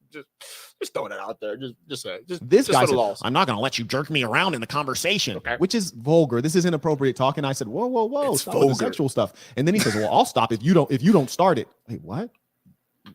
throwing it out there. Just this guy for the said, loss. I'm not gonna let you jerk me around in the conversation, okay. Which is vulgar. This is inappropriate talk. And I said, whoa, it's stop with the sexual stuff. And then he says, well, I'll stop if you don't start it. Wait, what?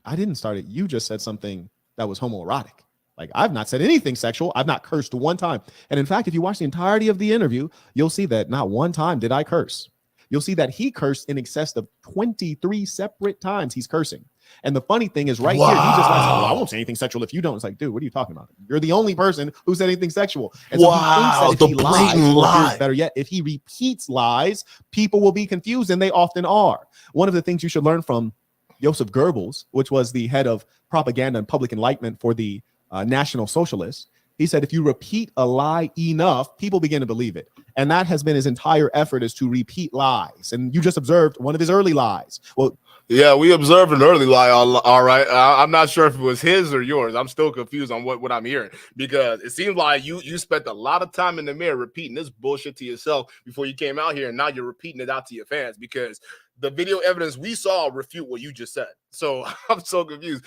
I didn't start it. You just said something that was homoerotic. Like, I've not said anything sexual. I've not cursed one time. And in fact, if you watch the entirety of the interview, you'll see that not one time did I curse. You'll see that he cursed in excess of 23 separate times he's cursing. And the funny thing is right here, he just like, well, I won't say anything sexual if you don't. It's like, dude, what are you talking about? You're the only person who said anything sexual. And so he thinks that if he lies, or better yet, if he repeats lies, people will be confused, and they often are. One of the things you should learn from Joseph Goebbels, which was the head of propaganda and public enlightenment for the National Socialists, he said, if you repeat a lie enough, people begin to believe it. And that has been his entire effort, is to repeat lies. And you just observed one of his early lies. Well, yeah, we observed an early lie. All right. I'm not sure if it was his or yours. I'm still confused on what I'm hearing, because it seems like you spent a lot of time in the mirror repeating this bullshit to yourself before you came out here. And now you're repeating it out to your fans, because the video evidence we saw refute what you just said. So I'm so confused.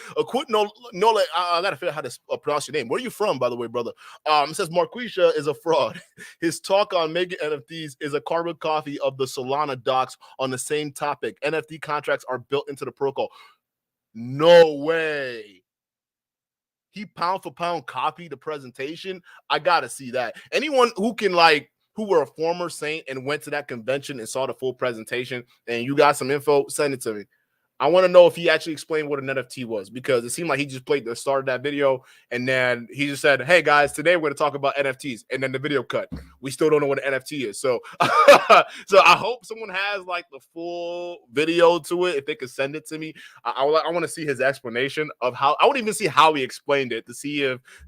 No, I gotta figure out how to pronounce your name. Where are you from, by the way, brother? It says Marquaad is a fraud. His talk on making NFTs is a carbon copy of the Solana docs on the same topic. NFT contracts are built into the protocol. No way. He pound for pound copied the presentation. I gotta see that. Anyone who can who were a former Saint and went to that convention and saw the full presentation and you got some info, send it to me. I want to know if he actually explained what an NFT was, because it seemed like he just played the start of that video and then he just said, hey guys, today we're going to talk about NFTs, and then the video cut. We still don't know what an NFT is. So so I hope someone has like the full video to it. If they could send it to me, I want to see his explanation of how. I would even see how he explained it, to see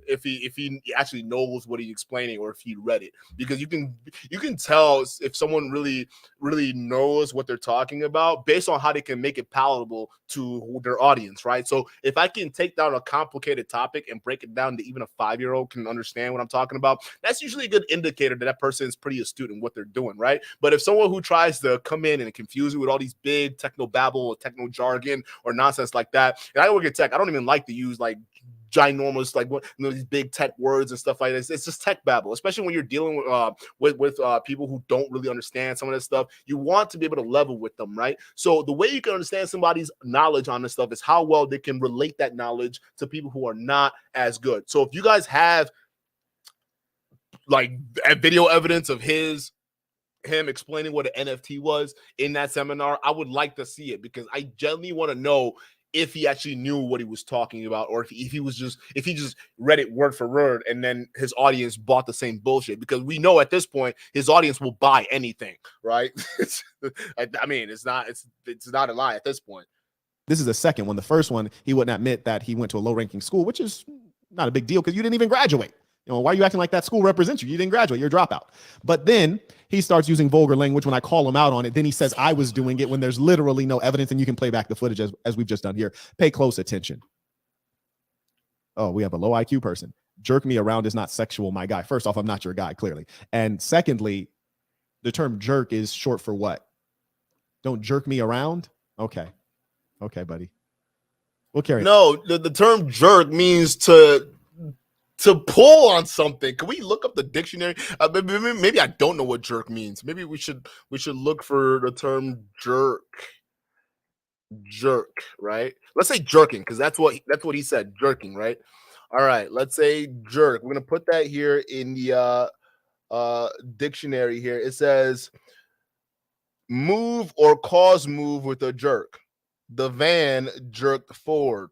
if he actually knows what he's explaining, or if he read it, because you can tell if someone really knows what they're talking about based on how they can make it palatable to their audience, right? So if I can take down a complicated topic and break it down to even a 5-year-old can understand what I'm talking about, that's usually a good indicator that person is pretty astute in what they're doing, right? But if someone who tries to come in and confuse you with all these big techno babble or techno jargon or nonsense like that, and I work at tech, I don't even like to use like ginormous, like these big tech words and stuff like this. It's just tech babble, especially when you're dealing with people who don't really understand some of this stuff. You want to be able to level with them, right? So the way you can understand somebody's knowledge on this stuff is how well they can relate that knowledge to people who are not as good. So if you guys have like video evidence of him explaining what an NFT was in that seminar, I would like to see it, because I genuinely want to know if he actually knew what he was talking about, or if he just read it word for word and then his audience bought the same bullshit, because we know at this point his audience will buy anything, right? I mean, it's not a lie at this point. This is the second one. The first one, he wouldn't admit that he went to a low-ranking school, which is not a big deal because you didn't even graduate. You know, why are you acting like that school represents you? You didn't graduate. You're a dropout. But then he starts using vulgar language when I call him out on it. Then he says I was doing it when there's literally no evidence, and you can play back the footage as we've just done here. Pay close attention. Oh, we have a low IQ person. Jerk me around is not sexual, my guy. First off, I'm not your guy, clearly. And secondly, the term jerk is short for what? Don't jerk me around? Okay. Okay, buddy. We'll carry on. No, the term jerk means to pull on something. Can we look up the dictionary? Maybe I don't know what jerk means. Maybe we should look for the term jerk, right? Let's say jerking, because that's what he said, jerking, right? All right, let's say jerk. We're gonna put that here in the dictionary here. It says move or cause move with a jerk. The van jerked forward.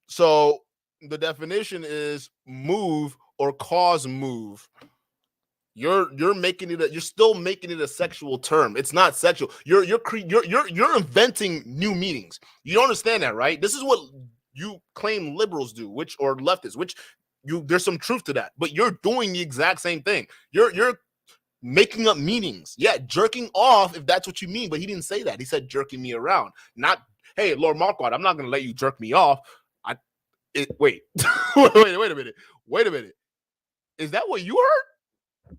So the definition is move or cause move. You're making it you're still making it a sexual term. It's not sexual. You're inventing new meanings. You don't understand that, right? This is what you claim liberals do, or leftists, there's some truth to that, but you're doing the exact same thing. You're making up meanings. Yeah, jerking off if that's what you mean, but he didn't say that. He said jerking me around. Not, hey, Lord Marquaad, I'm not gonna let you jerk me off. Wait, wait a minute. Wait a minute. Is that what you heard?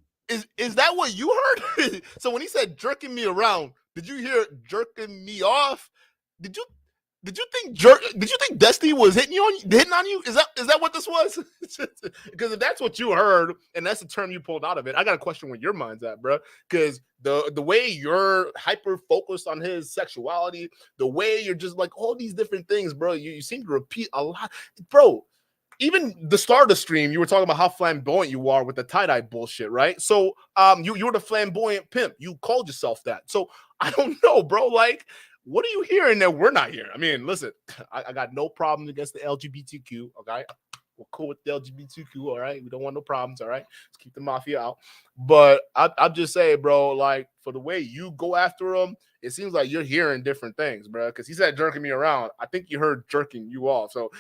Is that what you heard? So when he said jerking me around, did you hear jerking me off? Did you think Destiny was hitting on you? Is that what this was? Because if that's what you heard and that's the term you pulled out of it, I got a question where your mind's at, bro. Because the way you're hyper focused on his sexuality, the way you're just like all these different things, bro. You seem to repeat a lot, bro. Even the start of the stream, you were talking about how flamboyant you are with the tie-dye bullshit, right? So you were the flamboyant pimp. You called yourself that. So I don't know, bro. Like, what are you hearing that we're not hearing? I mean, listen, I got no problem against the LGBTQ, okay? We're cool with the LGBTQ, all right? We don't want no problems, all right? Let's keep the mafia out. But I'm just saying, bro, like, for the way you go after them, it seems like you're hearing different things, bro. Because he said jerking me around. I think you heard jerking you off. So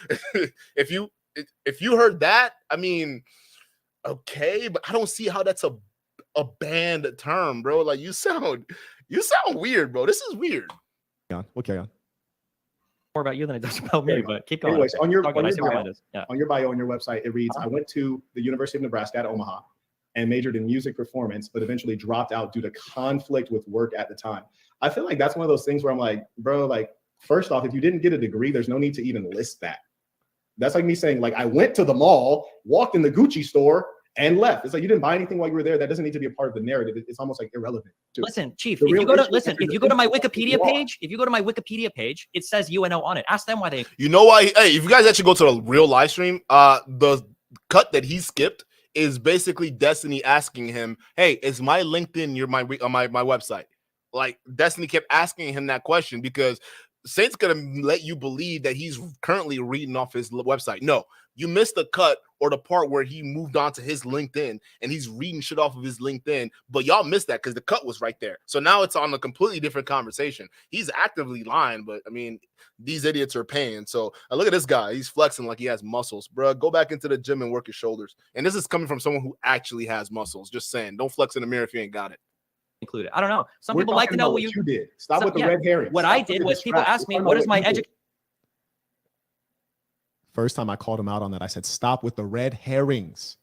if you heard that, I mean, okay, but I don't see how that's a banned term, bro. Like, you sound weird, bro. This is weird. We'll carry on. More about you than it does about me, but keep going. Anyways, on your bio on on your website, it reads, I went to the University of Nebraska at Omaha and majored in music performance, but eventually dropped out due to conflict with work at the time. I feel like that's one of those things where I'm like, bro, like, first off, if you didn't get a degree, there's no need to even list that. That's like me saying, like, I went to the mall, walked in the Gucci store, and left. It's like you didn't buy anything while you were there. That doesn't need to be a part of the narrative. It's almost like irrelevant. Listen, Chief, if you go to my Wikipedia page, it says UNO on it. Ask them why they. You know why? Hey, if you guys actually go to the real live stream, the cut that he skipped is basically Destiny asking him, "Hey, is my LinkedIn my website?" Like, Destiny kept asking him that question because Saint's gonna let you believe that he's currently reading off his website. No, you missed the cut or the part where he moved on to his LinkedIn and he's reading shit off of his LinkedIn, but y'all missed that because the cut was right there. So now it's on a completely different conversation. He's actively lying, but I mean, these idiots are paying. So look at this guy. He's flexing like he has muscles, bro. Go back into the gym and work your shoulders. And this is coming from someone who actually has muscles. Just saying, don't flex in the mirror if you ain't got it. Included. I don't know. Some people like to know what you did. Stop with the red herring. What I did was people asked me, what is my education? First time I called him out on that, I said, stop with the red herrings.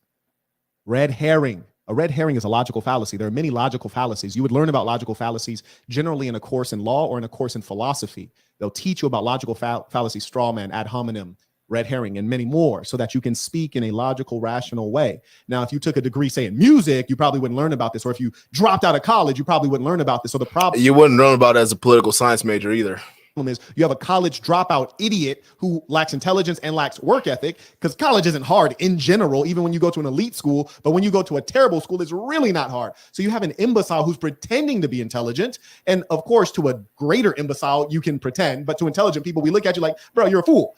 Red herring. A red herring is a logical fallacy. There are many logical fallacies. You would learn about logical fallacies generally in a course in law or in a course in philosophy. They'll teach you about logical fallacies, straw man, ad hominem, red herring, and many more so that you can speak in a logical, rational way. Now, if you took a degree, say in music, you probably wouldn't learn about this. Or if you dropped out of college, you probably wouldn't learn about this. So the problem— you wouldn't learn about it as a political science major either. Is you have a college dropout idiot who lacks intelligence and lacks work ethic, because college isn't hard in general, even when you go to an elite school. But when you go to a terrible school, it's really not hard. So you have an imbecile who's pretending to be intelligent. And of course, to a greater imbecile, you can pretend. But to intelligent people, we look at you like, bro, you're a fool.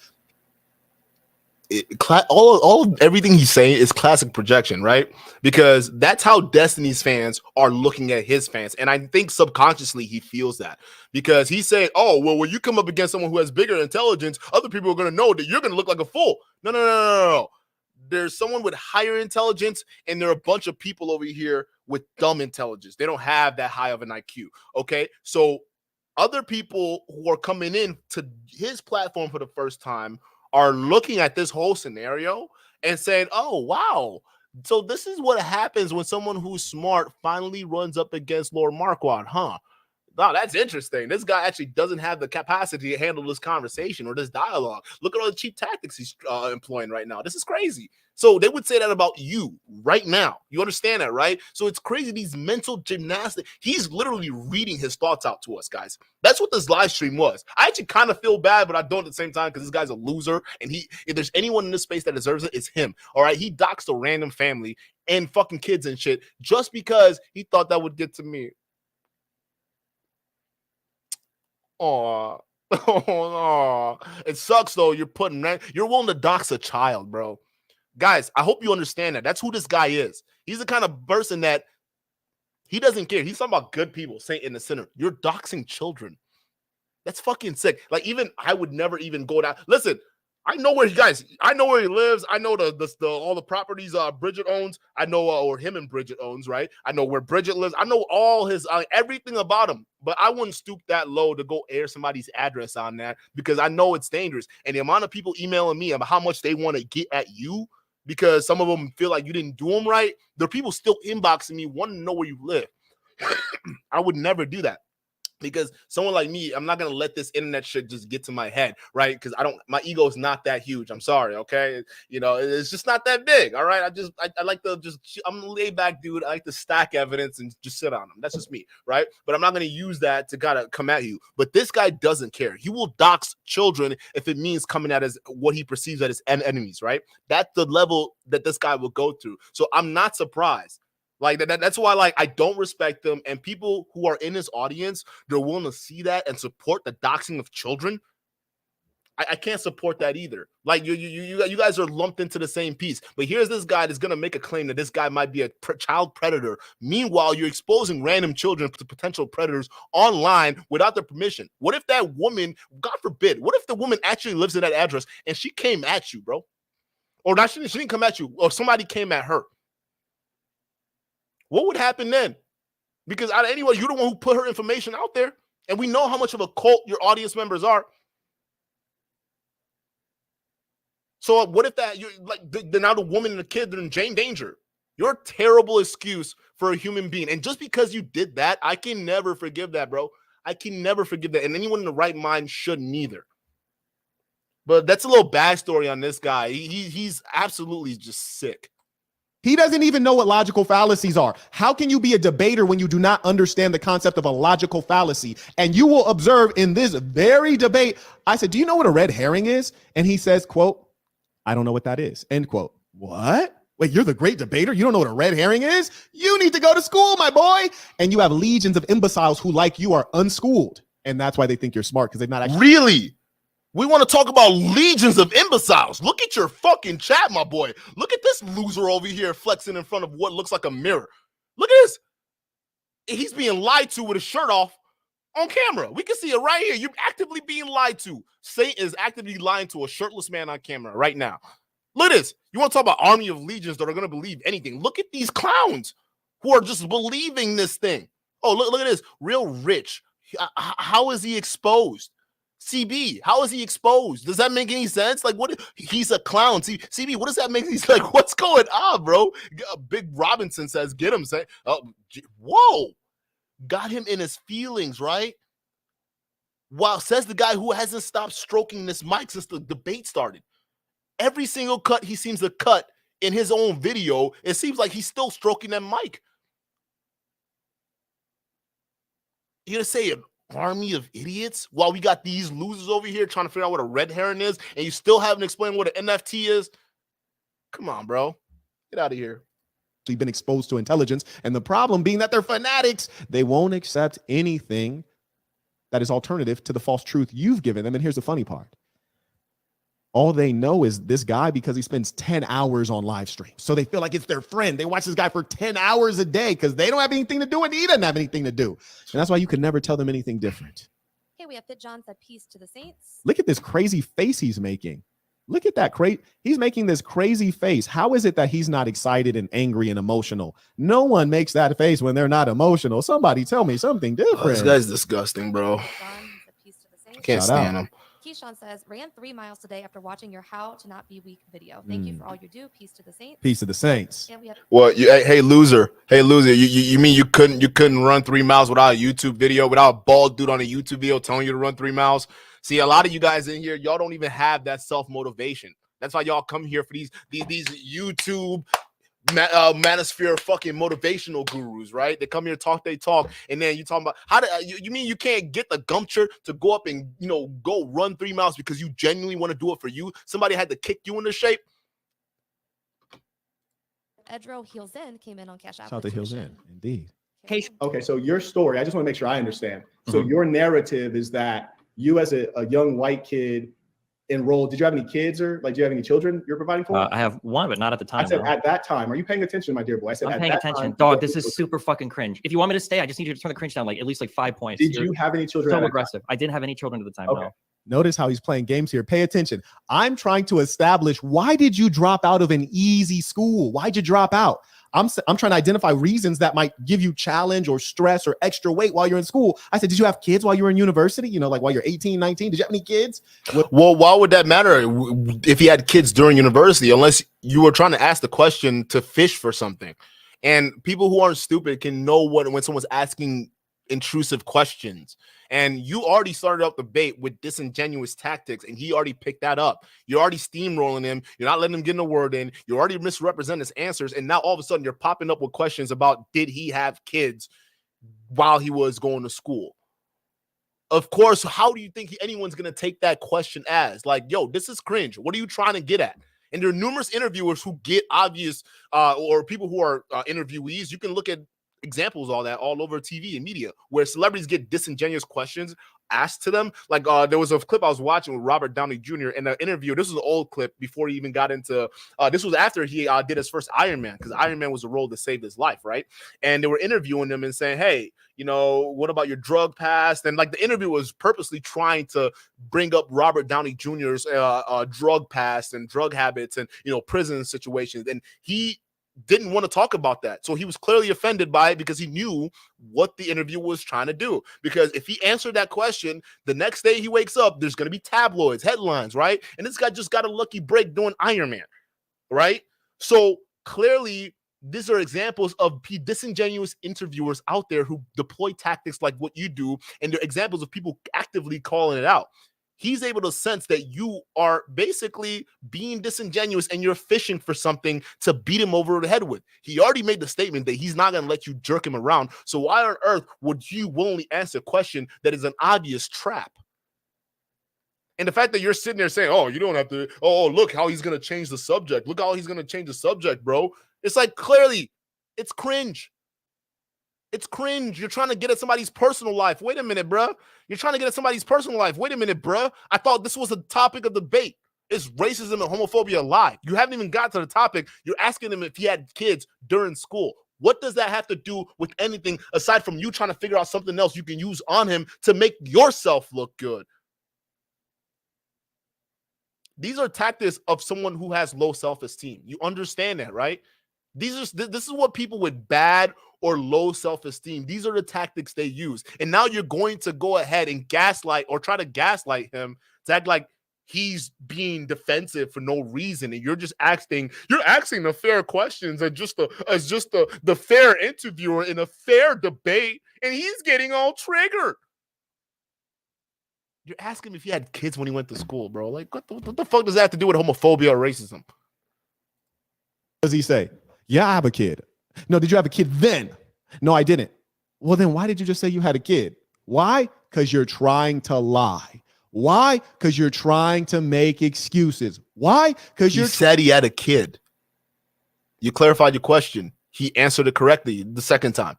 All of everything he's saying is classic projection, right? Because that's how Destiny's fans are looking at his fans. And I think subconsciously he feels that, because he's saying, oh, well, when you come up against someone who has bigger intelligence, other people are going to know that you're going to look like a fool. No. There's someone with higher intelligence, and there are a bunch of people over here with dumb intelligence. They don't have that high of an IQ. Okay. So other people who are coming in to his platform for the first time are looking at this whole scenario and saying, oh, wow. So this is what happens when someone who's smart finally runs up against Lord Marquaad, huh? Wow, that's interesting. This guy actually doesn't have the capacity to handle this conversation or this dialogue. Look at all the cheap tactics he's employing right now. This is crazy. So they would say that about you right now. You understand that, right? So it's crazy, these mental gymnastics. He's literally reading his thoughts out to us, guys. That's what this live stream was. I actually kind of feel bad, but I don't at the same time, because this guy's a loser. And if there's anyone in this space that deserves it, it's him. All right. He doxed a random family and fucking kids and shit just because he thought that would get to me. Oh, it sucks though. You're willing to dox a child, bro. Guys, I hope you understand that. That's who this guy is. He's the kind of person that he doesn't care. He's talking about good people, Saint in the center. You're doxing children. That's fucking sick. Like, even I would never even go down. Listen, I know where I know where he lives. I know the all the properties Bridget owns. I know or him and Bridget owns, right? I know where Bridget lives. I know all his everything about him. But I wouldn't stoop that low to go air somebody's address on that because I know it's dangerous. And the amount of people emailing me about how much they want to get at you because some of them feel like you didn't do them right. There are people still inboxing me wanting to know where you live. I would never do that. Because someone like me, I'm not going to let this internet shit just get to my head, right? Because my ego is not that huge. I'm sorry, okay? You know, it's just not that big, all right? I like to I'm a laid back dude. I like to stack evidence and just sit on them. That's just me, right? But I'm not going to use that to kind of come at you. But this guy doesn't care. He will dox children if it means coming at his, what he perceives as his enemies, right? That's the level that this guy will go through. So I'm not surprised. Like that's why, like, I don't respect them. And people who are in his audience, they're willing to see that and support the doxing of children. I can't support that either. Like you guys are lumped into the same piece. But here's this guy that's gonna make a claim that this guy might be a child predator. Meanwhile, you're exposing random children to potential predators online without their permission. What if that woman, God forbid, what if the woman actually lives in that address and she came at you, bro? Or not, she didn't come at you, or somebody came at her. What would happen then? Because anyway, you're the one who put her information out there. And we know how much of a cult your audience members are. So what if that, you're like, now the woman and the kid, they're in danger. You're a terrible excuse for a human being. And just because you did that, I can never forgive that, bro. I can never forgive that. And anyone in the right mind shouldn't either. But that's a little backstory on this guy. He's absolutely just sick. He doesn't even know what logical fallacies are. How can you be a debater when you do not understand the concept of a logical fallacy? And you will observe in this very debate, I said, do you know what a red herring is? And he says, quote, I don't know what that is, end quote. What? Wait, you're the great debater? You don't know what a red herring is? You need to go to school, my boy. And you have legions of imbeciles who, like you, are unschooled. And that's why they think you're smart, because they've not actually. Really? We want to talk about legions of imbeciles. Look at your fucking chat, my boy. Look at this loser over here flexing in front of what looks like a mirror. Look at this. He's being lied to with his shirt off on camera. We can see it right here. You're actively being lied to. Satan is actively lying to a shirtless man on camera right now. Look at this. You want to talk about army of legions that are going to believe anything. Look at these clowns who are just believing this thing. Oh, look at this. Real rich. How is he exposed? CB, how is he exposed? Does that make any sense? Like, what? He's a clown. CB, what does that make? He's like, what's going on, bro? Big Robinson says, get him. Say, oh, whoa, got him in his feelings, right? Wow, says the guy who hasn't stopped stroking this mic since the debate started. Every single cut he seems to cut in his own video, it seems like he's still stroking that mic. You gonna say it? Army of idiots while we got these losers over here trying to figure out what a red herring is, and you still haven't explained what an NFT is? Come on, bro. Get out of here. Been exposed to intelligence, and the problem being that they're fanatics. They won't accept anything that is alternative to the false truth you've given them. And here's the funny part. All they know is this guy because he spends 10 hours on live stream. So they feel like it's their friend. They watch this guy for 10 hours a day because they don't have anything to do and he doesn't have anything to do. And that's why you can never tell them anything different. Okay, we have Fit John said peace to the saints. Look at this crazy face he's making. Look at that. He's making this crazy face. How is it that he's not excited and angry and emotional? No one makes that face when they're not emotional. Somebody tell me something different. This guy's disgusting, bro. John said peace to the saints. Can't stand him. Keyshawn says, ran 3 miles today after watching your How to Not Be Weak video. Thank you for all you do. Peace to the saints. Peace to the saints. Yeah, we have Well, hey loser. You mean you couldn't run 3 miles without a YouTube video, without a bald dude on a YouTube video telling you to run 3 miles? See, a lot of you guys in here, y'all don't even have that self-motivation. That's why y'all come here for these YouTube manosphere fucking motivational gurus, right? They come here, they talk, and then you talking about how to you mean you can't get the gumpture to go up and go run 3 miles because you genuinely want to do it for you? Somebody had to kick you into shape. Edro Heels In came in on Cashapp. Shout out to Heels In, indeed. Okay, so your story, I just want to make sure I understand. So your narrative is that you as a young white kid enrolled. Did you have any kids do you have any children you're providing for? I have one, but not at the time. I said at that time. Are you paying attention, my dear boy? I said I'm paying attention. Dog, this is super fucking cringe. If you want me to stay, I just need you to turn the cringe down at least 5 points. Did you have any children? So aggressive. I didn't have any children at the time. Okay. No. Notice how he's playing games here. Pay attention. I'm trying to establish, why did you drop out of an easy school? Why'd you drop out? I'm trying to identify reasons that might give you challenge or stress or extra weight while you're in school. I said, did you have kids while you were in university? You know, like while you're 18, 19, did you have any kids? Well, why would that matter if he had kids during university, unless you were trying to ask the question to fish for something? And people who aren't stupid can know when someone's asking intrusive questions. And you already started out the debate with disingenuous tactics, and he already picked that up. You're already steamrolling him. You're not letting him get a word in. You already misrepresent his answers. And now all of a sudden you're popping up with questions about, did he have kids while he was going to school? Of course, how do you think anyone's going to take that question as? Like, yo, this is cringe. What are you trying to get at? And there are numerous interviewers who get obvious or people who are interviewees. You can look at examples of all that all over TV and media where celebrities get disingenuous questions asked to them. Like there was a clip I was watching with Robert Downey Jr. in the interview. This was an old clip before he even got into this was after he did his first Iron Man, because Iron Man was a role that saved his life, right? And they were interviewing him and saying, hey, you know, what about your drug past? And like the interview was purposely trying to bring up Robert Downey Jr.'s drug past and drug habits and, you know, prison situations. And he didn't want to talk about that. So he was clearly offended by it because he knew what the interview was trying to do. Because if he answered that question, the next day he wakes up, there's going to be tabloids, headlines, right? And this guy just got a lucky break doing Iron Man, right? So clearly, these are examples of disingenuous interviewers out there who deploy tactics like what you do, and they're examples of people actively calling it out. He's able to sense that you are basically being disingenuous and you're fishing for something to beat him over the head with. He already made the statement that he's not going to let you jerk him around. So why on earth would you willingly answer a question that is an obvious trap? And the fact that you're sitting there saying, oh, you don't have to, oh, look how he's going to change the subject. Look how he's going to change the subject, bro. It's like, clearly, it's cringe. It's cringe. You're trying to get at somebody's personal life. Wait a minute, bro. You're trying to get at somebody's personal life. Wait a minute, bro. I thought this was a topic of debate. Is racism and homophobia a lie? You haven't even got to the topic. You're asking him if he had kids during school. What does that have to do with anything aside from you trying to figure out something else you can use on him to make yourself look good? These are tactics of someone who has low self-esteem. You understand that, right? This is what people with bad or low self-esteem, these are the tactics they use. And now you're going to go ahead and gaslight or try to gaslight him to act like he's being defensive for no reason. And you're asking the fair questions as just the fair interviewer in a fair debate, and he's getting all triggered. You're asking him if he had kids when he went to school, bro. Like, what the fuck does that have to do with homophobia or racism? What does he say? Yeah, I have a kid. No, did you have a kid then? No, I didn't. Well, then why did you just say you had a kid? Why? Because you're trying to lie. Why? Because you're trying to make excuses. Why? Because you said he had a kid. You clarified your question. He answered it correctly the second time.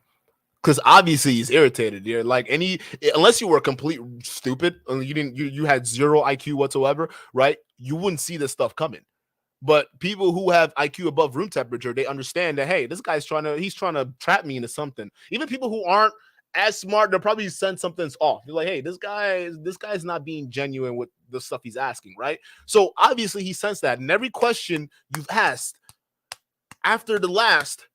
Because obviously he's irritated. You're like unless you were complete stupid, you had zero IQ whatsoever, right? You wouldn't see this stuff coming. But people who have IQ above room temperature, they understand that, hey, this guy's trying to trap me into something. Even people who aren't as smart, they'll probably sense something's off. You're like, hey, this guy's not being genuine with the stuff he's asking, right? So obviously he sensed that. And every question you've asked after the last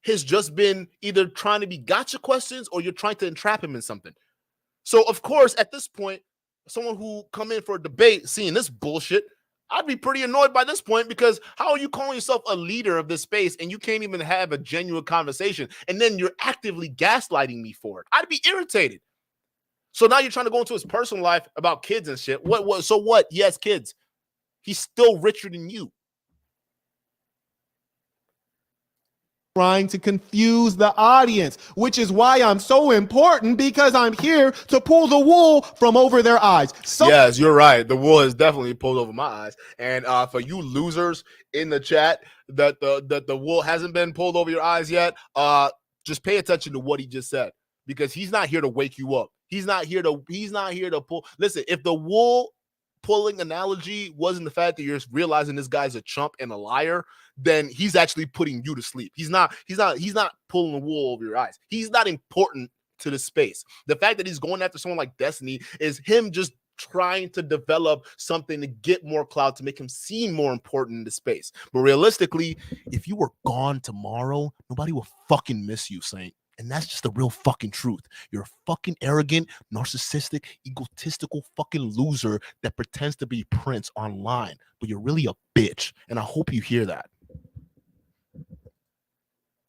has just been either trying to be gotcha questions or you're trying to entrap him in something. So of course, at this point, someone who come in for a debate seeing this bullshit, I'd be pretty annoyed by this point, because how are you calling yourself a leader of this space and you can't even have a genuine conversation, and then you're actively gaslighting me for it? I'd be irritated. So now you're trying to go into his personal life about kids and shit. What? So what? He has kids. He's still richer than you. Trying to confuse the audience, which is why I'm so important, because I'm here to pull the wool from over their eyes. Yes, you're right. The wool is definitely pulled over my eyes. And for you losers in the chat that the wool hasn't been pulled over your eyes yet, just pay attention to what he just said, because he's not here to wake you up. He's not here to pull. Listen, if the wool pulling analogy wasn't the fact that you're realizing this guy's a chump and a liar, then he's actually putting you to sleep. He's not pulling the wool over your eyes. He's not important to the space. The fact that he's going after someone like Destiny is him just trying to develop something to get more clout, to make him seem more important in the space. But realistically, if you were gone tomorrow, nobody will fucking miss you, Saint. And that's just the real fucking truth. You're a fucking arrogant, narcissistic, egotistical fucking loser that pretends to be Prince online, but you're really a bitch. And I hope you hear that.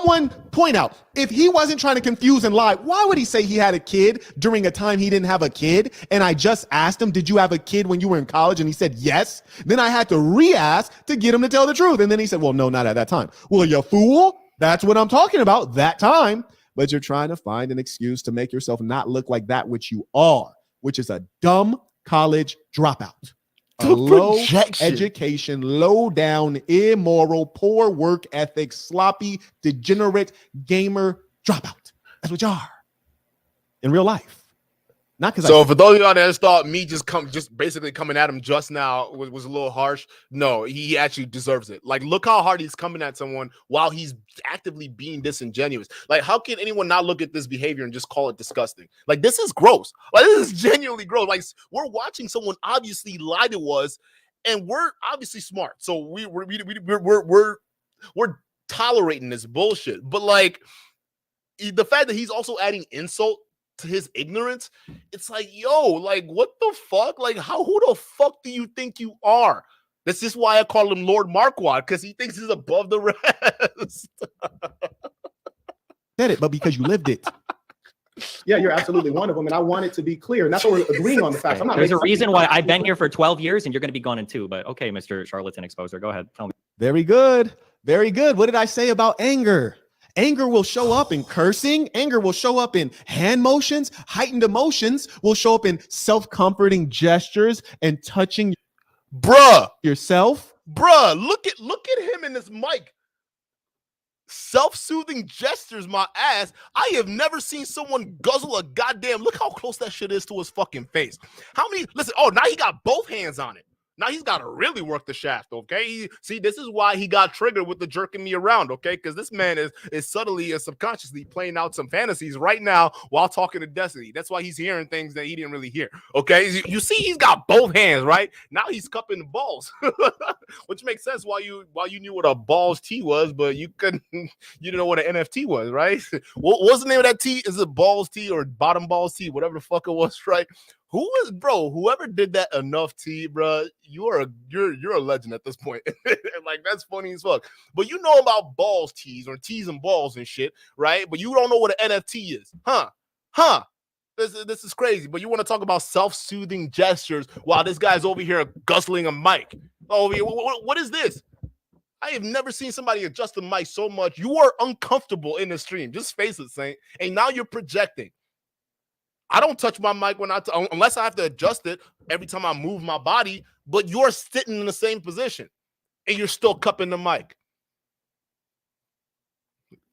One point out, if he wasn't trying to confuse and lie, why would he say he had a kid during a time he didn't have a kid? And I just asked him, did you have a kid when you were in college? And he said, yes. Then I had to re-ask to get him to tell the truth. And then he said, well, no, not at that time. Well, you fool. That's what I'm talking about, that time. But you're trying to find an excuse to make yourself not look like that which you are, which is a dumb college dropout. A low education, low down, immoral, poor work ethic, sloppy, degenerate gamer dropout. That's what you are in real life. Not because. So for those of y'all that thought me just basically coming at him just now was a little harsh, no, he actually deserves it. Like, look how hard he's coming at someone while he's actively being disingenuous. Like, how can anyone not look at this behavior and just call it disgusting? Like, this is gross. Like, this is genuinely gross. Like, we're watching someone obviously lie to us, and we're obviously smart, so we're tolerating this bullshit. But like, the fact that he's also adding insult to his ignorance, it's like, yo, like, what the fuck? Like, who the fuck do you think you are? This is why I call him Lord Marquaad, because he thinks he's above the rest. Said it, but because you lived it. Yeah, you're absolutely one of them, and I want it to be clear. And that's what we're agreeing on the facts. There's a reason why I've been here for 12 years, and you're going to be gone in 2. But okay, Mr. Charlatan Exposer, go ahead. Tell me. Very good. Very good. What did I say about anger? Anger will show up in cursing. Anger will show up in hand motions. Heightened emotions will show up in self-comforting gestures and touching yourself. Look at him in this mic. Self-soothing gestures, my ass. I have never seen someone guzzle a goddamn. Look how close that shit is to his fucking face. How many? Listen. Oh, now he got both hands on it. Now he's got to really work the shaft, okay? See, this is why he got triggered with the jerking me around, okay? Because this man is subtly and subconsciously playing out some fantasies right now while talking to Destiny. That's why he's hearing things that he didn't really hear, okay? You see, he's got both hands, right? Now he's cupping the balls, which makes sense why you knew what a balls T was, but you didn't know what an NFT was, right? What's the name of that T? Is it balls T or bottom balls T? Whatever the fuck it was, right? Whoever did that enough T, bro, you're a legend at this point. Like, that's funny as fuck. But you know about balls tees or tees and balls and shit, right? But you don't know what an NFT is. Huh. This is crazy. But you want to talk about self-soothing gestures while this guy's over here guzzling a mic. Oh, what is this? I have never seen somebody adjust the mic so much. You are uncomfortable in the stream. Just face it, Saint. And now you're projecting. I don't touch my mic unless I have to adjust it every time I move my body, but you're sitting in the same position and you're still cupping the mic.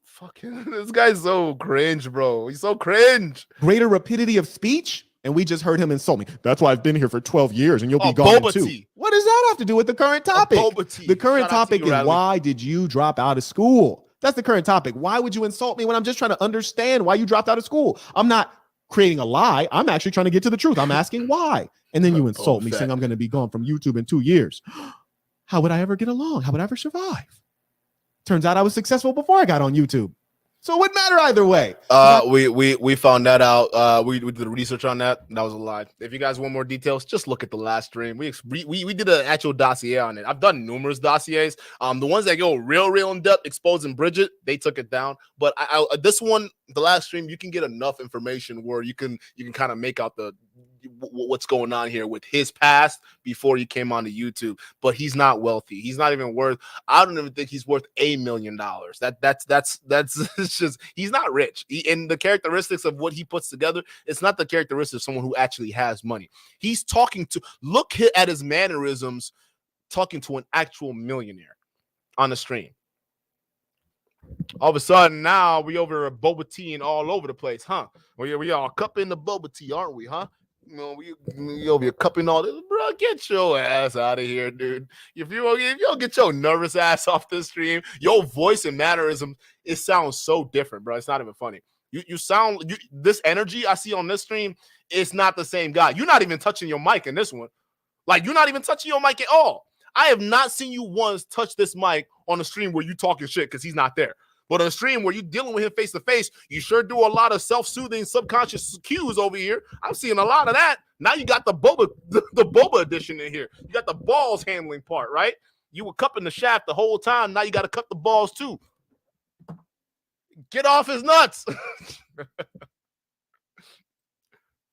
Fucking, this guy's so cringe, bro. He's so cringe. Greater rapidity of speech, and we just heard him insult me. That's why I've been here for 12 years, and you'll be gone in 2. What does that have to do with the current topic? The current topic is why did you drop out of school? That's the current topic. Why would you insult me when I'm just trying to understand why you dropped out of school? I'm not creating a lie. I'm actually trying to get to the truth. I'm asking why. And then you insult me saying I'm going to be gone from YouTube in 2 years. How would I ever get along? How would I ever survive? Turns out I was successful before I got on YouTube. So it wouldn't matter either way. We found that out. We did the research on that. That was a lie. If you guys want more details, just look at the last stream. We did an actual dossier on it. I've done numerous dossiers. The ones that go real in depth, exposing Bridget, they took it down. But this one, the last stream, you can get enough information where you can kind of make out what's going on here with his past before he came onto YouTube. But he's not wealthy. He's not even worth. I don't even think he's worth $1 million. That's it's just, he's not rich. And the characteristics of what he puts together, it's not the characteristics of someone who actually has money. He's talking to, look at his mannerisms, talking to an actual millionaire on the stream. All of a sudden, now we over a boba tea and all over the place, huh? We all cupping the boba tea, aren't we, huh? You know, we over here cupping all this, bro. Get your ass out of here, dude. If you don't get your nervous ass off this stream, your voice and mannerism, it sounds so different, bro. It's not even funny. You sound this energy I see on this stream is not the same guy. You're not even touching your mic in this one. Like, you're not even touching your mic at all. I have not seen you once touch this mic on a stream where you talking shit because he's not there. But on a stream where you're dealing with him face to face, you sure do a lot of self-soothing subconscious cues over here. I'm seeing a lot of that. Now you got the boba edition in here. You got the balls handling part, right? You were cupping the shaft the whole time. Now you got to cut the balls too. Get off his nuts.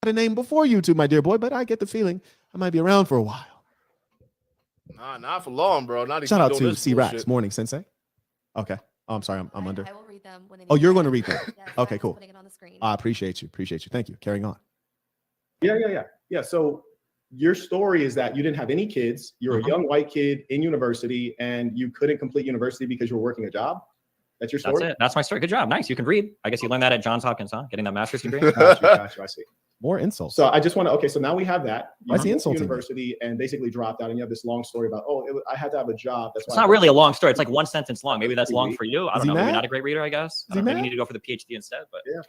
A name before YouTube, my dear boy, but I get the feeling I might be around for a while. Nah, not for long, bro. Not Shout out to C-Rax, Morning Sensei. Okay. Oh, I'm sorry, I'm under. I will read them when they Oh, you're going to read them. Yes, Okay, I'm cool. putting it on the screen. I appreciate you. Thank you. Carrying on. Yeah. So your story is that you didn't have any kids. You're a young white kid in university, and you couldn't complete university because you were working a job. That's your story? That's it. That's my story. Good job. Nice. You can read. I guess you learned that at Johns Hopkins, huh? Getting that master's degree. Gotcha. I see. More insults. So I just want to, okay, so now we have that. Why is he went to insulting me? university and basically dropped out, and you have this long story about, I had to have a job. That's why It's not really a long story. It's like one sentence long. Maybe that's long Is for you. I he don't know. Maybe mad? not a great reader, I guess. Is he Maybe you mad? need to go for the PhD instead, but Yeah,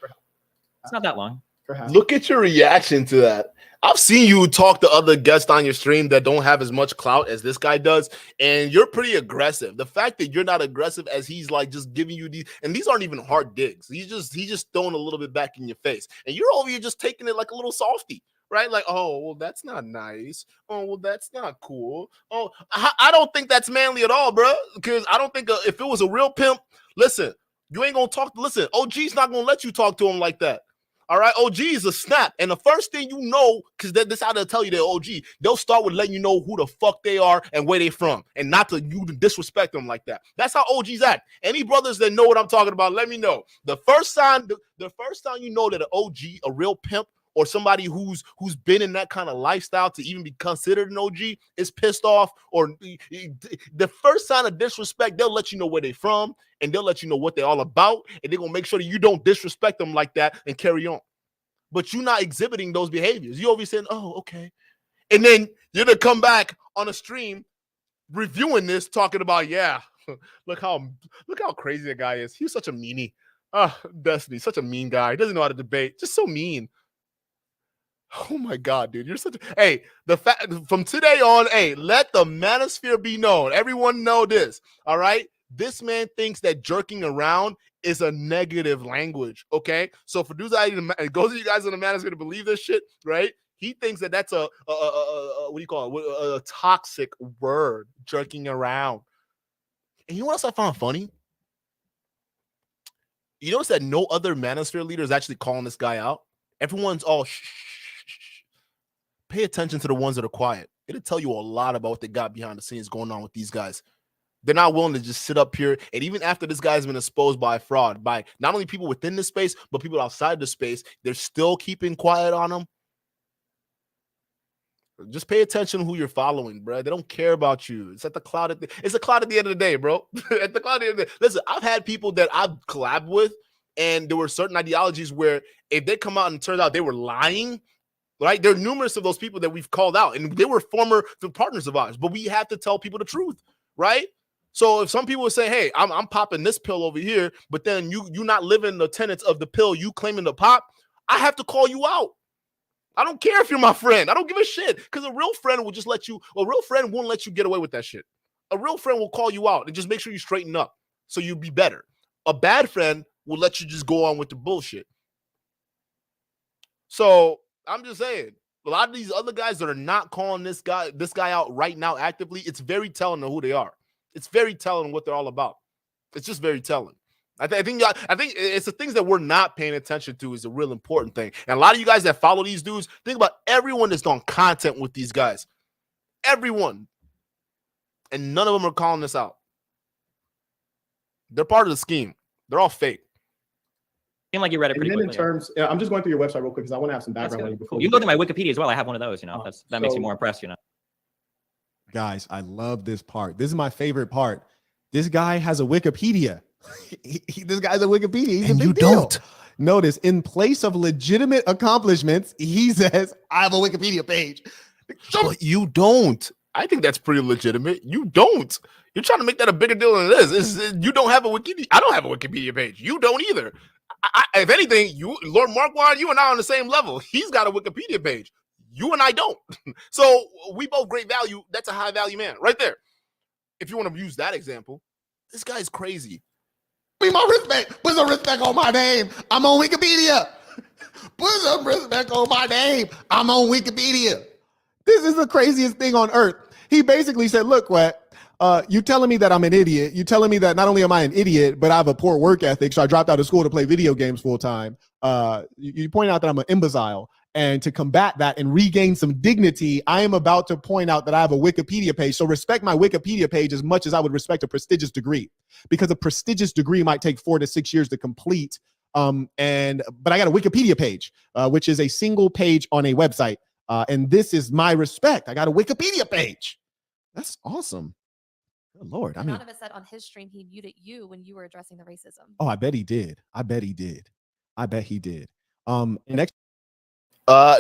it's not that long. perhaps. Look at your reaction to that. I've seen you talk to other guests on your stream that don't have as much clout as this guy does, and you're pretty aggressive. The fact that you're not aggressive as he's like just giving you these, and these aren't even hard digs. He's just throwing a little bit back in your face, and you're over here just taking it like a little softy, right? Like, oh, well, that's not nice. Oh, well, that's not cool. Oh, I don't think that's manly at all, bro. Because I don't think if it was a real pimp, listen, you ain't gonna talk. Listen, OG's not gonna let you talk to him like that. All right, OG is a snap. And the first thing you know, because this how they'll tell you they're OG, they'll start with letting you know who the fuck they are and where they from, and not to you to disrespect them like that. That's how OGs act. Any brothers that know what I'm talking about, let me know. The first time you know that an OG, a real pimp, or somebody who's been in that kind of lifestyle to even be considered an OG is pissed off, or the first sign of disrespect, they'll let you know where they're from, and they'll let you know what they're all about, and they're going to make sure that you don't disrespect them like that and carry on. But you're not exhibiting those behaviors. You're always saying, oh, okay. And then you're going to come back on a stream reviewing this, talking about, yeah, look how crazy the guy is. He's such a meanie. Destiny, such a mean guy. He doesn't know how to debate. Just so mean. Oh my God, dude, you're such a hey. The fact from today on, hey, let the manosphere be known. Everyone know this. All right, this man thinks that jerking around is a negative language. Okay, so for those it goes to you guys in the manosphere to believe this shit, right? He thinks that that's a what do you call it? A toxic word, jerking around. And you know what else I found funny? You notice that no other manosphere leader is actually calling this guy out. Everyone's all shh. Pay attention to the ones that are quiet. It'll tell you a lot about what they got behind the scenes going on with these guys. They're not willing to just sit up here. And even after this guy's been exposed by fraud, by not only people within the space, but people outside the space, they're still keeping quiet on them. Just pay attention to who you're following, bro. They don't care about you. It's at the cloud. It's a cloud at the end of the day, bro. At the cloud at the end of the day. Listen, I've had people that I've collabed with, and there were certain ideologies where if they come out and it turns out they were lying, right? There are numerous of those people that we've called out, and they were former partners of ours, but we have to tell people the truth, right? So if some people say, hey, I'm popping this pill over here, but then you're not living the tenets of the pill you claiming to pop, I have to call you out. I don't care if you're my friend. I don't give a shit, because a real friend will just let you, a real friend won't let you get away with that shit. A real friend will call you out and just make sure you straighten up so you'll be better. A bad friend will let you just go on with the bullshit. So I'm just saying, a lot of these other guys that are not calling this guy out right now actively, it's very telling of who they are. It's very telling what they're all about. It's just very telling. I think it's the things that we're not paying attention to is a real important thing. And a lot of you guys that follow these dudes, think about everyone that's on content with these guys. Everyone. And none of them are calling this out. They're part of the scheme. They're all fake. Seemed like you read it pretty And then quickly. in terms, I'm just going through your website real quick because I want to have some background on you before. Cool. You can go to my Wikipedia as well. I have one of those, you know. That makes you more impressed, you know. Guys, I love this part. This is my favorite part. This guy has a Wikipedia. This guy's a Wikipedia. He's and a big you deal. don't. Notice, in place of legitimate accomplishments, he says, I have a Wikipedia page. But you don't. I think that's pretty legitimate. You don't. You're trying to make that a bigger deal than it is. You don't have a Wikipedia. I don't have a Wikipedia page. You don't either. if anything, you, Lord Marquaad, you and I are on the same level. He's got a Wikipedia page. You and I don't. So we both great value. That's a high value man right there. If you want to use that example, this guy's crazy. Be my respect. Put some respect on my name. I'm on Wikipedia. Put some respect on my name. I'm on Wikipedia. This is the craziest thing on earth. He basically said, look, what? You telling me that I'm an idiot. You telling me that not only am I an idiot, but I have a poor work ethic, so I dropped out of school to play video games full time. You point out that I'm an imbecile. And to combat that and regain some dignity, I am about to point out that I have a Wikipedia page. So respect my Wikipedia page as much as I would respect a prestigious degree, because a prestigious degree might take 4 to 6 years to complete. But I got a Wikipedia page, which is a single page on a website. And this is my respect. I got a Wikipedia page. That's awesome. Good Lord. I mean, Anonymous said on his stream he muted you when you were addressing the racism. Oh, I bet he did. I bet he did. Next.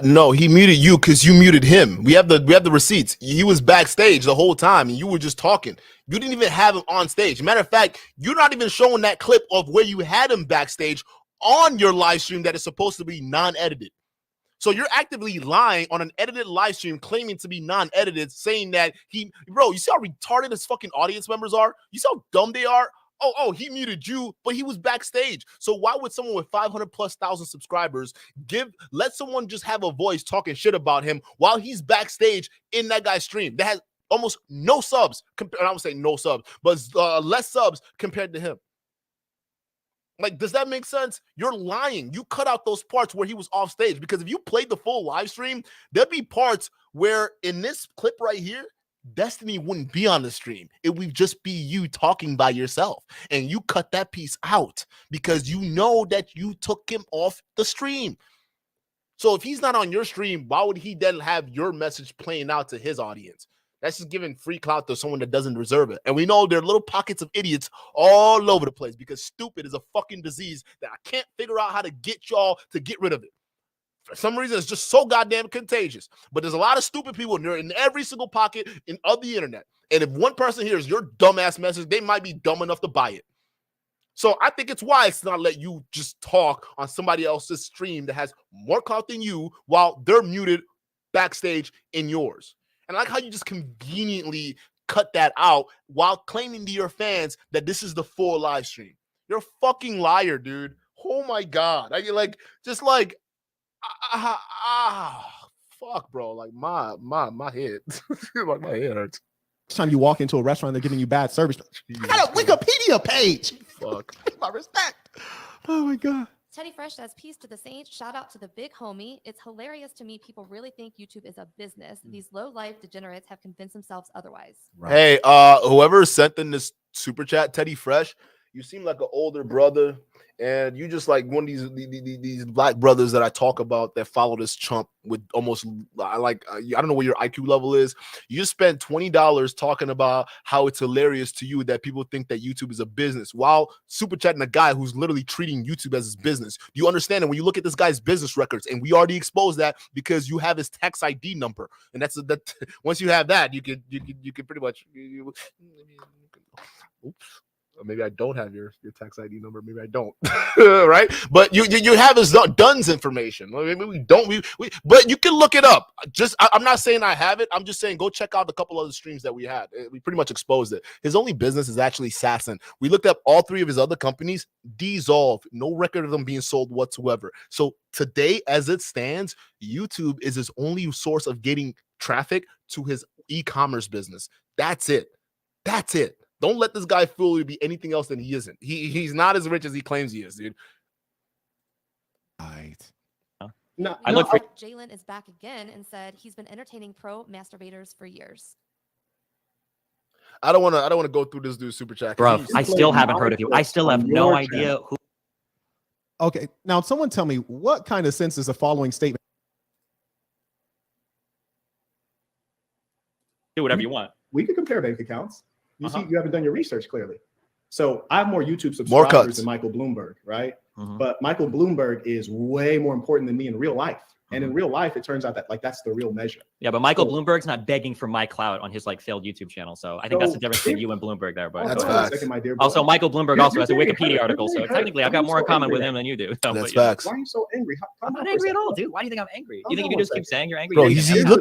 No, he muted you because you muted him. We have the receipts. He was backstage the whole time, and you were just talking. You didn't even have him on stage. Matter of fact, you're not even showing that clip of where you had him backstage on your live stream that is supposed to be non-edited. So you're actively lying on an edited live stream, claiming to be non-edited, saying that bro, you see how retarded his fucking audience members are? You see how dumb they are? Oh, he muted you, but he was backstage. So why would someone with 500,000+ subscribers let someone just have a voice talking shit about him while he's backstage in that guy's stream that has almost no subs? I would say no subs, but less subs compared to him. Like, does that make sense? You're lying. You cut out those parts where he was off stage, because if you played the full live stream, there'd be parts where in this clip right here, Destiny wouldn't be on the stream. It would just be you talking by yourself. And you cut that piece out because you know that you took him off the stream. So if he's not on your stream, why would he then have your message playing out to his audience? That's just giving free clout to someone that doesn't deserve it. And we know there are little pockets of idiots all over the place, because stupid is a fucking disease that I can't figure out how to get y'all to get rid of it. For some reason, it's just so goddamn contagious. But there's a lot of stupid people in every single pocket of the internet. And if one person hears your dumbass message, they might be dumb enough to buy it. So I think it's wise to not let you just talk on somebody else's stream that has more clout than you while they're muted backstage in yours. And I like how you just conveniently cut that out while claiming to your fans that this is the full live stream. You're a fucking liar, dude. Oh my God. Fuck, bro. Like my head. Like my head hurts. Next time you walk into a restaurant, they're giving you bad service. I got a Wikipedia page. Fuck. My respect. Oh my God. Teddy Fresh says, peace to the saints. Shout out to the big homie. It's hilarious to me. People really think YouTube is a business. These low-life degenerates have convinced themselves otherwise. Right. Hey, whoever sent in this super chat, Teddy Fresh, you seem like an older brother, and you just like one of these black brothers that I talk about that follow this chump with almost I don't know what your IQ level is. You just spent $20 talking about how it's hilarious to you that people think that YouTube is a business, while super chatting a guy who's literally treating YouTube as his business. Do you understand that when you look at this guy's business records, and we already exposed that because you have his tax ID number, and that once you have that, you can pretty much oops. Maybe I don't have your tax ID number. Maybe I don't, right? But you have his DUNS information. Maybe we don't. But you can look it up. I'm not saying I have it. I'm just saying go check out a couple other streams that we had. We pretty much exposed it. His only business is actually Sasson. We looked up all 3 of his other companies. Dissolved. No record of them being sold whatsoever. So today, as it stands, YouTube is his only source of getting traffic to his e-commerce business. That's it. That's it. Don't let this guy fool you to be anything else than he isn't. He's not as rich as he claims he is, dude. Right. No, Jalen is back again and said he's been entertaining pro masturbators for years. I don't want to go through this dude's super chat. Bro, I still haven't heard of you. I still have no idea who. Okay, now someone tell me, what kind of sense is the following statement? Do whatever you want. We could compare bank accounts. You see, you haven't done your research clearly. So I have more YouTube subscribers than Michael Bloomberg, right? But Michael Bloomberg is way more important than me in real life. And in real life, it turns out that like that's the real measure. Yeah, but Michael Bloomberg's not begging for my clout on his like failed YouTube channel. So I think that's the difference between you and Bloomberg there. But That's facts. My dear also, Michael Bloomberg also has a Wikipedia article. So technically, I've got more in common with him than you do. So, That's but, facts. Why are you so angry? I'm not angry at all, dude. Why do you think I'm angry? You think if you just keep saying you're angry? Bro,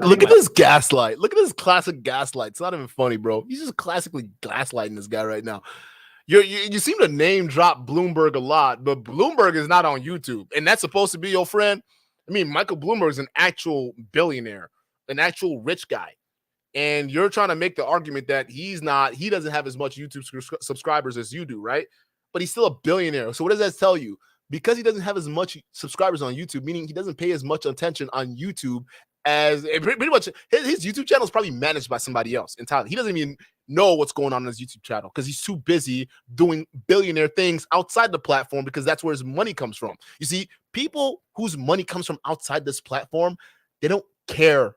look at this. this gaslight. Look at this classic gaslight. It's not even funny, bro. He's just classically gaslighting this guy right now. You seem to name drop Bloomberg a lot, but Bloomberg is not on YouTube, and that's supposed to be your friend. I mean, Michael Bloomberg is an actual billionaire, an actual rich guy, and you're trying to make the argument that he doesn't have as much YouTube subscribers as you do, right? But he's still a billionaire. So what does that tell you? Because he doesn't have as much subscribers on YouTube, meaning he doesn't pay as much attention on YouTube as pretty much his YouTube channel is probably managed by somebody else entirely. He doesn't even know what's going on his YouTube channel because he's too busy doing billionaire things outside the platform because that's where his money comes from. You see, people whose money comes from outside this platform, they don't care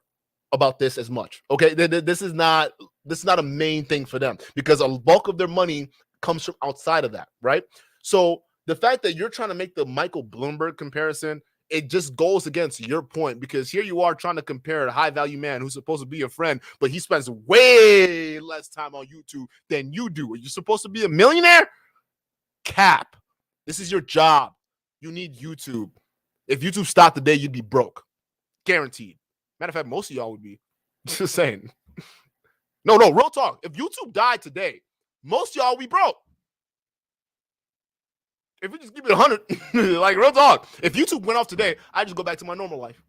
about this as much. Okay, this is not a main thing for them because a bulk of their money comes from outside of that, right? So the fact that you're trying to make the Michael Bloomberg comparison, it just goes against your point because here you are trying to compare a high-value man who's supposed to be a friend, but he spends way less time on YouTube than you do. Are you supposed to be a millionaire? Cap. This is your job. You need YouTube. If YouTube stopped today, you'd be broke. Guaranteed. Matter of fact, most of y'all would be. Just saying. No, real talk. If YouTube died today, most of y'all would be broke. If we just keep it 100, like real talk, if YouTube went off today, I just go back to my normal life.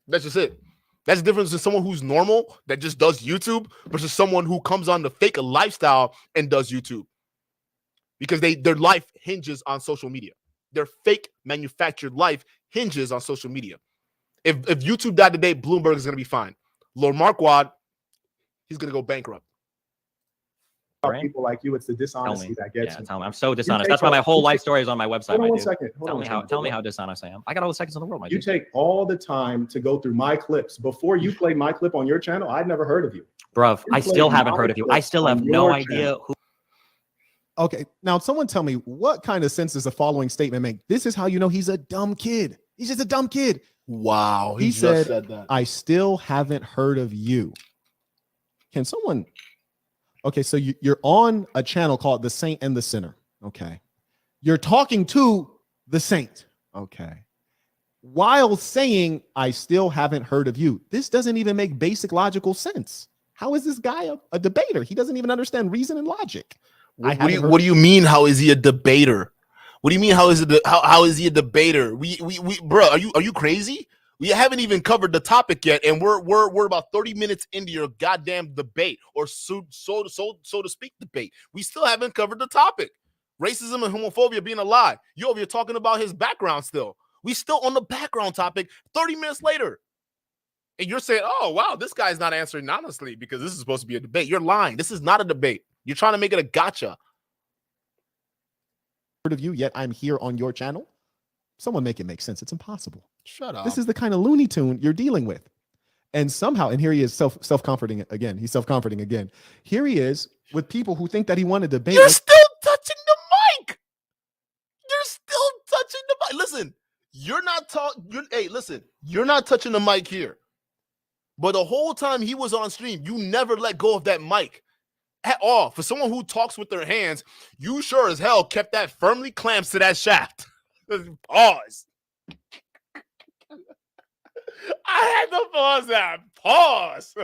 That's just it. That's the difference in someone who's normal that just does YouTube versus someone who comes on the fake lifestyle and does YouTube. Because their life hinges on social media. Their fake manufactured life hinges on social media. If YouTube died today, Bloomberg is going to be fine. Lord Marquaad, he's going to go bankrupt. People like you, it's the dishonesty that gets me. Tell me. I'm so dishonest. That's why my whole life story is on my website. Hold on one second. Tell me how dishonest I am. I got all the seconds in the world. You take all the time to go through my clips. Before you play my clip on your channel, I'd never heard of you. Bruv, I still haven't heard of you. I still have no idea who. Okay, now someone tell me what kind of sense does the following statement make? This is how you know he's a dumb kid. He's just a dumb kid. Wow, he just said that. I still haven't heard of you. Can someone... Okay, so you're on a channel called The Saint and the Sinner. Okay. You're talking to the saint. Okay. While saying, I still haven't heard of you. This doesn't even make basic logical sense. How is this guy a debater? He doesn't even understand reason and logic. What do you mean? How is he a debater? What do you mean? How is he a debater? Bro, are you crazy? We haven't even covered the topic yet, and we're about 30 minutes into your goddamn debate, or so to speak, debate. We still haven't covered the topic. Racism and homophobia being a lie. You over here talking about his background still. We still on the background topic 30 minutes later. And you're saying, oh, wow, this guy's not answering honestly because this is supposed to be a debate. You're lying. This is not a debate. You're trying to make it a gotcha. Heard of you, yet I'm here on your channel. Someone make it make sense. It's impossible. Shut up. This is the kind of Looney Tune you're dealing with. And somehow, and here he is self-comforting again. He's self-comforting again. Here he is with people who think that he won a debate. You're still touching the mic. You're still touching the mic. Listen, you're not talking. Hey, listen, you're not touching the mic here. But the whole time he was on stream, you never let go of that mic at all. For someone who talks with their hands, you sure as hell kept that firmly clamped to that shaft. Pause. I had to pause that. Pause.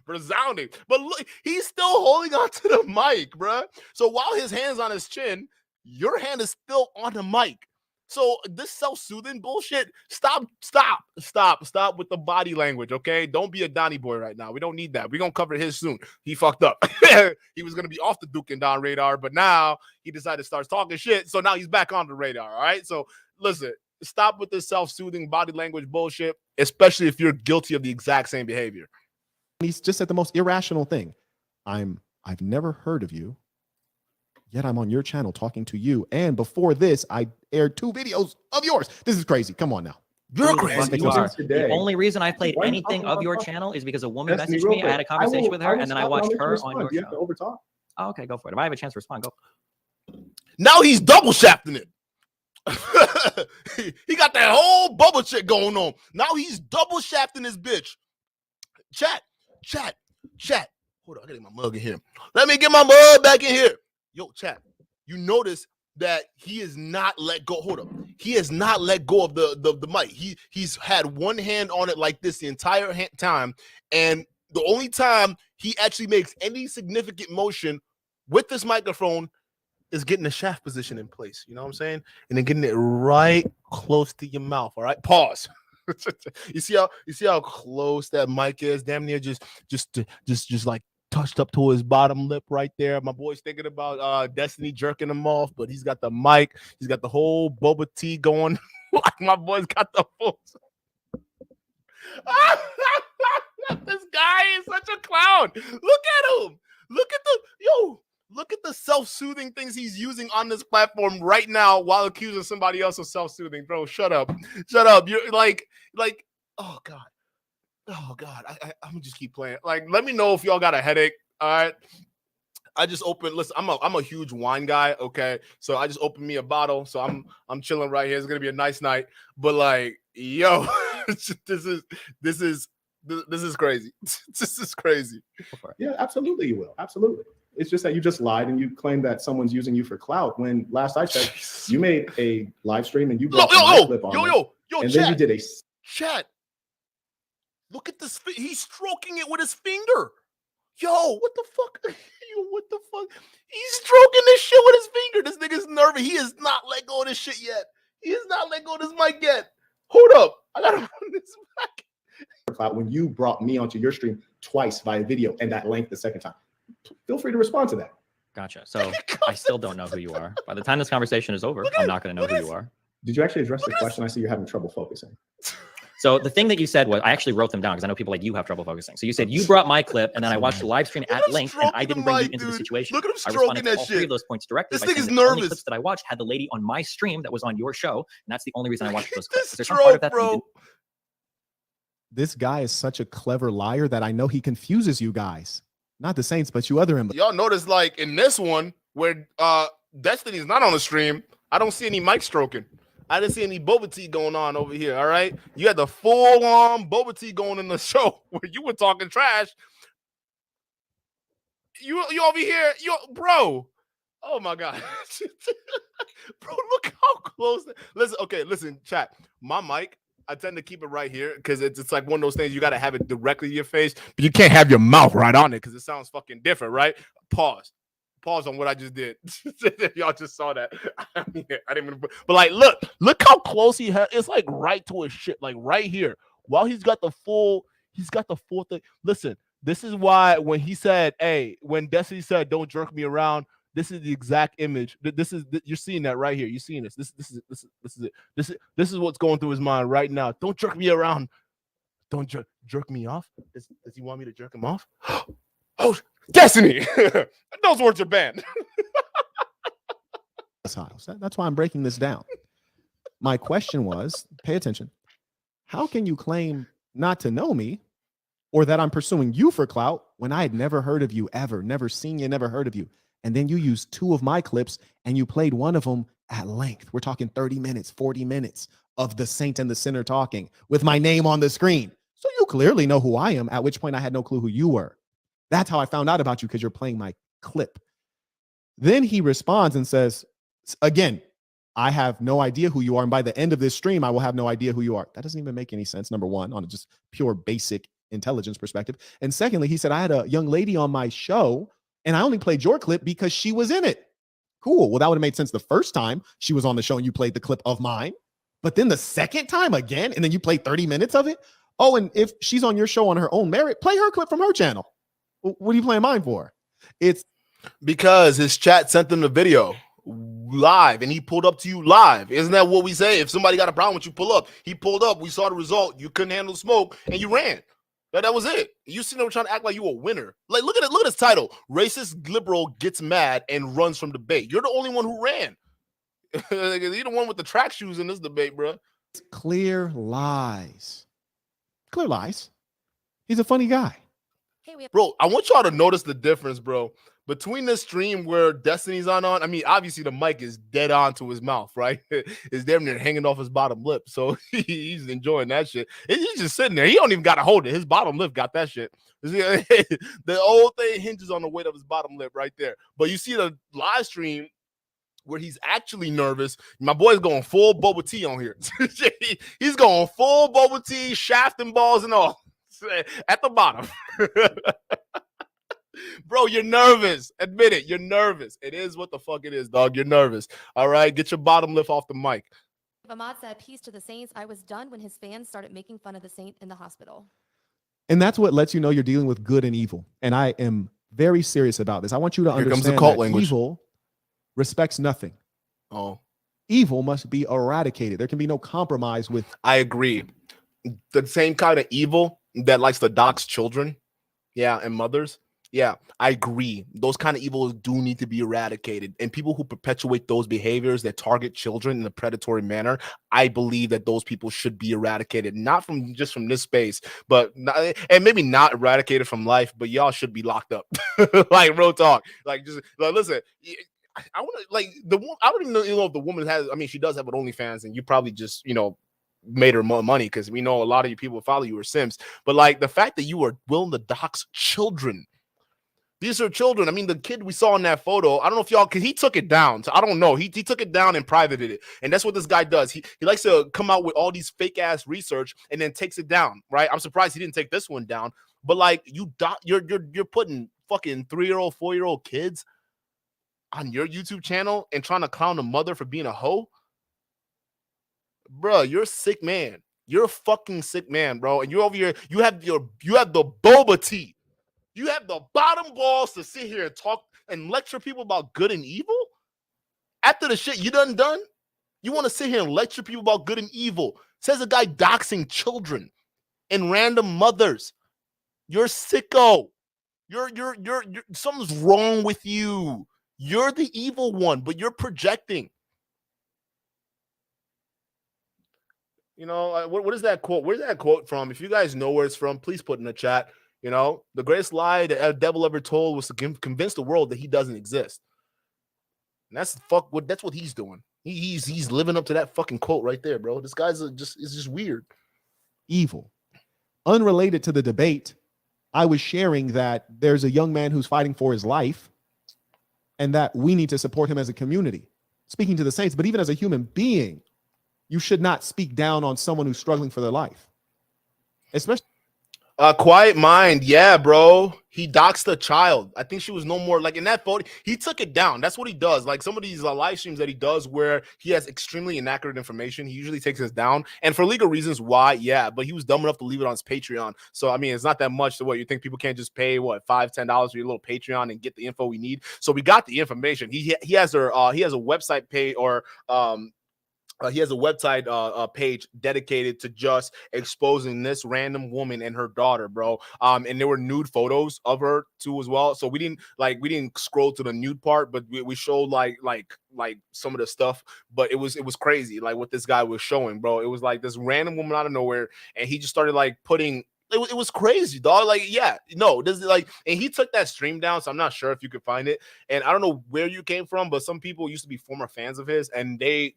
Resounding. But look, he's still holding on to the mic, bruh. So while his hand's on his chin, your hand is still on the mic. So this self-soothing bullshit, stop with the body language, okay? Don't be a Donnie boy right now. We don't need that. We're going to cover his soon. He fucked up. He was going to be off the dukendon radar, but now he decided to start talking shit, so now he's back on the radar, all right? So listen, stop with this self-soothing body language bullshit, especially if you're guilty of the exact same behavior. He's just said the most irrational thing. I've never heard of you. Yet I'm on your channel talking to you. And before this, I aired 2 videos of yours. This is crazy. Come on now. You're crazy. The only reason I played anything of your channel is because a woman messaged me. I had a conversation with her, and then I watched her on your show. Oh, okay, go for it. If I have a chance to respond, go. Now he's double shafting it. he got that whole bubble shit going on. Now he's double shafting his bitch. Chat. Hold on, I gotta get my mug in here. Let me get my mug back in here. Yo, chat. You notice that he has not let go. Hold up. He has not let go of the mic. He's had one hand on it like this the entire time. And the only time he actually makes any significant motion with this microphone is getting the shaft position in place. You know what I'm saying? And then getting it right close to your mouth. All right. Pause. You see how close that mic is? Damn near just like touched up to his bottom lip right there. My boy's thinking about Destiny jerking him off, but he's got the mic. He's got the whole boba tea going. Like my boy's got the full. This guy is such a clown. Look at him. Look at the self-soothing things he's using on this platform right now while accusing somebody else of self-soothing. Bro, shut up. You're like, oh God. I'm gonna just keep playing. Like, let me know if y'all got a headache. All right. I just opened. Listen, I'm a huge wine guy. Okay, so I just opened me a bottle. So I'm chilling right here. It's gonna be a nice night. But like, yo, this is crazy. This is crazy. Yeah, absolutely, you will. Absolutely. It's just that you just lied and you claim that someone's using you for clout. When last I checked, you made a live stream and you brought a clip on and chat, then you did a chat. Look at this. He's stroking it with his finger. Yo, what the fuck? Yo, what the fuck? He's stroking this shit with his finger. This nigga's nervous. He has not let go of this shit yet. He has not let go of this mic yet. Hold up. I gotta run this back. When you brought me onto your stream twice via video and that length the second time. Feel free to respond to that. Gotcha. So I still don't know who you are. By the time this conversation is over, I'm not going to know who you are. Did you actually address the question? I see you're having trouble focusing. So the thing that you said was, I actually wrote them down because I know people like you have trouble focusing. So you said you brought my clip and then I watched the live stream at length and I didn't bring you into the situation. Look at him I stroking responded to all three of those points directly. This This nigga's the only nervous. clips that I watched had the lady on my stream that was on your show, and that's the only reason I watched those clips. This There's some part of that bro. This guy is such a clever liar that I know he confuses you guys. Not the Saints, but you other imbeciles. Y'all notice, like in this one where Destiny's not on the stream, I don't see any mic stroking. I didn't see any boba tea going on over here. All right, you had the full-on boba tea going in the show where you were talking trash. You over here, bro. Oh my God, bro, look how close. Listen, chat. My mic, I tend to keep it right here because it's like one of those things you got to have it directly in your face, but you can't have your mouth right on it because it sounds fucking different, right? Pause on what I just did. Y'all just saw that. I didn't even. But like, look how close he has. It's like right to his shit, like right here. While he's got the full thing. Listen, this is why when he said, "Hey," when Destiny said, "Don't jerk me around." This is the exact image. You're seeing that right here. You're seeing this. This is it. This is what's going through his mind right now. Don't jerk me around. Don't jerk me off. Does he want me to jerk him off? Oh, Destiny. Those words are banned. That's why I'm breaking this down. My question was, pay attention. How can you claim not to know me or that I'm pursuing you for clout when I had never heard of you ever, never seen you, never heard of you? And then you used 2 of my clips and you played one of them at length. We're talking 30 minutes, 40 minutes of the saint and the sinner talking with my name on the screen. So you clearly know who I am, at which point I had no clue who you were. That's how I found out about you, because you're playing my clip. Then he responds and says, again, I have no idea who you are. And by the end of this stream, I will have no idea who you are. That doesn't even make any sense, number one, on a just pure basic intelligence perspective. And secondly, he said, I had a young lady on my show and I only played your clip because she was in it. Cool. Well, that would have made sense the first time she was on the show and you played the clip of mine. But then the second time again, and then you played 30 minutes of it. Oh, and if she's on your show on her own merit, play her clip from her channel. What are you playing mine for? It's because his chat sent them the video live and he pulled up to you live. Isn't that what we say? If somebody got a problem with you, pull up. He pulled up. We saw the result. You couldn't handle smoke and you ran. That was it. You sitting there trying to act like you a winner. Like, look at it. Look at his title. Racist liberal gets mad and runs from debate. You're the only one who ran. You're the one with the track shoes in this debate, bro. Clear lies. Clear lies. He's a funny guy. Hey, we have Bro, I want y'all to notice the difference, bro. Between the stream where Destiny's on, I mean, obviously the mic is dead on to his mouth, right? It's damn near hanging off his bottom lip. So he's enjoying that shit. And he's just sitting there. He don't even got to hold it. His bottom lip got that shit. The whole thing hinges on the weight of his bottom lip right there. But you see the live stream where he's actually nervous. My boy's going full bubble tea on here. He's going full bubble tea, shaft and balls and all at the bottom. Bro, you're nervous. Admit it. You're nervous. It is what the fuck it is, dog. You're nervous. All right. Get your bottom lip off the mic. Ahmad said, peace to the Saints. I was done when his fans started making fun of the Saint in the hospital. And that's what lets you know you're dealing with good and evil. And I am very serious about this. I want you to Here comes understand the cult that language. evil respects nothing. Oh, evil must be eradicated. There can be no compromise with. I agree. The same kind of evil that likes to dox children, yeah, and mothers. Yeah, I agree. Those kind of evils do need to be eradicated. And people who perpetuate those behaviors that target children in a predatory manner, I believe that those people should be eradicated, not from just from this space, but not, and maybe not eradicated from life, but y'all should be locked up. Like real talk. Like just like listen. I want to like I don't even know if the woman has. I mean, she does have an OnlyFans, and you probably just made her more money because we know a lot of you people who follow you are Sims. But like the fact that you are willing to dox children. These are children. I mean, the kid we saw in that photo, I don't know if y'all, because he took it down. So I don't know. He took it down and privated it. And that's what this guy does. He likes to come out with all these fake ass research and then takes it down, right? I'm surprised he didn't take this one down. But like you're putting fucking 3-year-old, 4-year-old kids on your YouTube channel and trying to clown a mother for being a hoe. Bro, you're a sick man. You're a fucking sick man, bro. And you're over here, you have the boba tea. You have the bottom balls to sit here and talk and lecture people about good and evil? After the shit you done? You want to sit here and lecture people about good and evil? Says a guy doxing children and random mothers. You're sicko. You're something's wrong with you. You're the evil one, but you're projecting. What is that quote? Where's that quote from? If you guys know where it's from, please put in the chat. The greatest lie that a devil ever told was to convince the world that he doesn't exist. And that's what he's doing. He's living up to that fucking quote right there, bro. This guy's just weird. Evil. Unrelated to the debate, I was sharing that there's a young man who's fighting for his life and that we need to support him as a community. Speaking to the Saints, but even as a human being, you should not speak down on someone who's struggling for their life. Especially Quiet Mind, yeah, bro. He doxed a child. I think she was no more like in that photo. He took it down. That's what he does. Like some of these live streams that he does where he has extremely inaccurate information, he usually takes us down. And for legal reasons, why? Yeah, but he was dumb enough to leave it on his Patreon. So I mean, it's not that much to what you think people can't just pay $5, $10 for your little Patreon and get the info we need. So we got the information. He has a website page or he has a website page dedicated to just exposing this random woman and her daughter, bro. And there were nude photos of her too as well. So we didn't scroll to the nude part, but we showed like some of the stuff. But it was crazy, like what this guy was showing, bro. It was like this random woman out of nowhere, and he just started like putting. It was crazy, dog. Like, yeah, no, this is like, and he took that stream down, so I'm not sure if you could find it. And I don't know where you came from, but some people used to be former fans of his, and they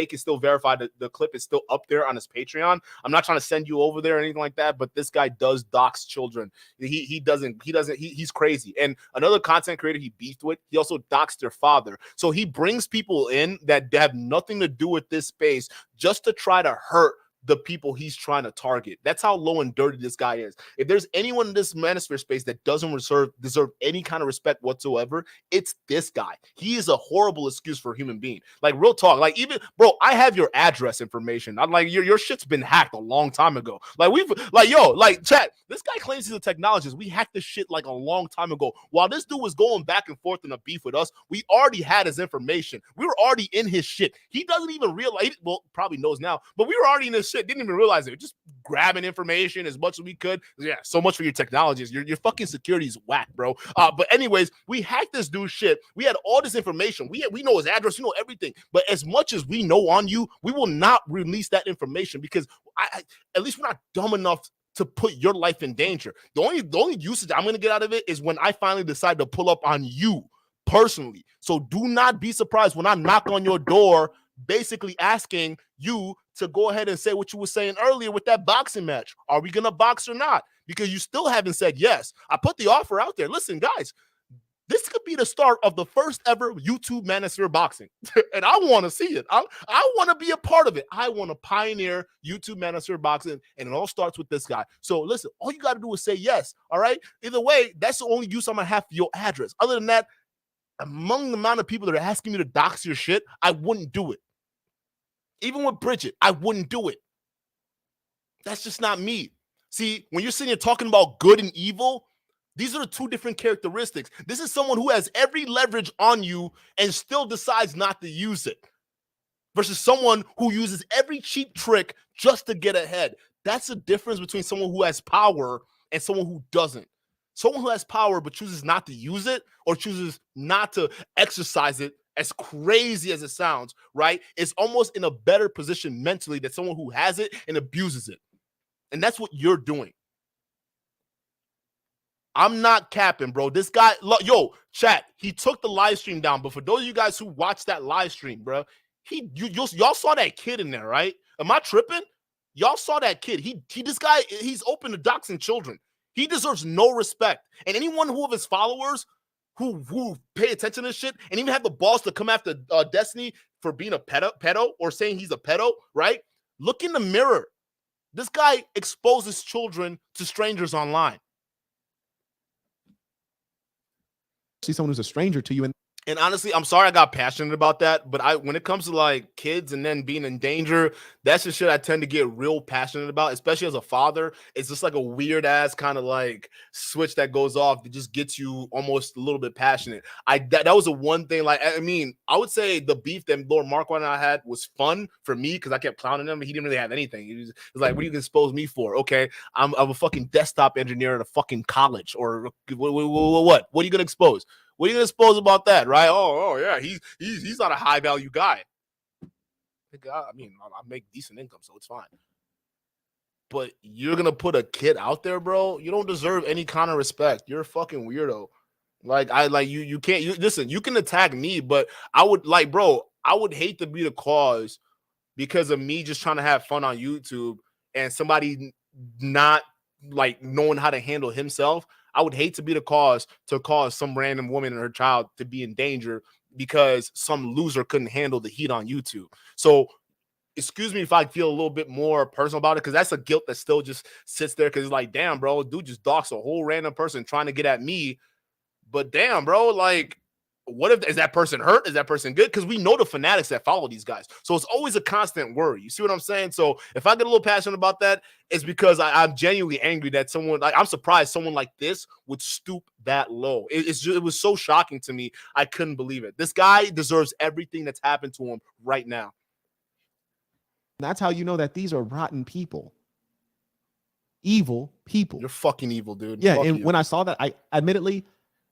can still verify that the clip is still up there on his Patreon. I'm not trying to send you over there or anything like that, but this guy does dox children. He's crazy. And another content creator he beefed with, he also doxed their father. So he brings people in that have nothing to do with this space just to try to hurt the people he's trying to target. That's how low and dirty this guy is. If there's anyone in this manosphere space that doesn't deserve any kind of respect whatsoever, it's this guy. He is a horrible excuse for a human being. Like real talk. Like even bro, I have your address information. I'm like your shit's been hacked a long time ago. Like chat. This guy claims he's a technologist. We hacked this shit like a long time ago. While this dude was going back and forth in a beef with us, we already had his information. We were already in his shit. He doesn't even realize. Well, probably knows now, but we were already in this shit. Didn't even realize it. Just grabbing information as much as we could. Yeah, so much for your technologies. Your fucking security is whack, bro. But anyways, we hacked this dude's shit. We had all this information. We know his address. We know everything. But as much as we know on you, we will not release that information because at least we're not dumb enough to put your life in danger. The only usage I'm going to get out of it is when I finally decide to pull up on you personally. So do not be surprised when I knock on your door, basically asking you to go ahead and say what you were saying earlier with that boxing match. Are we going to box or not? Because you still haven't said yes. I put the offer out there. Listen, guys, this could be the start of the first ever YouTube Manosphere boxing. And I want to see it. I want to be a part of it. I want to pioneer YouTube Manosphere boxing, and it all starts with this guy. So listen, all you got to do is say yes, all right? Either way, that's the only use I'm going to have for your address. Other than that, among the amount of people that are asking me to dox your shit, I wouldn't do it. Even with Bridget, I wouldn't do it. That's just not me. See, when you're sitting here talking about good and evil, these are the two different characteristics. This is someone who has every leverage on you and still decides not to use it, versus someone who uses every cheap trick just to get ahead. That's the difference between someone who has power and someone who doesn't. Someone who has power but chooses not to use it, or chooses not to exercise it, as crazy as it sounds, right, is almost in a better position mentally than someone who has it and abuses it. And that's what you're doing. I'm not capping, bro. This guy, yo, chat, he took the live stream down. But for those of you guys who watched that live stream, bro, y'all saw that kid in there, right? Am I tripping? Y'all saw that kid. This guy, he's open to doxing children. He deserves no respect. And anyone who of his followers who pay attention to this shit and even have the balls to come after Destiny for being a pedo or saying he's a pedo, right? Look in the mirror. This guy exposes children to strangers online. See someone who's a stranger to you, and honestly, I'm sorry I got passionate about that, but when it comes to like kids and then being in danger, that's the shit I tend to get real passionate about, especially as a father. It's just like a weird ass kind of like switch that goes off that just gets you almost a little bit passionate. That was the one thing. Like, I mean, I would say the beef that Lord Marquaad and I had was fun for me because I kept clowning him. He didn't really have anything. He was like, "What are you gonna expose me for?" Okay, I'm a fucking desktop engineer at a fucking college, or what? What are you gonna expose? What are you gonna expose about that, right? Oh yeah, he's not a high value guy. I mean, I make decent income, so it's fine. But you're gonna put a kid out there, bro. You don't deserve any kind of respect. You're a fucking weirdo. You can't. Listen. You can attack me, but I would I would hate to be the cause because of me just trying to have fun on YouTube and somebody not like knowing how to handle himself. I would hate to be the cause to cause some random woman and her child to be in danger because some loser couldn't handle the heat on YouTube. So excuse me if I feel a little bit more personal about it, because that's a guilt that still just sits there, because it's like, damn, bro, dude just doxed a whole random person trying to get at me. But damn, bro, like, what if, is that person hurt? Is that person good? Because we know the fanatics that follow these guys. So it's always a constant worry. You see what I'm saying? So if I get a little passionate about that, it's because I'm genuinely angry that someone, like, I'm surprised someone like this would stoop that low. It was so shocking to me. I couldn't believe it. This guy deserves everything that's happened to him right now. That's how you know that these are rotten people. Evil people. You're fucking evil, dude. Yeah, Fuck and you. when I saw that, I admittedly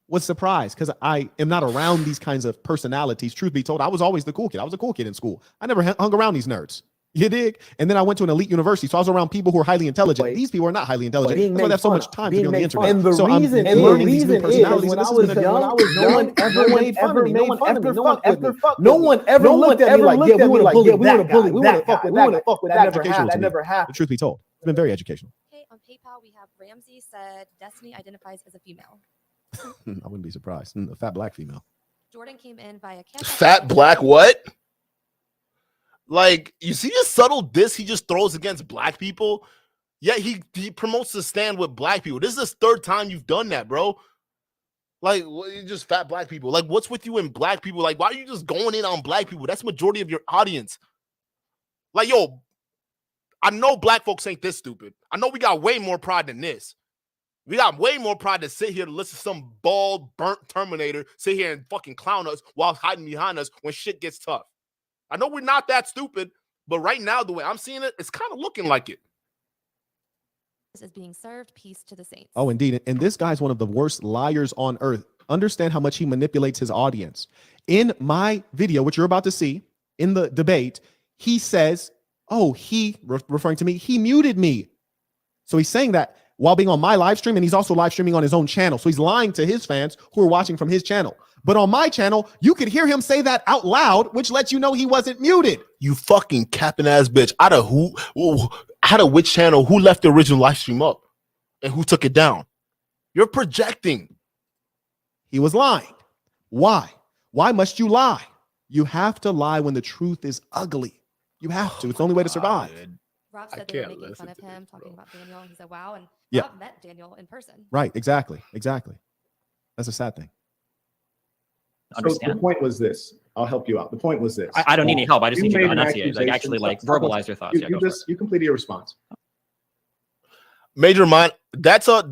was surprised because I am not around these kinds of personalities. Truth be told, I was always the cool kid. I was a cool kid in school. I never hung around these nerds. You dig? And then I went to an elite university, so I was around people who are highly intelligent. These people are not highly intelligent. That's why they have so much time to be on the internet. And the so reason I'm learning these new is personalities. when I was young, no one ever made fun of me. No one ever fucked with me. No one ever looked at me like, yeah, we want to bully that guy. We want to fuck with that guy. That never happened. The truth be told, it's been very educational. Okay, on PayPal, we have Ramsey said Destiny identifies as a female. I wouldn't be surprised. A fat black female. Jordan came in via Cashapp. Fat black what? Like, you see the subtle diss he just throws against black people? Yet he promotes to stand with black people. This is the third time you've done that, bro. Like, just fat black people. Like, what's with you and black people? Like, why are you just going in on black people? That's majority of your audience. Like, yo, I know black folks ain't this stupid. I know we got way more pride than this. We got way more pride to sit here to listen to some bald, burnt Terminator sit here and fucking clown us while hiding behind us when shit gets tough. I know we're not that stupid, but right now, the way I'm seeing it, it's kind of looking like it. This is being served. Peace to the saints. Oh, indeed. And this guy's one of the worst liars on earth. Understand how much he manipulates his audience. In my video, which you're about to see in the debate, he says, oh, referring to me, he muted me. So he's saying that while being on my live stream, and he's also live streaming on his own channel. So he's lying to his fans who are watching from his channel. But on my channel, you could hear him say that out loud, which lets you know he wasn't muted. You fucking capping ass bitch. Out of who? Out of which channel? Who left the original live stream up? And who took it down? You're projecting. He was lying. Why? Why must you lie? You have to lie when the truth is ugly. You have to. It's the only way to survive. Rob said they were making fun of him, talking about Daniel. He said, wow. And yeah. Rob met Daniel in person. Right. Exactly. That's a sad thing. So the point was this. I'll help you out. The point was this. I don't need any help. I just need you to enunciate, like actually like verbalize your thoughts. You completed your response. Major mind. That's a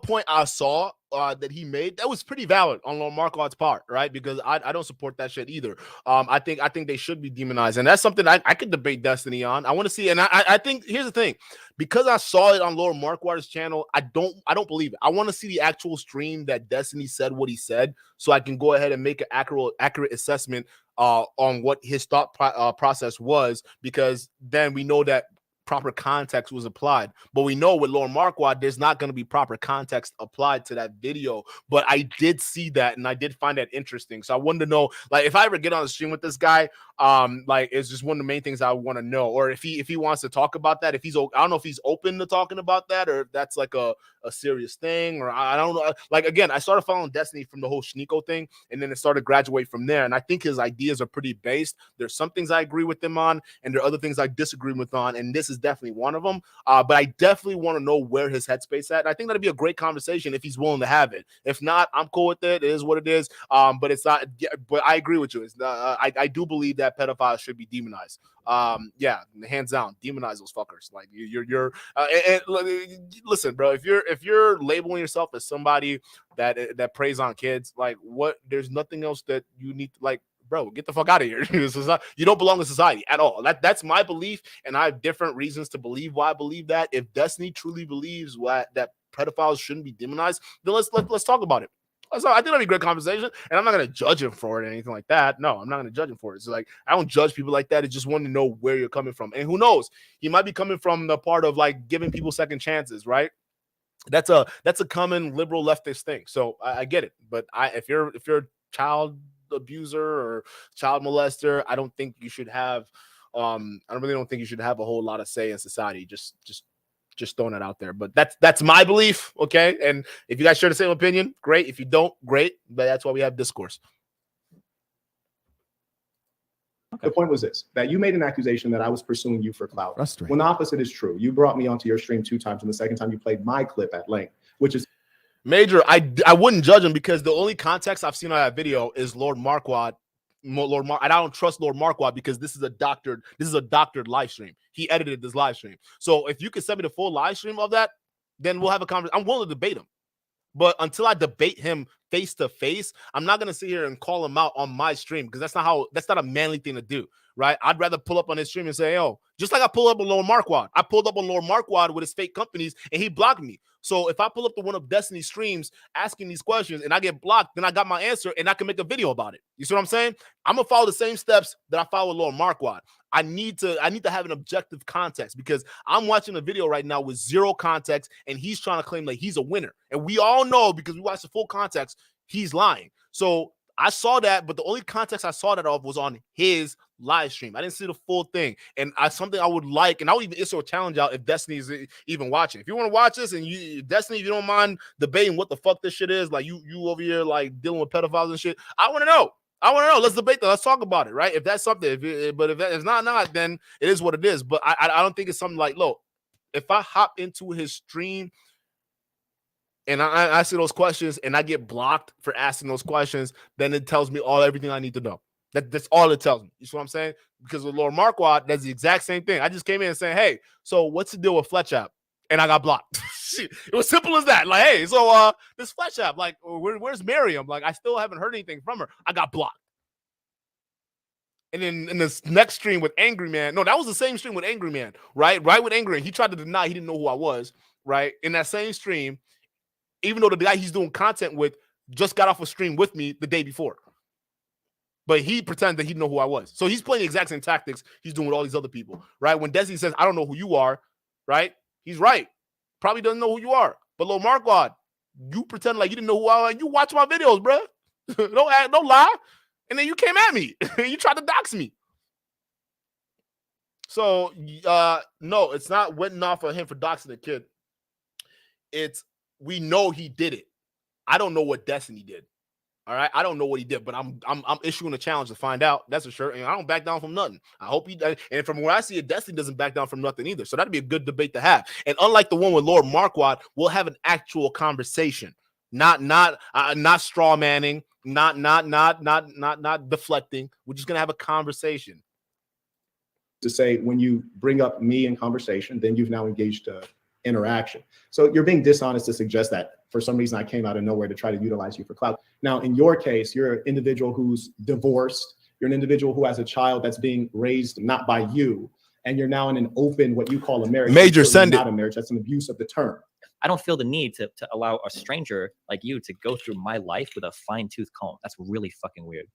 point I saw that he made that was pretty valid on Lord Marquard's part, right? Because I don't support that shit either. I think they should be demonized, and that's something I could debate Destiny on. I want to see, and I think here's the thing, because I saw it on Lord Marquard's channel, I don't believe it. I want to see the actual stream that Destiny said what he said, so I can go ahead and make an accurate assessment on what his thought process was, because then we know that proper context was applied. But we know with Lord Marquard, there's not going to be proper context applied to that video. But I did see that, and I did find that interesting. So I wanted to know, like, if I ever get on the stream with this guy, like, it's just one of the main things I want to know. Or if he wants to talk about that, if he's, I don't know if he's open to talking about that, or if that's like a serious thing, or I don't know. Like, again, I started following Destiny from the whole Sneeko thing, and then it started to graduate from there. And I think his ideas are pretty based. There's some things I agree with him on, and there are other things I disagree with on, and this is definitely one of them. But I definitely want to know where his headspace at. And I think that'd be a great conversation if he's willing to have it. If not, I'm cool with it. It is what it is. But it's not. But I agree with you. It's I do believe that pedophiles should be demonized. Yeah, hands down, demonize those fuckers. Like and listen, bro. If you're labeling yourself as somebody that preys on kids, like, what? There's nothing else that you need to, like. Bro, get the fuck out of here. You don't belong in society at all. That's my belief, and I have different reasons to believe why I believe that. If Destiny truly believes that pedophiles shouldn't be demonized, then let's talk about it. So I think that'd be a great conversation, and I'm not gonna judge him for it or anything like that. No, I'm not gonna judge him for it. It's like, I don't judge people like that. I just want to know where you're coming from, and who knows, he might be coming from the part of like giving people second chances, right? That's a common liberal leftist thing. So I get it, but if you're a child abuser or child molester, I don't think you should have I really don't think you should have a whole lot of say in society. Just throwing it out there. But that's my belief, okay? And if you guys share the same opinion, great. If you don't, great. But that's why we have discourse. Okay. The point was this, that you made an accusation that I was pursuing you for clout. When the opposite is true. You brought me onto your stream 2 times, and the second time you played my clip at length, which is Major. I wouldn't judge him, because the only context I've seen on that video is Lord Marquard. And I don't trust Lord Marquard, because this is a doctored live stream. He edited this live stream. So if you could send me the full live stream of that, then we'll have a conversation. I'm willing to debate him. But until I debate him face to face, I'm not gonna sit here and call him out on my stream, because that's not a manly thing to do, right? I'd rather pull up on his stream and say, "Oh," just like I pull up on Lord Marquard. I pulled up on Lord Marquard with his fake companies, and he blocked me. So if I pull up to one of Destiny's streams asking these questions and I get blocked, then I got my answer and I can make a video about it. You see what I'm saying? I'm gonna follow the same steps that I follow with Lord Marquard. I need to have an objective context, because I'm watching a video right now with zero context, and he's trying to claim like he's a winner. And we all know, because we watched the full context, he's lying. So I saw that, but the only context I saw that of was on his live stream. I didn't see the full thing. And something I would like, and I would even issue a challenge out if Destiny is even watching. If you want to watch this, and Destiny, if you don't mind debating what the fuck this shit is, like you over here like dealing with pedophiles and shit, I want to know. Let's debate that. Let's talk about it, right? If that's something, but if it's not, then it is what it is. But I don't think it's something like, look, if I hop into his stream and I ask those questions and I get blocked for asking those questions, then it tells me everything I need to know. That's all it tells me. You see what I'm saying? Because with Lord Marquard, that's the exact same thing. I just came in and saying, "Hey, so what's the deal with Fletch app?" And I got blocked. It was simple as that. Like, hey, so this Fletch app, like, where's Miriam? Like, I still haven't heard anything from her. I got blocked. And then in this next stream with Angry Man, no, that was the same stream with Angry Man, right? Right with Angry Man, he tried to deny he didn't know who I was, right? In that same stream, even though the guy he's doing content with just got off a stream with me the day before. But he pretended that he didn't know who I was. So he's playing the exact same tactics he's doing with all these other people, right? When Desi says, "I don't know who you are," right? He's right. probably doesn't know who you are. But Lil Marquaad, you pretend like you didn't know who I am. You watch my videos, bro. Don't lie. And then you came at me. You tried to dox me. So, no, it's not wetting off of him for doxing the kid. It's, we know he did it. I don't know what Destiny did. All right, I don't know what he did, but I'm issuing a challenge to find out. That's for sure, and I don't back down from nothing. I hope he does. And from where I see it, Destiny doesn't back down from nothing either. So that'd be a good debate to have. And unlike the one with Lord Marquaad, we'll have an actual conversation, not straw manning, not deflecting. We're just gonna have a conversation. To say when you bring up me in conversation, then you've now engaged interaction. So you're being dishonest to suggest that for some reason I came out of nowhere to try to utilize you for clout. Now, in your case, you're an individual who's divorced. You're an individual who has a child that's being raised not by you, and you're now in an open, what you call a marriage. Major send it. Not a marriage. That's an abuse of the term. I don't feel the need to allow a stranger like you to go through my life with a fine-tooth comb. That's really fucking weird.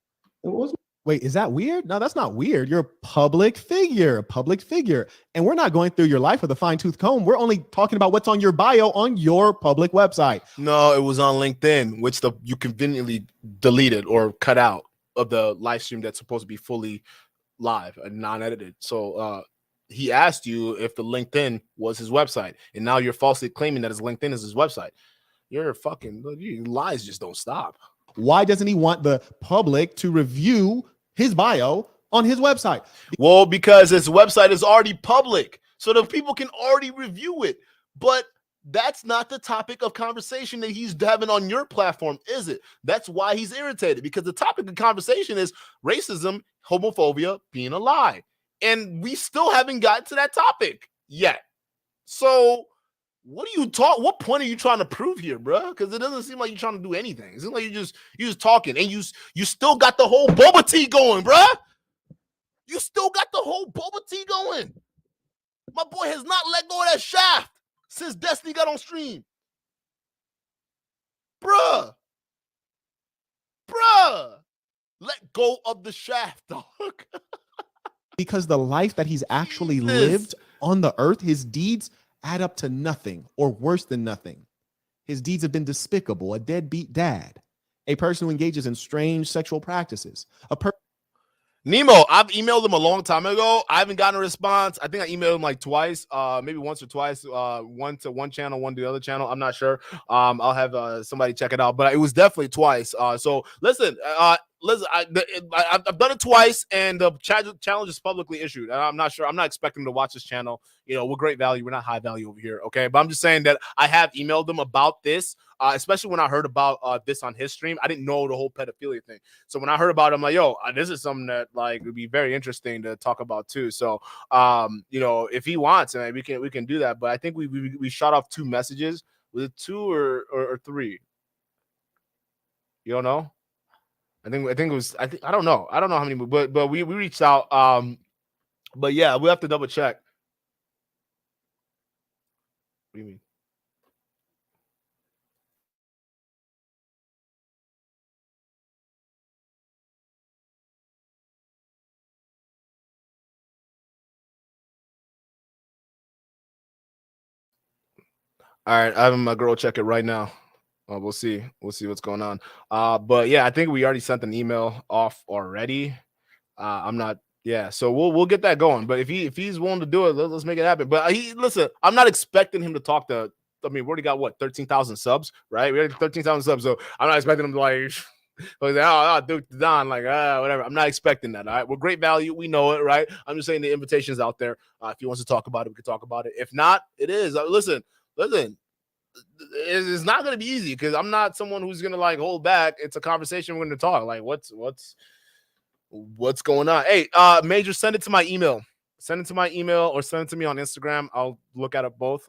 Wait, is that weird? No, that's not weird. You're a public figure. And we're not going through your life with a fine-tooth comb. We're only talking about what's on your bio on your public website. No, it was on LinkedIn, which you conveniently deleted or cut out of the live stream that's supposed to be fully live and non-edited. So he asked you if the LinkedIn was his website, and now you're falsely claiming that his LinkedIn is his website. Your lies just don't stop. Why doesn't he want the public to review his bio on his website? Well, because his website is already public, so the people can already review it. But that's not the topic of conversation that he's having on your platform, is it? That's why he's irritated, because the topic of conversation is racism, homophobia, being a lie. And we still haven't gotten to that topic yet. So what point are you trying to prove here, bro? Because it doesn't seem like you're trying to do anything. It seems like you're just talking, and you still got the whole boba tea going, bro. You still got the whole boba tea going. My boy has not let go of that shaft since Destiny got on stream. Bruh. Let go of the shaft, dog. Because the life that he's actually lived on the earth, his deeds add up to nothing, or worse than nothing. His deeds have been despicable: a deadbeat dad, a person who engages in strange sexual practices, Nemo, I've emailed him a long time ago. I haven't gotten a response. I think I emailed him like twice, maybe once or twice, one to one channel, one to the other channel. I'm not sure. I'll have somebody check it out, but it was definitely twice. So listen, I've done it twice, and the challenge is publicly issued. And I'm not sure. I'm not expecting him to watch this channel. You know, we're great value. We're not high value over here. Okay. But I'm just saying that I have emailed them about this, especially when I heard about this on his stream. I didn't know the whole pedophilia thing. So when I heard about it, I'm like, yo, this is something that like would be very interesting to talk about too. So, you know, if he wants, man, we can do that. But I think we shot off 2 messages. Was it 2 or 3? You don't know? I think it was. I don't know. I don't know how many, but we reached out. But yeah, we have to double check. What do you mean? All right, I have my girl check it right now. We'll see what's going on. But yeah, I think we already sent an email off already. I'm not. Yeah, so we'll get that going. But if he's willing to do it, let's make it happen. But listen, I'm not expecting him to talk to. I mean, we already got what 13,000 subs, right? We already 13,000 subs, so I'm not expecting him to like Duke Don, like whatever. I'm not expecting that. All right, we're great value. We know it, right? I'm just saying the invitation's out there. If he wants to talk about it, we can talk about it. If not, it is. Listen. It's not going to be easy because I'm not someone who's going to like hold back. It's a conversation we're going to talk. Like what's going on? Hey, Major, send it to my email. Send it to my email or send it to me on Instagram. I'll look at it both.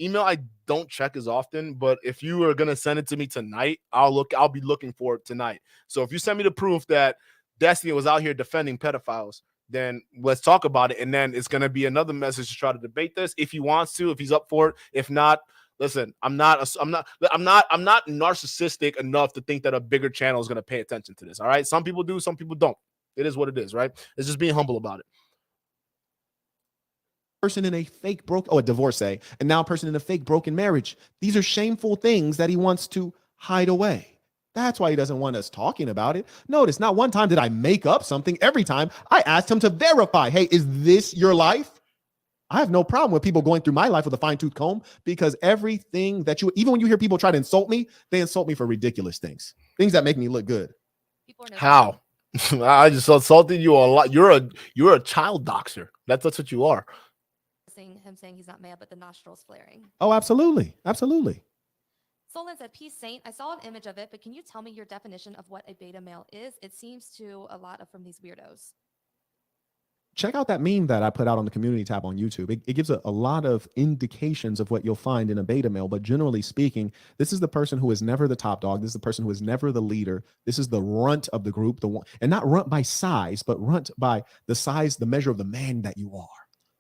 Email I don't check as often, but if you are going to send it to me tonight, I'll be looking for it tonight. So if you send me the proof that Destiny was out here defending pedophiles, then let's talk about it. And then it's going to be another message to try to debate this if he wants to, if he's up for it. If not, listen, I'm not narcissistic enough to think that a bigger channel is going to pay attention to this. All right. Some people do, some people don't. It is what it is, right? It's just being humble about it. person in a fake a divorcee, and now a person in a fake broken marriage. These are shameful things that he wants to hide away. That's why he doesn't want us talking about it. Notice, not one time did I make up something. Every time I asked him to verify, hey, is this your life? I have no problem with people going through my life with a fine-tooth comb, because everything that even when you hear people try to insult me, they insult me for ridiculous things that make me look good. How? I just insulted you a lot. You're a child doxer. That's what you are. Him saying he's not mad, but the nostrils flaring. Oh, absolutely. Absolutely. Solon said, peace, Saint. I saw an image of it, but can you tell me your definition of what a beta male is? It seems to a lot of from these weirdos. Check out that meme that I put out on the community tab on YouTube. It gives a lot of indications of what you'll find in a beta male, but generally speaking, this is the person who is never the top dog. This is the person who is never the leader. This is the runt of the group, the one, and not runt by size, but runt by the size, the measure of the man that you are.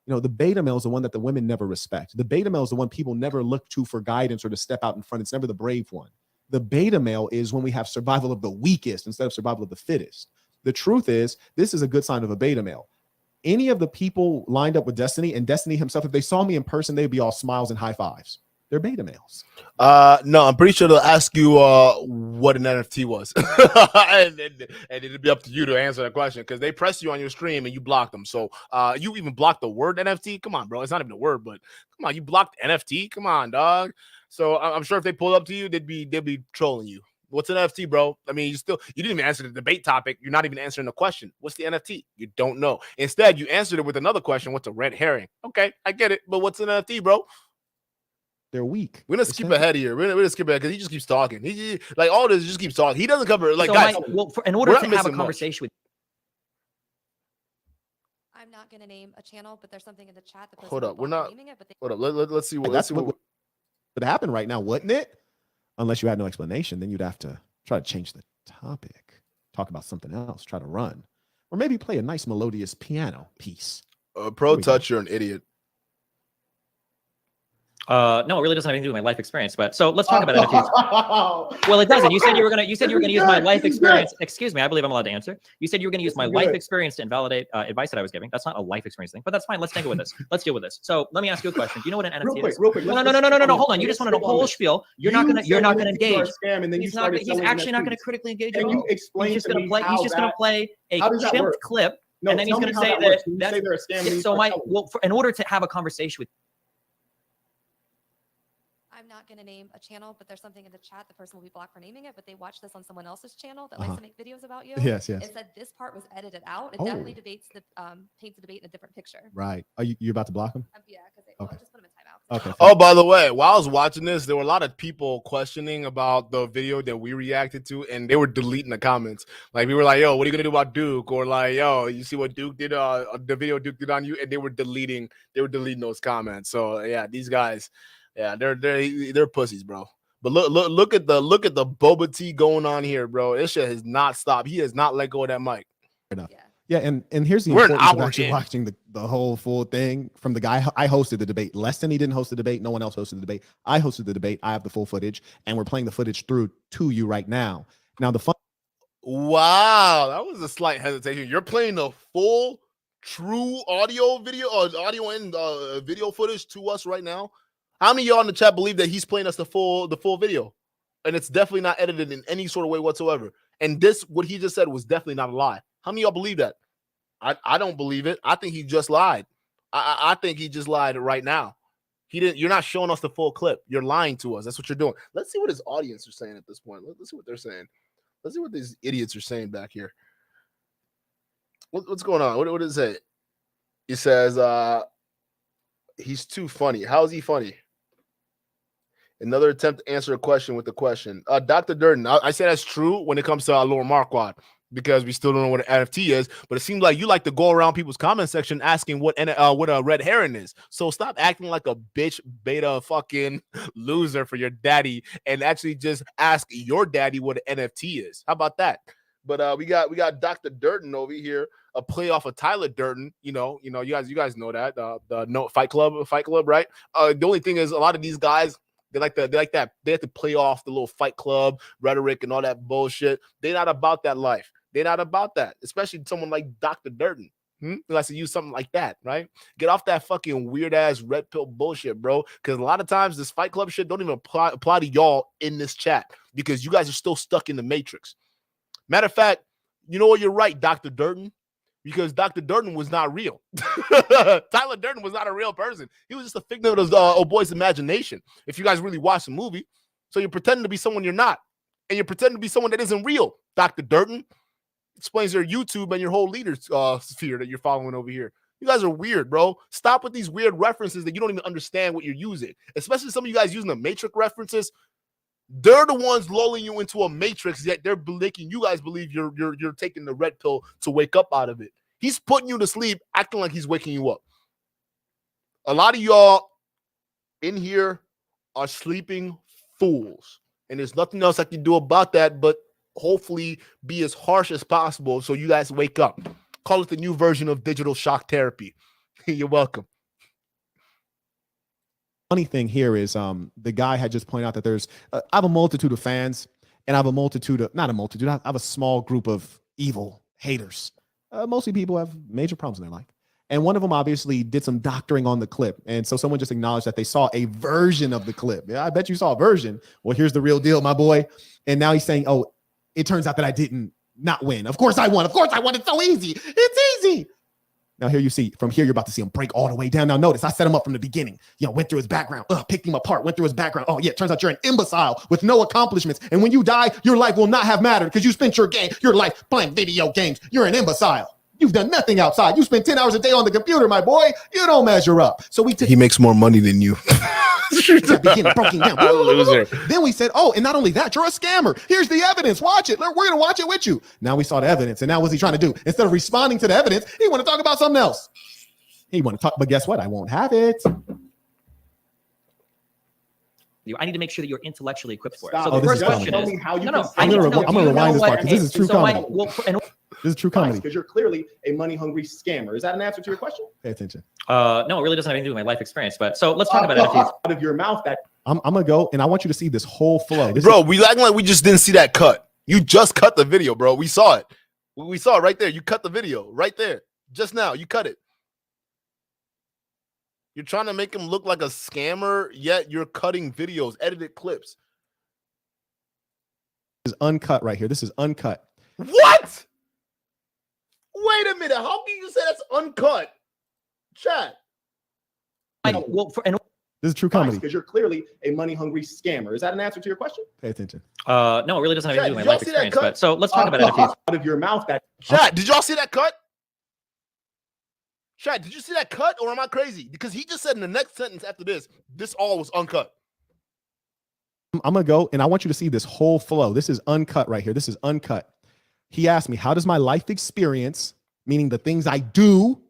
You know, the beta male is the one that the women never respect. The beta male is the one people never look to for guidance or to step out in front. It's never the brave one. The beta male is when we have survival of the weakest instead of survival of the fittest. The truth is, this is a good sign of a beta male. Any of the people lined up with Destiny and Destiny himself, if they saw me in person, they'd be all smiles and high fives. They're beta males. No, I'm pretty sure they'll ask you what an NFT was, and it'll be up to you to answer that question, because they press you on your stream and you blocked them. So you even blocked the word NFT. Come on, bro, it's not even a word, but come on, you blocked NFT. Come on, dog. So I'm sure if they pull up to you, they'd be trolling you. What's an NFT, bro? I mean, you didn't even answer the debate topic. You're not even answering the question. What's the NFT? You don't know. Instead, you answered it with another question. What's a red herring? Okay, I get it, but what's an NFT, bro? They're weak. We're gonna skip ahead here. We're gonna skip ahead because he just keeps talking. He like all this just keeps talking. He doesn't cover like so guys. In order to have a conversation with. I'm not gonna name a channel, but there's something in the chat. Hold up, we're not. Hold up, let's see what. That's what would happen right now, wouldn't it? Unless you had no explanation, then you'd have to try to change the topic, talk about something else, try to run, or maybe play a nice melodious piano piece. Pro Touch, you're an idiot. No, it really doesn't have anything to do with my life experience. But so let's talk about NFTs. Well, it doesn't. You said you were gonna use my life experience. Excuse me, I believe I'm allowed to answer. You said you were gonna use my life experience to invalidate advice that I was giving. That's not a life experience thing, but that's fine. Let's deal with this. Let's deal with this. So let me ask you a question. Do you know what an NFT is? Real quick. No. Hold on. You just wanted a whole spiel. You're not gonna engage. He's actually not gonna critically engage at all. He's just gonna play a chimped clip, and then he's gonna say that. So in order to have a conversation with. I'm not going to name a channel, but there's something in the chat. The person will be blocked for naming it, but they watched this on someone else's channel that likes to make videos about you. Yes. It said this part was edited out. It definitely paints the debate in a different picture. Right. Are you about to block him? Yeah, because I just put him in timeout. Okay. Oh, by the way, while I was watching this, there were a lot of people questioning about the video that we reacted to, and they were deleting the comments. Like, we were like, yo, what are you going to do about Duke? Or like, yo, you see what Duke did, the video Duke did on you? And they were deleting those comments. So, yeah, these guys... Yeah, they're pussies, bro. But look at the boba tea going on here, bro. This shit has not stopped. He has not let go of that mic. Yeah, and here's the importance of actually watching the whole full thing from the guy. I hosted the debate. Leston, he didn't host the debate. No one else hosted the debate. I hosted the debate. I have the full footage, and we're playing the footage through to you right now. Now the fun. Wow, that was a slight hesitation. You're playing the full, true audio and video footage to us right now. How many of y'all in the chat believe that he's playing us the full video? And it's definitely not edited in any sort of way whatsoever. And what he just said was definitely not a lie. How many of y'all believe that? I don't believe it. I think he just lied. I think he just lied right now. He didn't. You're not showing us the full clip. You're lying to us. That's what you're doing. Let's see what his audience are saying at this point. Let's see what they're saying. Let's see what these idiots are saying back here. What's going on? What does it say? He says he's too funny. How is he funny? Another attempt to answer a question with a question. Dr. Durden, I say that's true when it comes to Lord Marquaad, because we still don't know what an NFT is, but it seems like you like to go around people's comment section asking what a red herring is. So stop acting like a bitch beta fucking loser for your daddy and actually just ask your daddy what an NFT is. How about that? But we got Dr. Durden over here, a play off of Tyler Durden. You guys know that the Fight Club, right? The only thing is a lot of these guys, they have to play off the little Fight Club rhetoric and all that bullshit. They're not about that life. They're not about that, especially someone like Dr. Durden. You guys to use something like that, right? Get off that fucking weird ass red pill bullshit, bro. Because a lot of times this Fight Club shit don't even apply to y'all in this chat because you guys are still stuck in the matrix. Matter of fact, you know what? You're right, Dr. Durden, because Dr. Durden was not real. Tyler Durden was not a real person. He was just a figment of old boy's imagination. If you guys really watch the movie, so you're pretending to be someone you're not, and you're pretending to be someone that isn't real. Dr. Durden explains your YouTube and your whole leader sphere that you're following over here. You guys are weird, bro. Stop with these weird references that you don't even understand what you're using. Especially some of you guys using the Matrix references. They're the ones lulling you into a matrix, yet they're making you guys believe you're taking the red pill to wake up out of it. He's putting you to sleep, acting like he's waking you up. A lot of y'all in here are sleeping fools, and there's nothing else I can do about that but hopefully be as harsh as possible so you guys wake up. Call it the new version of digital shock therapy. You're welcome. Funny thing here is the guy had just pointed out that there's I have a multitude of fans, and I have a multitude of I have a small group of evil haters. Mostly people have major problems in their life, and one of them obviously did some doctoring on the clip, and so someone just acknowledged that they saw a version of the clip. Yeah, I bet you saw a version. Well, here's the real deal, my boy. And now he's saying, oh, it turns out that I didn't not win. Of course I won. Of course I won. It's so easy. It's easy. Now here you see, from here, you're about to see him break all the way down. Now notice, I set him up from the beginning. Went through his background, picked him apart, went through his background. Oh yeah, turns out you're an imbecile with no accomplishments. And when you die, your life will not have mattered because you spent your life playing video games. You're an imbecile. You've done nothing outside. You spend 10 hours a day on the computer, my boy. You don't measure up. So he makes more money than you. Broken down. Loser. Then we said, oh, and not only that, you're a scammer. Here's the evidence. Watch it. We're going to watch it with you. Now we saw the evidence. And now what's he trying to do? Instead of responding to the evidence, he want to talk about something else. He want to talk, but guess what? I won't have it. I need to make sure that you're intellectually equipped for it. Stop. So the first question tell is, me how you I'm going to rewind this part because this is true comedy. This is true comedy. Because you're clearly a money-hungry scammer. Is that an answer to your question? Pay attention. No, it really doesn't have anything to do with my life experience. But so let's talk about NFTs. Out of your mouth, that I'm going to go, and I want you to see this whole flow. We acting like we just didn't see that cut. You just cut the video, bro. We saw it. We saw it right there. You cut the video right there. Just now, you cut it. You're trying to make him look like a scammer, yet you're cutting videos, edited clips. This is uncut right here. This is uncut. What? Wait a minute. How can you say that's uncut? Chat. This is true comedy. Because you're clearly a money-hungry scammer. Is that an answer to your question? Pay attention. No, it really doesn't have anything to do with my life experience. But so let's talk about NFTs. Out of your mouth, that Chat, did y'all see that cut? Chat, did you see that cut, or am I crazy? Because he just said in the next sentence after this all was uncut. I'm going to go, and I want you to see this whole flow. This is uncut right here. This is uncut. He asked me, how does my life experience, meaning the things I do,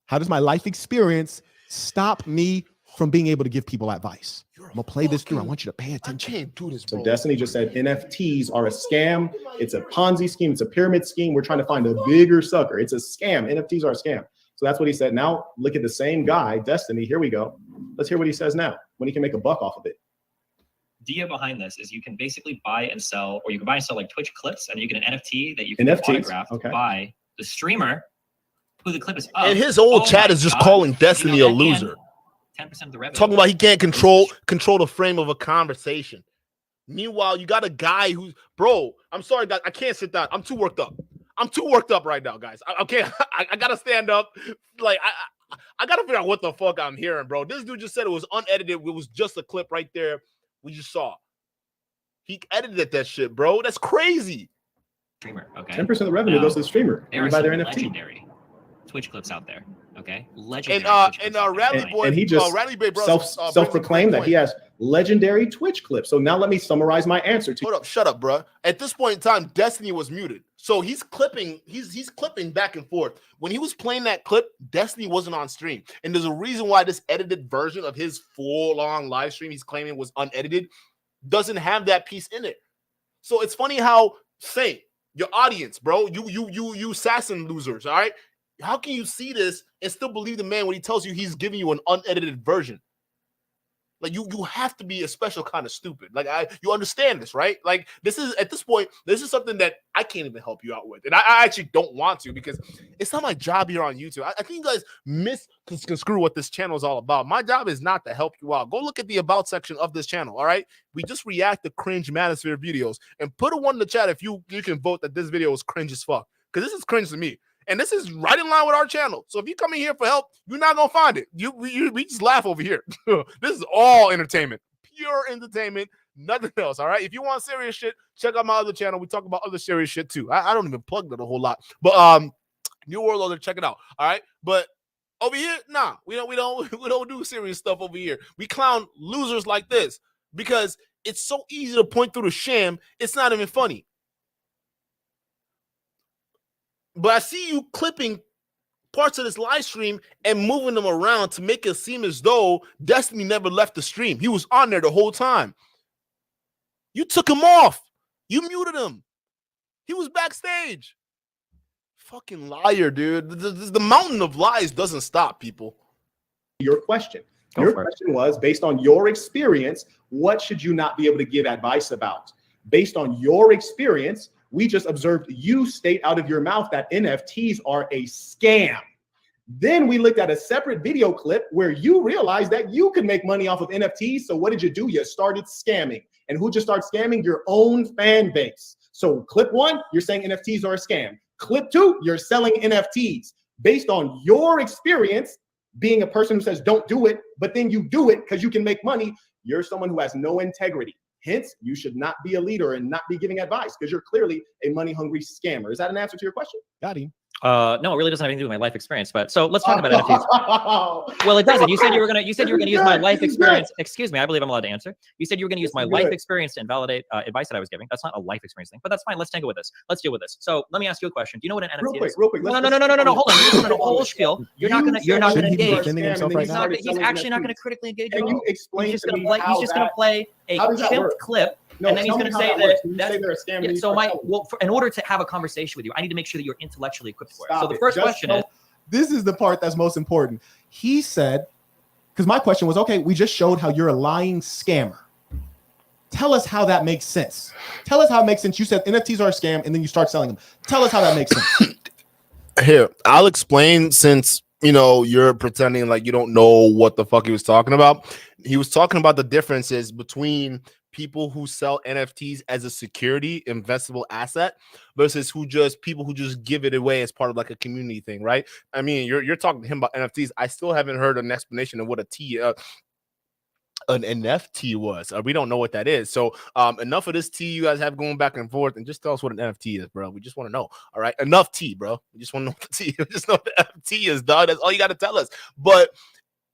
how does my life experience stop me from being able to give people advice? I'm going to play this through. I want you to pay attention. I can't do this, bro. So Destiny just said NFTs are a scam. It's a Ponzi scheme. It's a pyramid scheme. We're trying to find a bigger sucker. It's a scam. NFTs are a scam. So that's what he said. Now look at the same guy, Destiny. Here we go. Let's hear what he says now, when he can make a buck off of it. idea behind this is you can basically buy and sell, or you can buy and sell like Twitch clips, and you get an NFT that you can autograph by the streamer who the clip is of. And his old chat is just calling Destiny a loser. 10% of the revenue. Talking about he can't control the frame of a conversation. Meanwhile, you got a guy who's, bro, I'm sorry, guys, I can't sit down. I'm too worked up. I'm too worked up right now, guys. I can't. I gotta stand up. Like I gotta figure out what the fuck I'm hearing, bro. This dude just said it was unedited. It was just a clip right there. We just saw. He edited that shit, bro. That's crazy. Streamer, okay. 10% of the revenue goes to the streamer. There are buy their some NFT. Legendary Twitch clips out there, okay? Legendary. And Rally Boy, and he just Rally Boy self-proclaimed that he has legendary Twitch clips. So now let me summarize my answer to. Hold up, shut up, bro. At this point in time, Destiny was muted, so he's clipping. He's clipping back and forth. When he was playing that clip, Destiny wasn't on stream, and there's a reason why this edited version of his full-long live stream he's claiming was unedited doesn't have that piece in it. So it's funny how your audience, bro, you assassin losers, all right? How can you see this and still believe the man when he tells you he's giving you an unedited version? Like you have to be a special kind of stupid. Like you understand this, right? Like this is at this point, this is something that I can't even help you out with, and I actually don't want to because it's not my job here on YouTube. I think you guys misconstrue what this channel is all about. My job is not to help you out. Go look at the about section of this channel. All right, we just react to cringe manosphere videos, and put a 1 in the chat if you can vote that this video is cringe as fuck, because this is cringe to me. And this is right in line with our channel. So if you come in here for help, you're not going to find it. We just laugh over here. This is all entertainment. Pure entertainment. Nothing else, all right? If you want serious shit, check out my other channel. We talk about other serious shit, too. I don't even plug that a whole lot. But New World Order, check it out, all right? But over here, nah. We don't do serious stuff over here. We clown losers like this because it's so easy to point through the sham. It's not even funny. But I see you clipping parts of this live stream and moving them around to make it seem as though Destiny never left the stream. He was on there the whole time. You took him off. You muted him. He was backstage. Fucking liar, dude. The mountain of lies doesn't stop, people. Your question. Your question was, based on your experience, what should you not be able to give advice about? Based on your experience, we just observed you state out of your mouth that NFTs are a scam. Then we looked at a separate video clip where you realized that you could make money off of NFTs. So what did you do? You started scamming. And who just started scamming? Your own fan base. So clip 1, you're saying NFTs are a scam. Clip 2, you're selling NFTs. Based on your experience, being a person who says don't do it, but then you do it because you can make money, you're someone who has no integrity. Hence, you should not be a leader and not be giving advice because you're clearly a money-hungry scammer. Is that an answer to your question? Got him. No, it really doesn't have anything to do with my life experience. But so let's talk about NFTs. Well, it doesn't. You said you were gonna use my life experience. Excuse me, I believe I'm allowed to answer. You said you were gonna use my life experience to invalidate advice that I was giving. That's not a life experience thing, but that's fine. Let's tangle with this. Let's deal with this. So let me ask you a question. Do you know what an NFT is? Real quick. No. Hold on. You're doing a whole spiel. You're not gonna engage. He's actually not gonna critically engage. Can you explain to me He's just gonna play a chimped clip. No, and then he's going to say that. So in order to have a conversation with you, I need to make sure that you're intellectually equipped for it. So the first question is, this is the part that's most important. He said, because my question was, okay, we just showed how you're a lying scammer. Tell us how that makes sense. Tell us how it makes sense. You said NFTs are a scam, and then you start selling them. Tell us how that makes sense. Here, I'll explain, since you're pretending like you don't know what the fuck he was talking about. He was talking about the differences between people who sell NFTs as a security investable asset versus people who just give it away as part of like a community thing, right? I mean, you're talking to him about NFTs. I still haven't heard an explanation of what an NFT was. We don't know what that is. So enough of this tea you guys have going back and forth, and just tell us what an NFT is, bro. We just want to know. All right, enough tea, bro. We just want to know what the tea. We just know what the NFT is, dog. That's all you got to tell us. But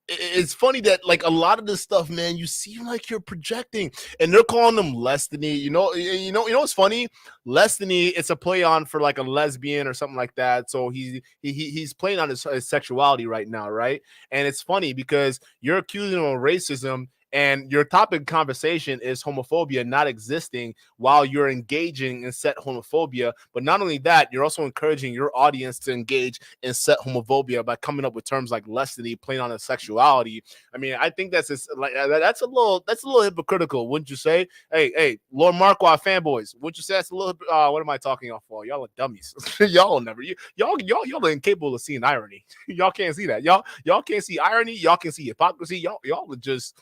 it's funny that like a lot of this stuff, man, you seem like you're projecting, and they're calling them Destiny. You know what's funny? Destiny, it's a play on for like a lesbian or something like that. So he's playing on his sexuality right now, right? And it's funny because you're accusing him of racism, and your topic of conversation is homophobia not existing while you're engaging in set homophobia. But not only that, you're also encouraging your audience to engage in set homophobia by coming up with terms like Destiny, playing on a sexuality. I mean, I think that's a little hypocritical, wouldn't you say? Hey, Lord Marquaad fanboys, wouldn't you say that's a little? What am I talking off for? Y'all are dummies. Y'all never. Y'all are incapable of seeing irony. Y'all can't see that. Y'all can't see irony. Y'all can see hypocrisy. Y'all are just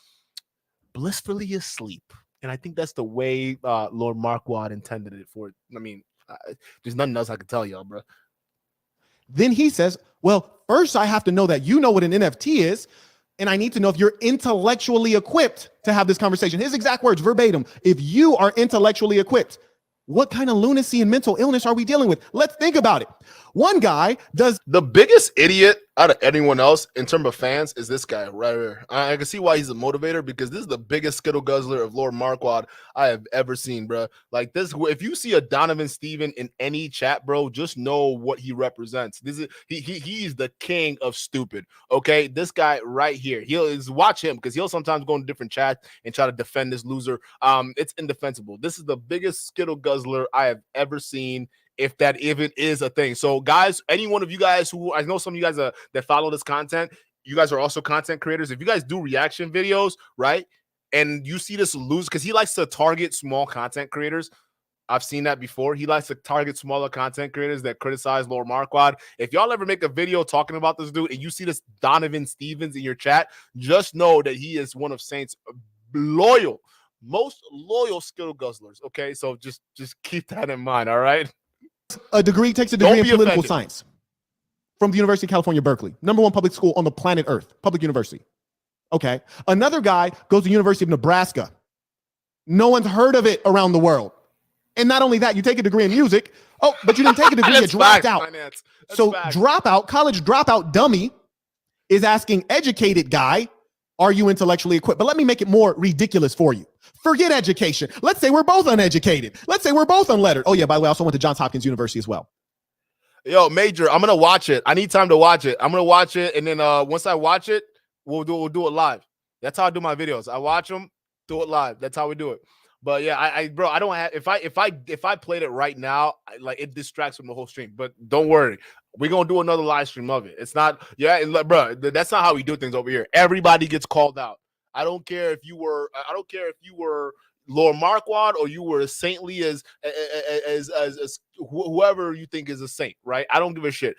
blissfully asleep, and I think that's the way Lord Marquaad intended it for. I mean, there's nothing else I can tell y'all, bro. Then he says, well, first I have to know that you know what an NFT is, and I need to know if you're intellectually equipped to have this conversation. His exact words, verbatim, if you are intellectually equipped. What kind of lunacy and mental illness are we dealing with? Let's think about it. One guy does the biggest idiot out of anyone else in terms of fans is this guy right here. I can see why he's a motivator, because this is the biggest skittle guzzler of Lord Marquaad I have ever seen, bro. Like this, if you see a Donovan Steven in any chat, bro, just know what he represents. This is he's the king of stupid. Okay, this guy right here. Watch him, because he'll sometimes go in different chats and try to defend this loser. It's indefensible. This is the biggest skittle guzzler I have ever seen, if that even is a thing. So guys, any one of you guys who, I know some of you guys that follow this content, you guys are also content creators. If you guys do reaction videos, right, and you see this lose, because he likes to target small content creators. I've seen that before. He likes to target smaller content creators that criticize Lord Marquaad. If y'all ever make a video talking about this dude and you see this Donovan Stevens in your chat, just know that he is one of Saint's most loyal skill guzzlers. Okay, so just keep that in mind. All right. Takes a degree in political science from the University of California, Berkeley, #1 public school on the planet Earth, public university. Okay. Another guy goes to the University of Nebraska. No one's heard of it around the world. And not only that, you take a degree in music. Oh, but you didn't take a degree, you dropped out. So college dropout dummy is asking educated guy, are you intellectually equipped? But let me make it more ridiculous for you. Forget education. Let's say we're both uneducated. Let's say we're both unlettered. Oh yeah, by the way, I also went to Johns Hopkins University as well. Yo, Major, I'm going to watch it. I need time to watch it. I'm going to watch it. And then once I watch it, we'll do it live. That's how I do my videos. I watch them, do it live. That's how we do it. But yeah, bro, I don't have, if I played it right now, it distracts from the whole stream. But don't worry, we're gonna do another live stream of it. It's not, bro, that's not how we do things over here. Everybody gets called out. I don't care if you were Lord Marquaad or you were as saintly as whoever you think is a saint, right? I don't give a shit.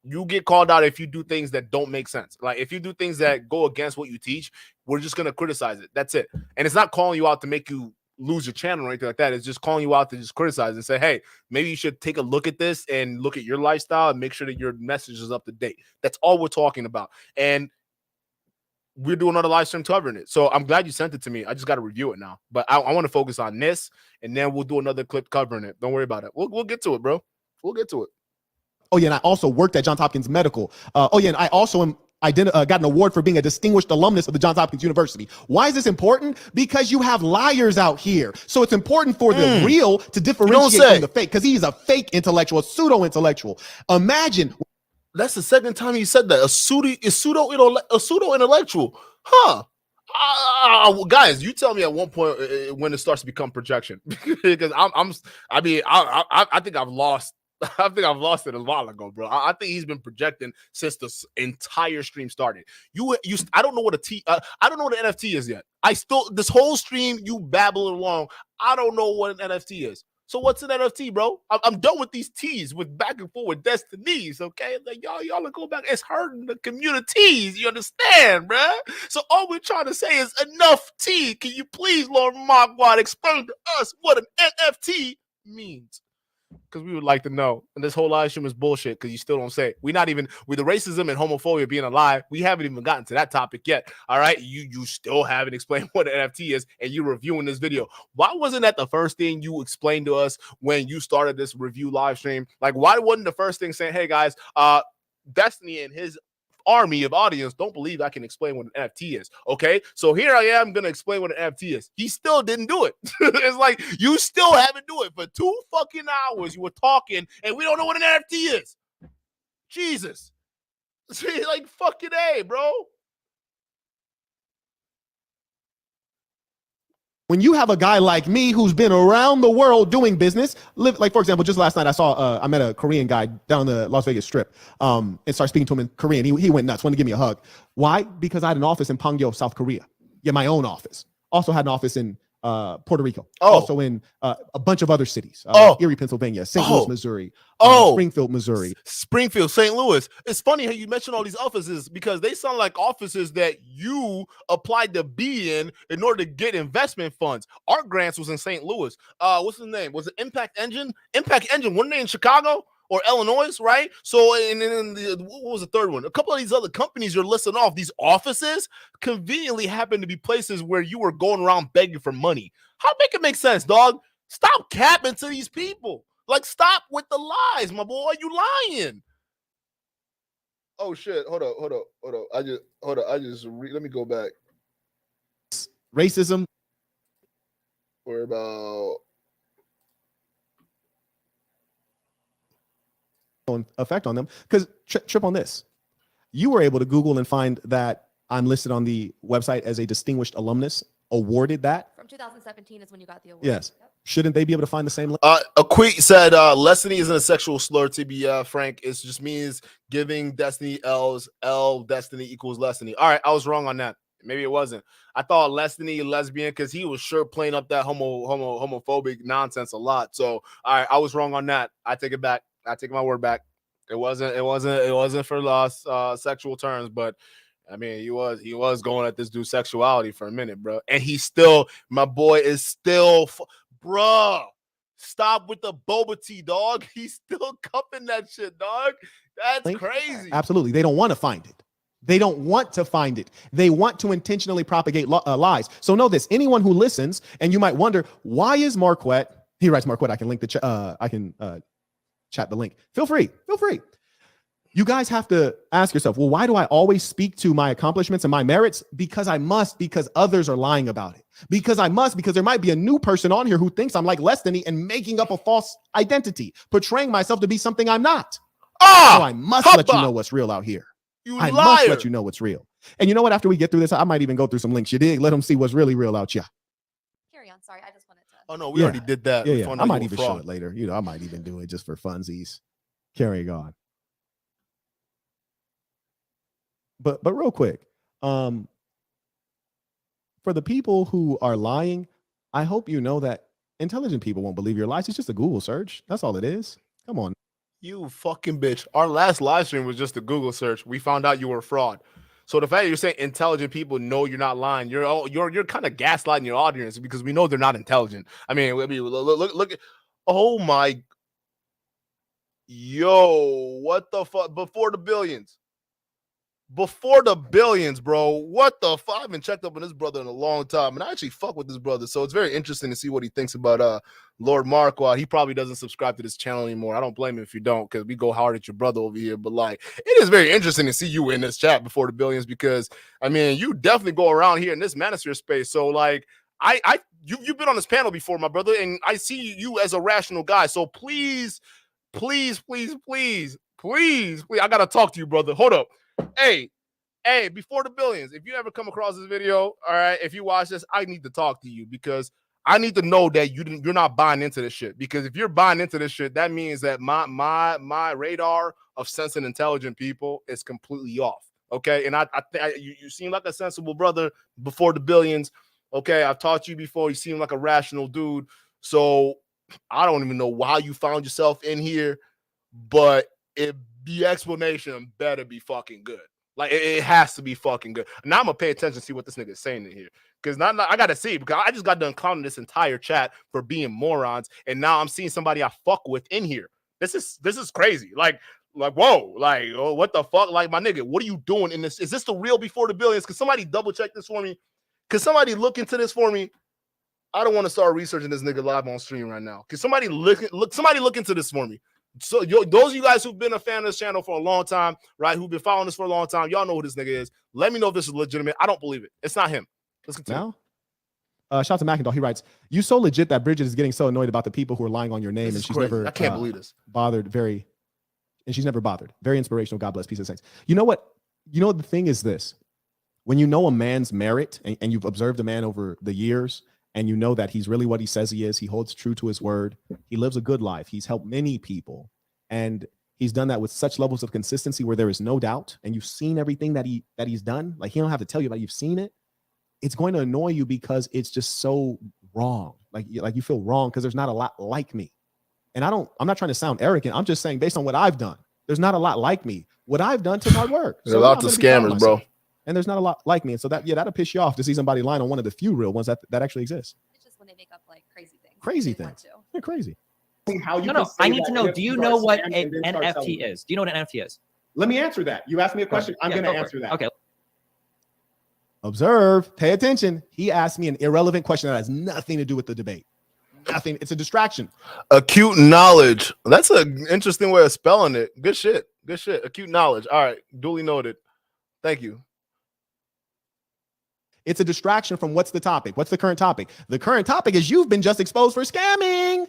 You get called out if you do things that don't make sense. Like if you do things that go against what you teach, we're just gonna criticize it. That's it. And it's not calling you out to make you lose your channel or anything like that. It's just calling you out to just criticize and say, hey, maybe you should take a look at this and look at your lifestyle and make sure that your message is up to date. That's all we're talking about. And we're doing another live stream covering it. So I'm glad you sent it to me. I just got to review it now. But I want to focus on this, and then we'll do another clip covering it. Don't worry about it. We'll get to it, bro. We'll get to it. Oh, yeah, and I also worked at Johns Hopkins Medical. And I also got an award for being a distinguished alumnus of the Johns Hopkins University. Why is this important? Because you have liars out here. So it's important for the real to differentiate from the fake, because he's a fake intellectual, a pseudo-intellectual. Imagine. That's the second time he said that. A pseudo-intellectual. Huh. Guys, you tell me at one point when it starts to become projection. Because I think I've lost. I think I've lost it a while ago, bro. I think he's been projecting since this entire stream started. I don't know what I don't know what an NFT is yet. This whole stream you babbling along. I don't know what an NFT is. So what's an NFT, bro? I'm done with these T's with back and forth destinies. Okay, like y'all go back. It's hurting the communities. You understand, bro? So all we're trying to say is enough T. Can you please, Lord Marquaad, explain to us what an NFT means? Because we would like to know. And this whole live stream is bullshit because you still don't say it. We're not even, with the racism and homophobia being alive, we haven't even gotten to that topic yet. All right. You still haven't explained what an NFT is, and you're reviewing this video. Why wasn't that the first thing you explained to us when you started this review live stream? Like, why wasn't the first thing saying, hey guys, Destiny and his army of audience don't believe I can explain what an NFT is. Okay, so here I am gonna explain what an NFT is. He still didn't do it. It's like you still haven't do it for 2 fucking hours. You were talking and we don't know what an NFT is. Jesus, like fucking A, bro. When you have a guy like me who's been around the world doing business, like for example, just last night I met a Korean guy down the Las Vegas Strip, and started speaking to him in Korean. He went nuts, wanted to give me a hug. Why? Because I had an office in Pangyo, South Korea. Yeah, my own office. Also had an office in Puerto Rico. Also in a bunch of other cities. Erie, Pennsylvania, St. Louis, Missouri. Springfield, Missouri. Springfield, St. Louis. It's funny how you mention all these offices because they sound like offices that you applied to be in order to get investment funds. Art Grants was in St. Louis. What's his name? Was it Impact Engine? Impact Engine, weren't they in Chicago or Illinois, right? So, and then what was the third one? A couple of these other companies you're listing off, these offices conveniently happen to be places where you were going around begging for money. How make it make sense, dog? Stop capping to these people. Like, stop with the lies, my boy. You lying. Oh, shit. Hold up. Let me go back. Racism. We're about effect on them. Because trip on this. You were able to Google and find that I'm listed on the website as a distinguished alumnus awarded that? From 2017 is when you got the award. Yes. Yep. Shouldn't they be able to find the same? Aquit said, Destiny isn't a sexual slur, to be frank. It just means giving Destiny L's. L Destiny equals Destiny. All right, I was wrong on that. Maybe it wasn't. I thought Destiny lesbian because he was sure playing up that homophobic nonsense a lot. So all right, I was wrong on that. I take it back. I take my word back. It wasn't for lost sexual terms, but I mean, he was going at this dude's sexuality for a minute, bro. And he's still, my boy is still, bruh. Stop with the boba tea, dog. He's still cupping that shit, dog. That's crazy. Absolutely. They don't want to find it. They don't want to find it. They want to intentionally propagate lies. So know this, anyone who listens, and you might wonder, why is Marquaad, he writes Marquaad, I can link the chat the link. Feel free. You guys have to ask yourself, well, why do I always speak to my accomplishments and my merits? Because I must, because others are lying about it. Because I must, because there might be a new person on here who thinks I'm like Destiny and making up a false identity, portraying myself to be something I'm not. So I must let you know what's real out here. I must let you know what's real. And you know what? After we get through this, I might even go through some links. You dig? Let them see what's really real out here. Carry on. Sorry, I just wanted to. Oh no, we already did that. Yeah. I might even show it later. You know, I might even do it just for funsies. Carrying on. But real quick, for the people who are lying, I hope you know that intelligent people won't believe your lies. It's just a Google search. That's all it is. Come on. You fucking bitch. Our last live stream was just a Google search. We found out you were a fraud. So the fact that you're saying intelligent people know you're not lying, you're kind of gaslighting your audience because we know they're not intelligent. I mean, look at, oh my, yo, what the fuck? Before the billions, bro. What the fuck? I haven't checked up on this brother in a long time, and I actually fuck with this brother, so it's very interesting to see what he thinks about Lord Marquaad. He probably doesn't subscribe to this channel anymore. I don't blame him if you don't, because we go hard at your brother over here. But like, it is very interesting to see you in this chat before the billions, because I mean, you definitely go around here in this manosphere space. So like, you've been on this panel before, my brother, and I see you as a rational guy. So please, I gotta talk to you, brother. Hold up. Hey, before the billions, if you ever come across this video, all right, if you watch this, I need to talk to you because I need to know that you're not buying into this shit. Because if you're buying into this shit, that means that my radar of sensing intelligent people is completely off. Okay, and you seem like a sensible brother before the billions. Okay, I've taught you before. You seem like a rational dude. So I don't even know how you found yourself in here, but the explanation better be fucking good. Like it has to be fucking good. Now I'm gonna pay attention to see what this nigga is saying in here, because I gotta see it, because I just got done clowning this entire chat for being morons, and now I'm seeing somebody I fuck with in here. This is crazy. Like whoa, like oh, what the fuck? Like my nigga, what are you doing in this? Is this the real before the billions? Can somebody double check this for me? Can somebody look into this for me? I don't want to start researching this nigga live on stream right now. Can somebody look into this for me? So those of you guys who've been a fan of this channel for a long time, right, who've been following this for a long time, y'all know who this nigga is. Let me know if this is legitimate. I don't believe it. It's not him. Let's continue. Now, shout out to McIndoll. He writes, "You so legit that Bridget is getting so annoyed about the people who are lying on your name, and she's never. I can't believe this. She's never bothered. Very inspirational. God bless. Peace and thanks. You know what? You know the thing is this: when you know a man's merit, and you've observed a man over the years, and you know that he's really what he says he is, he holds true to his word, he lives a good life, he's helped many people, and he's done that with such levels of consistency where there is no doubt, and you've seen everything that he's done. Like, he don't have to tell you about it, you've seen it. It's going to annoy you because it's just so wrong. Like you feel wrong because there's not a lot like me. And I'm not trying to sound arrogant. I'm just saying, based on what I've done, there's not a lot like me. What I've done took hard work. There's lots of scammers, bro. And there's not a lot like me. And so that'll piss you off to see somebody lying on one of the few real ones that actually exists. It's just when they make up like crazy things. They're crazy. How you no. I need to know. Do you know what an NFT is? Do you know what an NFT is? Let me answer that. You asked me a question. I'm going to answer that. Okay. Observe. Pay attention. He asked me an irrelevant question that has nothing to do with the debate. Nothing. It's a distraction. Acute knowledge. That's an interesting way of spelling it. Good shit. Acute knowledge. All right. Duly noted. Thank you. It's a distraction from what's the topic. What's the current topic? The current topic is you've been just exposed for scamming.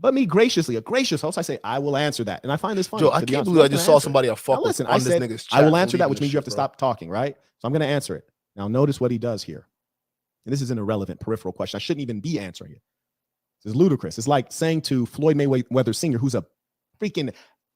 But me graciously, a gracious host, I say, I will answer that. And I find this funny. Joe, I can't believe I just saw somebody I fuck with on this nigga's chat. I will answer that, which means you have to stop talking, right? So I'm going to answer it. Now, notice what he does here. And this is an irrelevant peripheral question. I shouldn't even be answering it. This is ludicrous. It's like saying to Floyd Mayweather Sr., who's a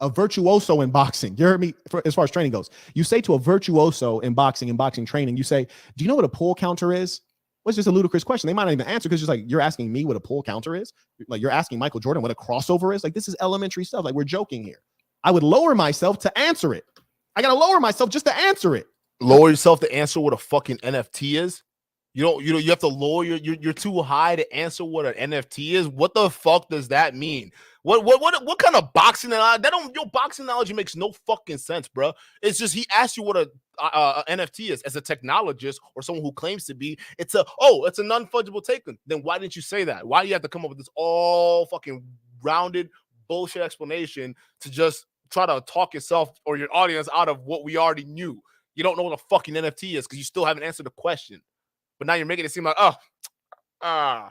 virtuoso in boxing. You heard me as far as training goes. You say to a virtuoso in boxing training, you say, do you know what a pull counter is? Well, it's just a ludicrous question. They might not even answer because it's like, you're asking me what a pull counter is. Like you're asking Michael Jordan what a crossover is. Like this is elementary stuff. Like we're joking here. I would lower myself to answer it. I got to lower myself just to answer it. Lower yourself to answer what a fucking NFT is? You have to lower you're too high to answer what an NFT is. What the fuck does that mean? What kind of boxing knowledge? Your boxing knowledge makes no fucking sense, bro. It's just he asked you what a NFT is as a technologist or someone who claims to be. It's a non-fungible token. Then why didn't you say that? Why do you have to come up with this all fucking rounded bullshit explanation to just try to talk yourself or your audience out of what we already knew? You don't know what a fucking NFT is because you still haven't answered the question. But now you're making it seem like, I'm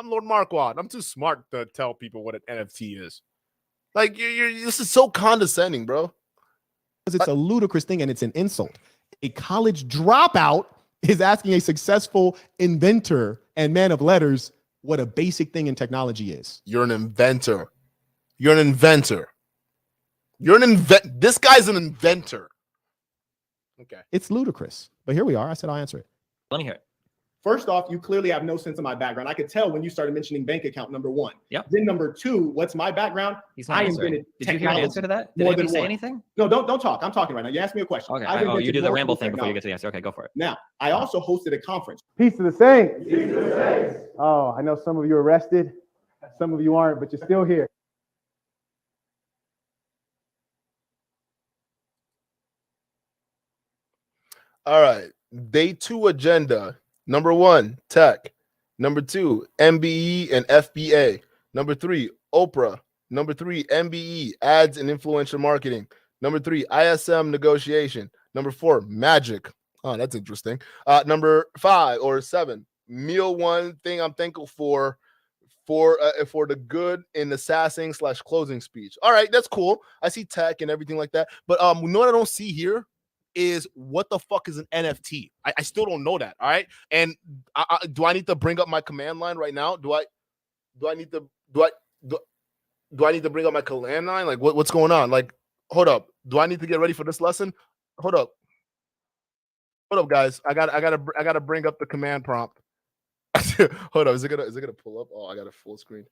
Lord Marquaad. I'm too smart to tell people what an NFT is. Like, this is so condescending, bro. Because it's a ludicrous thing and it's an insult. A college dropout is asking a successful inventor and man of letters what a basic thing in technology is. You're an inventor. You're an inventor. This guy's an inventor. Okay. It's ludicrous. But here we are. I said I'll answer it. Let me hear it. First off, you clearly have no sense of my background. I could tell when you started mentioning bank account, number one. Yep. Then number two, what's my background? He's not answering. Did you hear an answer to that? Did anybody say anything? No, don't talk. I'm talking right now. You asked me a question. Okay. You do the ramble thing before you get to the answer. Okay, go for it. Now, I also hosted a conference. Peace to the saints. Peace to the saints. Oh, I know some of you are arrested. Some of you aren't, but you're still here. All right. Day 2 agenda. Number 1, tech. Number 2, MBE and FBA. Number 3, Oprah. Number 3, MBE, ads and influential marketing. Number 3, ISM negotiation. Number 4, magic. Oh, that's interesting. Number 5 or 7, meal one thing I'm thankful for the good in the sassing/closing speech. All right, that's cool. I see tech and everything like that. But you know what I don't see here is what the fuck is an NFT? I still don't know that. All right. And do I need to bring up my command line right now? Do I need to bring up my command line? Like what's going on? Like, hold up. Do I need to get ready for this lesson? Hold up, guys. I gotta bring up the command prompt. Hold up. Is it gonna pull up? Oh, I got a full screen.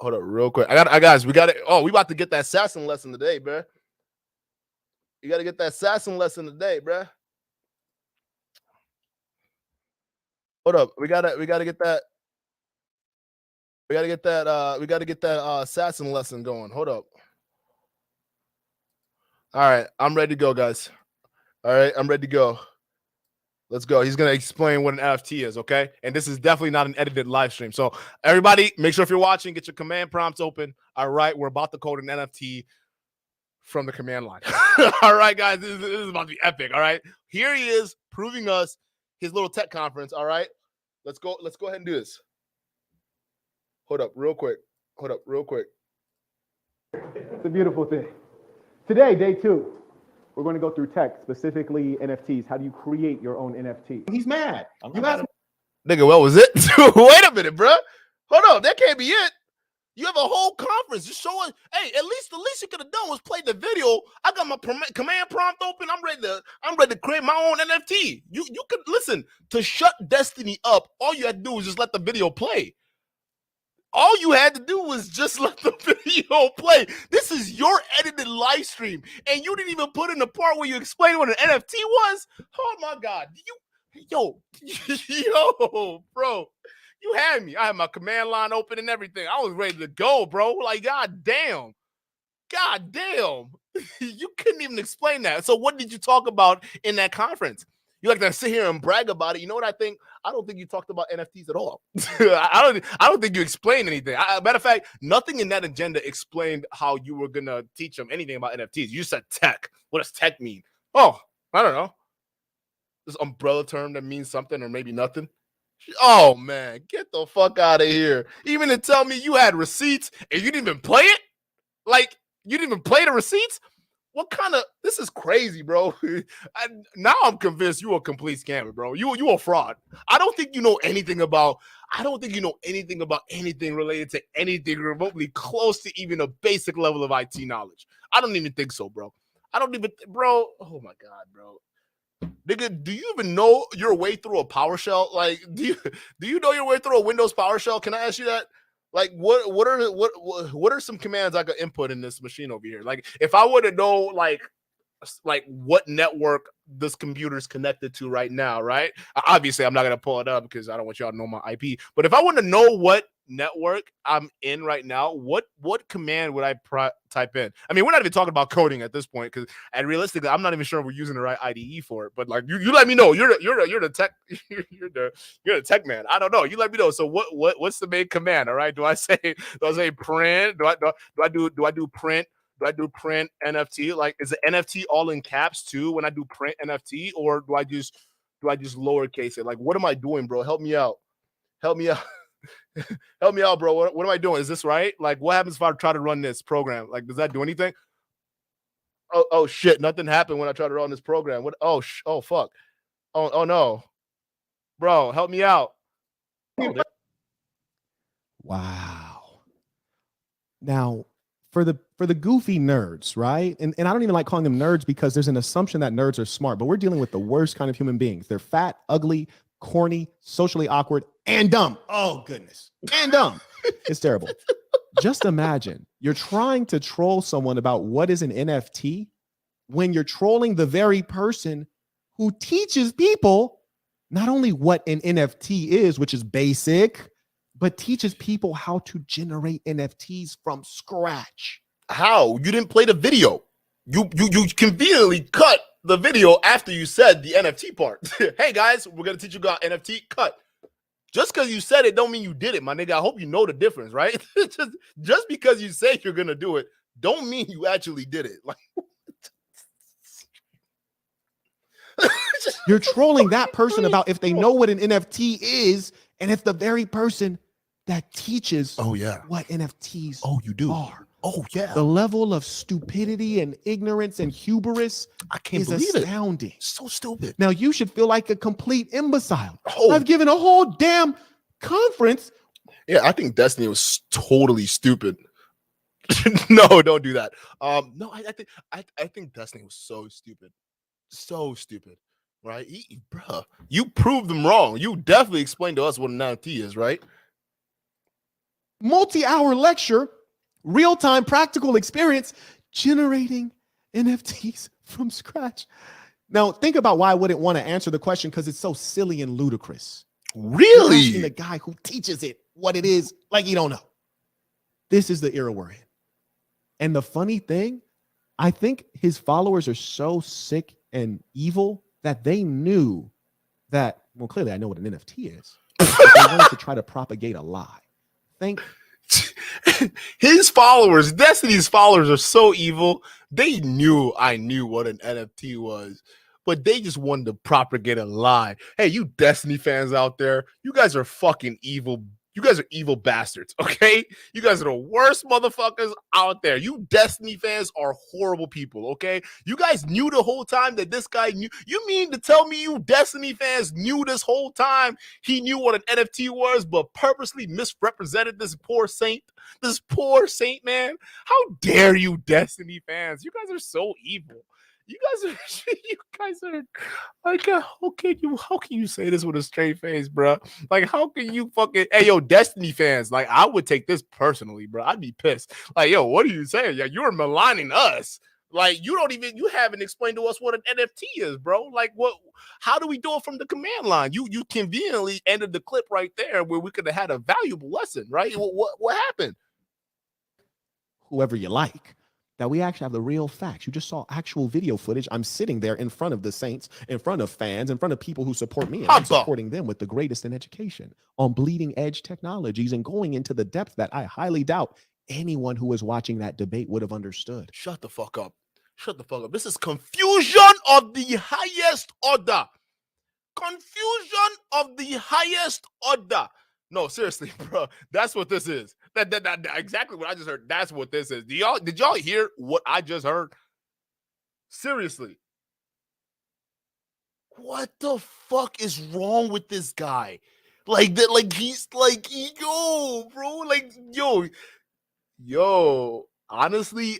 Hold up, real quick. Guys, we got it. Oh, we about to get that assassin lesson today, bro. You got to get that assassin lesson today, bruh. Hold up. We gotta get that. We gotta get that assassin lesson going. Hold up. All right, I'm ready to go, guys. All right, I'm ready to go. Let's go. He's gonna explain what an NFT is, okay? And this is definitely not an edited live stream. So everybody, make sure if you're watching, get your command prompts open. All right, we're about to code an NFT from the command line. All right, guys, this is about to be epic. All right, here he is proving us his little tech conference. All right, let's go ahead and do this. Hold up real quick. It's a beautiful thing. Today, day 2, we're going to go through tech, specifically NFTs. How do you create your own NFT? He's mad. You guys, nigga, what was it? Wait a minute, bro. Hold on, that can't be it. You have a whole conference just showing. Hey, at least the least you could have done was play the video. I got my command prompt open. I'm ready to create my own NFT. You could listen to shut Destiny up. All you had to do was just let the video play. All you had to do was just let the video play. This is your edited live stream, and you didn't even put in the part where you explained what an NFT was. Oh my God, yo, bro. You had me. I had my command line open and everything. I was ready to go, bro. Like, God damn. You couldn't even explain that. So what did you talk about in that conference? You like to sit here and brag about it. You know what I think? I don't think you talked about NFTs at all. I don't think you explained anything. Matter of fact, nothing in that agenda explained how you were going to teach them anything about NFTs. You said tech. What does tech mean? Oh, I don't know. This umbrella term that means something or maybe nothing. Oh, man, get the fuck out of here. Even to tell me you had receipts and you didn't even play it? Like, you didn't even play the receipts? what kind of, this is crazy, bro. Now I'm convinced you a complete scammer, bro. You a fraud. I don't think you know anything about anything related to anything remotely close to even a basic level of IT knowledge. I don't even think so, bro. Bro. Oh my God, bro. Nigga, do you even know your way through a PowerShell? Like, do you know your way through a Windows PowerShell? Can I ask you that? Like, what are some commands I could input in this machine over here? Like, if I were to know like what network this computer is connected to right now, right? Obviously, I'm not gonna pull it up because I don't want y'all to know my IP. But if I want to know what network I'm in right now, what command would I type in? I mean, we're not even talking about coding at this point because, and realistically, I'm not even sure we're using the right IDE for it. But like, you let me know. You're the tech you're the tech man. I don't know. You let me know. So what's the main command? All right. Do I say print? Do I do print? Do I do print NFT? Like, is the NFT all in caps too when I do print NFT, or do I just lowercase it? Like, what am I doing, bro? Help me out. Help me out. Help me out, bro. What am I doing? Is this right? Like, what happens if I try to run this program? Like, does that do anything? Oh shit! Nothing happened when I tried to run this program. What? Oh fuck! Oh no, bro, help me out. Wow. Now, for the goofy nerds, right? And I don't even like calling them nerds because there's an assumption that nerds are smart, but we're dealing with the worst kind of human beings. They're fat, ugly, corny, socially awkward, and dumb. Oh, goodness. And dumb. It's terrible. Just imagine you're trying to troll someone about what is an NFT when you're trolling the very person who teaches people not only what an NFT is, which is basic, but teaches people how to generate NFTs from scratch. How? You didn't play the video. You conveniently cut the video after you said the NFT part. Hey guys, we're gonna teach you about NFT. Cut. Just because you said it don't mean you did it, my nigga. I hope you know the difference, right? just because you say you're gonna do it, don't mean you actually did it. Like, you're trolling that person about if they know what an NFT is, and it's the very person that teaches what NFTs are. Oh, yeah. The level of stupidity and ignorance and hubris is astounding. So stupid. Now, you should feel like a complete imbecile. Oh. I've given a whole damn conference. Yeah, I think Destiny was totally stupid. No, don't do that. No, I think Destiny was so stupid. So stupid, right? Bruh, you proved them wrong. You definitely explained to us what an NFT is, right? Multi-hour lecture, real-time practical experience, generating NFTs from scratch. Now, think about why I wouldn't want to answer the question, because it's so silly and ludicrous. Really? You're asking the guy who teaches it what it is, like you don't know. This is the era we're in. And the funny thing, I think his followers are so sick and evil that they knew that, well, clearly I know what an NFT is. They wanted to try to propagate a lie. His followers, Destiny's followers, are so evil. They knew I knew what an NFT was, but they just wanted to propagate a lie. Hey, you Destiny fans out there, you guys are fucking evil. You guys are evil bastards, okay? You guys are the worst motherfuckers out there. You Destiny fans are horrible people, okay? You guys knew the whole time that this guy knew. You mean to tell me you Destiny fans knew this whole time he knew what an NFT was, but purposely misrepresented this poor saint? This poor saint, man? How dare you, Destiny fans? You guys are so evil. You guys are like, how can you say this with a straight face, bro? Like, how can you fucking, hey, yo, Destiny fans, like, I would take this personally, bro. I'd be pissed. Like, yo, what are you saying? Yeah, you're maligning us. Like, you haven't explained to us what an NFT is, bro. Like, how do we do it from the command line? You conveniently ended the clip right there where we could have had a valuable lesson, right? What happened? Whoever you like. That we actually have the real facts. You just saw actual video footage. I'm sitting there in front of the Saints, in front of fans, in front of people who support me. And I'm supporting them with the greatest in education on bleeding edge technologies and going into the depth that I highly doubt anyone who was watching that debate would have understood. Shut the fuck up. Shut the fuck up. This is confusion of the highest order. Confusion of the highest order. No, seriously, bro. That's what this is. That exactly what I just heard. That's what this is. Did y'all hear what I just heard? Seriously. What the fuck is wrong with this guy? Like that, like he's like, yo, bro, like, yo. Honestly,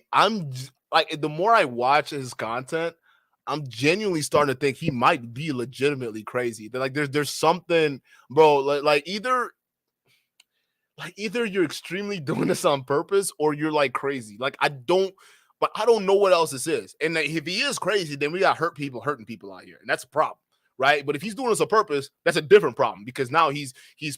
like, the more I watch his content, I'm genuinely starting to think he might be legitimately crazy. That, like, there's something, bro. Either you're extremely doing this on purpose or you're like crazy. Like, I don't know what else this is. And like, if he is crazy, then we got hurting people out here, and that's a problem, right? But if he's doing this on purpose, that's a different problem, because now he's